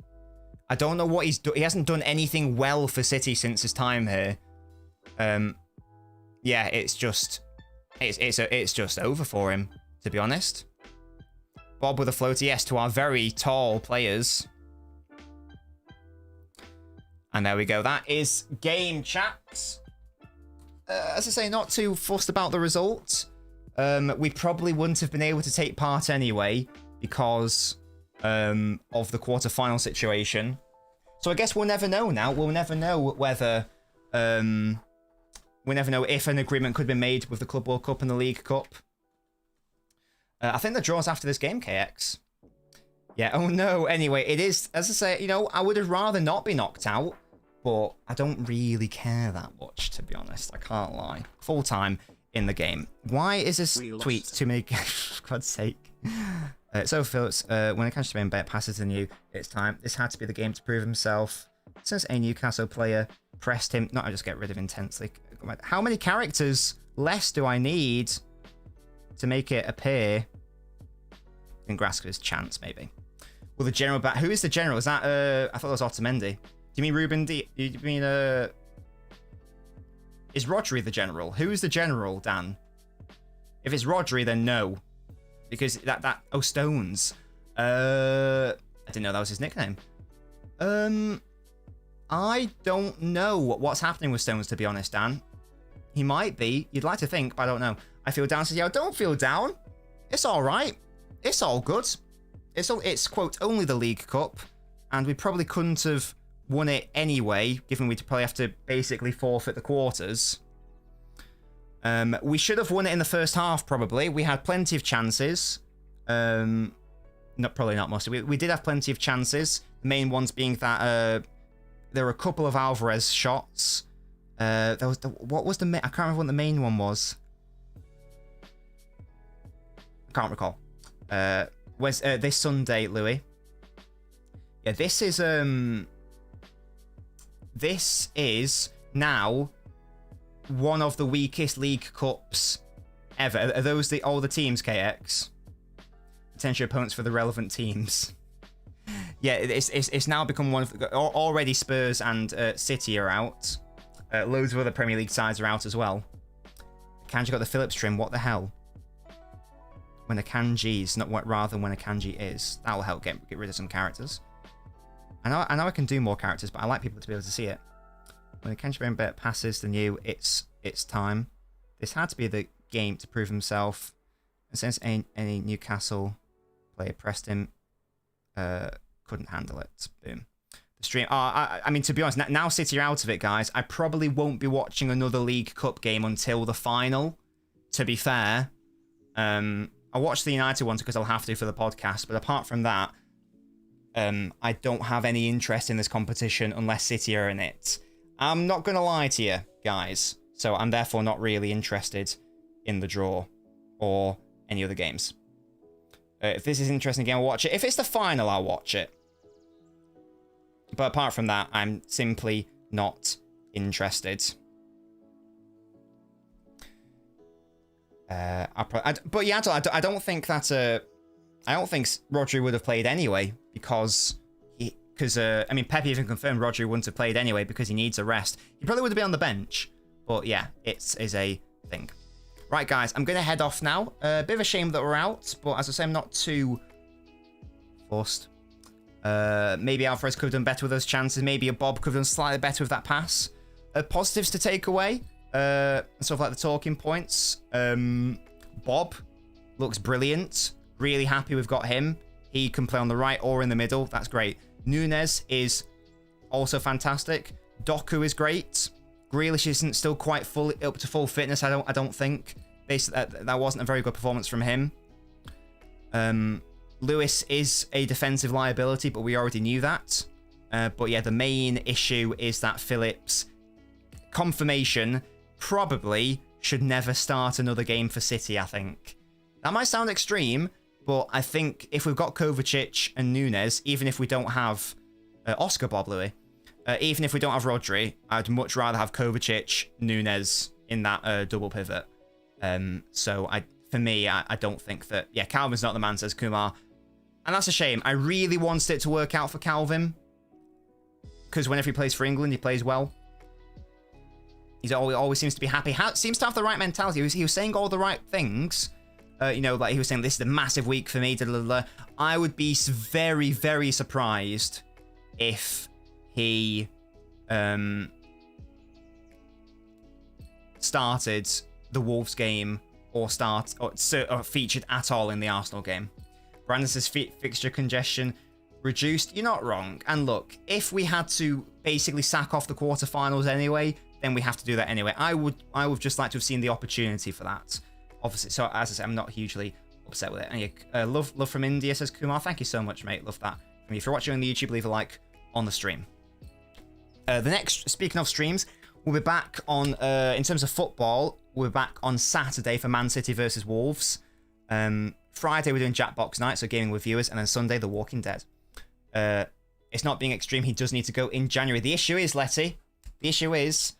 I don't know what he's done. He hasn't done anything well for City since his time here. Yeah, it's just over for him, to be honest. Bob with a floater, yes, to our very tall players. And there we go. That is game, chaps. As I say, not too fussed about the result. We probably wouldn't have been able to take part anyway because of the quarter-final situation. So I guess we'll never know now. We'll never know whether... we never know if an agreement could be made with the Club World Cup and the League Cup. I think the draw's after this game, KX. Yeah, oh no. Anyway, it is, as I say, you know, I would have rather not be knocked out, but I don't really care that much, to be honest. I can't lie. Full time in the game. Why is this tweet to make... For God's sake. So, Phillips, when it comes to being better passes than you, it's time. This had to be the game to prove himself. Since a Newcastle player pressed him... Not, I just get rid of intensely. How many characters less do I need to make it appear? In grasp his chance, maybe. Will the general back? Who is the general? Is that I thought it was Otamendi. Do you mean Ruben D? You mean is Rodri the general? Who is the general, Dan? If it's Rodri, then no, because oh, Stones. I didn't know that was his nickname. I don't know what's happening with Stones, to be honest, Dan. He might be. You'd like to think, but I don't know. I feel down. Says, yeah, don't feel down. It's all right. It's all good. It's quote only the League Cup, and we probably couldn't have won it anyway, given we'd probably have to basically forfeit the quarters. We should have won it in the first half, probably. We had plenty of chances. Probably not most. We did have plenty of chances. The main ones being that there were a couple of Alvarez shots. There was what was the I can't remember what the main one was. I can't recall. Was this Sunday, Louis? Yeah, this is now one of the weakest League Cups ever. Are those all the teams, KX? Potential opponents for the relevant teams. Yeah, it's now become one of the, already Spurs and City are out. Loads of other Premier League sides are out as well. Kanji got the Phillips trim. What the hell? When a kanji's not what, rather than when a kanji is. That will help get rid of some characters. I know I can do more characters, but I like people to be able to see it. When a kanji bet passes the new, it's time. This had to be the game to prove himself. And since any Newcastle player pressed him, couldn't handle it. Boom. The stream. I mean, to be honest, now City are out of it, guys. I probably won't be watching another League Cup game until the final. To be fair, I'll watch the United ones because I'll have to for the podcast. But apart from that, I don't have any interest in this competition unless City are in it. I'm not gonna lie to you, guys. So I'm therefore not really interested in the draw or any other games. If this is interesting again, I'll watch it. If it's the final, I'll watch it. But apart from that, I'm simply not interested. But yeah, I don't think that. I don't think Rodri would have played anyway because I mean, Pepe even confirmed Rodri wouldn't have played anyway because he needs a rest. He probably would have been on the bench. But yeah, it is a thing. Right, guys, I'm going to head off now. A bit of a shame that we're out, but as I say, I'm not too forced. Maybe Alvarez could have done better with those chances. Maybe a Bob could have done slightly better with that pass. Positives to take away, sort of like the talking points. Bob looks brilliant. Really happy we've got him. He can play on the right or in the middle. That's great. Nunez is also fantastic. Doku is great. Grealish isn't still quite fully up to full fitness. I don't think. Basically, that wasn't a very good performance from him. Lewis is a defensive liability, but we already knew that. But yeah, the main issue is that Phillips, confirmation, probably should never start another game for City, I think. That might sound extreme, but I think if we've got Kovacic and Nunez, even if we don't have Oscar Bob Louis, even if we don't have Rodri, I'd much rather have Kovacic, Nunez in that double pivot. So for me, I don't think that... Yeah, Calvin's not the man, says Kumar. And that's a shame. I really wanted it to work out for Calvin. Because whenever he plays for England, he plays well. He always seems to be happy. Seems to have the right mentality. He was saying all the right things. You know, like he was saying, this is a massive week for me. I would be very, very surprised if he started the Wolves game or featured at all in the Arsenal game. Brandon says fixture congestion reduced. You're not wrong. And look, if we had to basically sack off the quarterfinals anyway, then we have to do that anyway. I would just like to have seen the opportunity for that. Obviously, so as I said, I'm not hugely upset with it. And yeah, love from India, says Kumar. Thank you so much, mate. Love that. I mean, if you're watching on the YouTube, leave a like on the stream. Speaking of streams, we'll be back on, in terms of football, we're back on Saturday for Man City versus Wolves. Friday, we're doing Jackbox night, so gaming with viewers. And then Sunday, The Walking Dead. It's not being extreme. He does need to go in January. The issue is, Letty, the issue is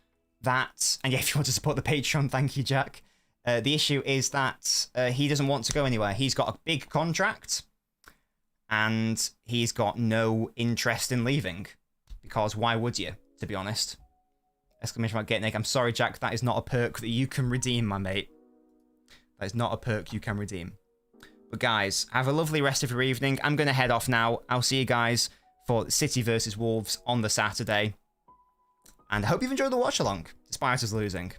that, and yeah, if you want to support the Patreon, thank you, Jack. The issue is that he doesn't want to go anywhere. He's got a big contract, and he's got no interest in leaving. Because why would you, to be honest? Exclamation mark, get Nick. I'm sorry, Jack, that is not a perk that you can redeem, my mate. That is not a perk you can redeem. But guys, have a lovely rest of your evening. I'm going to head off now. I'll see you guys for City versus Wolves on the Saturday. And I hope you've enjoyed the watch along, despite us losing.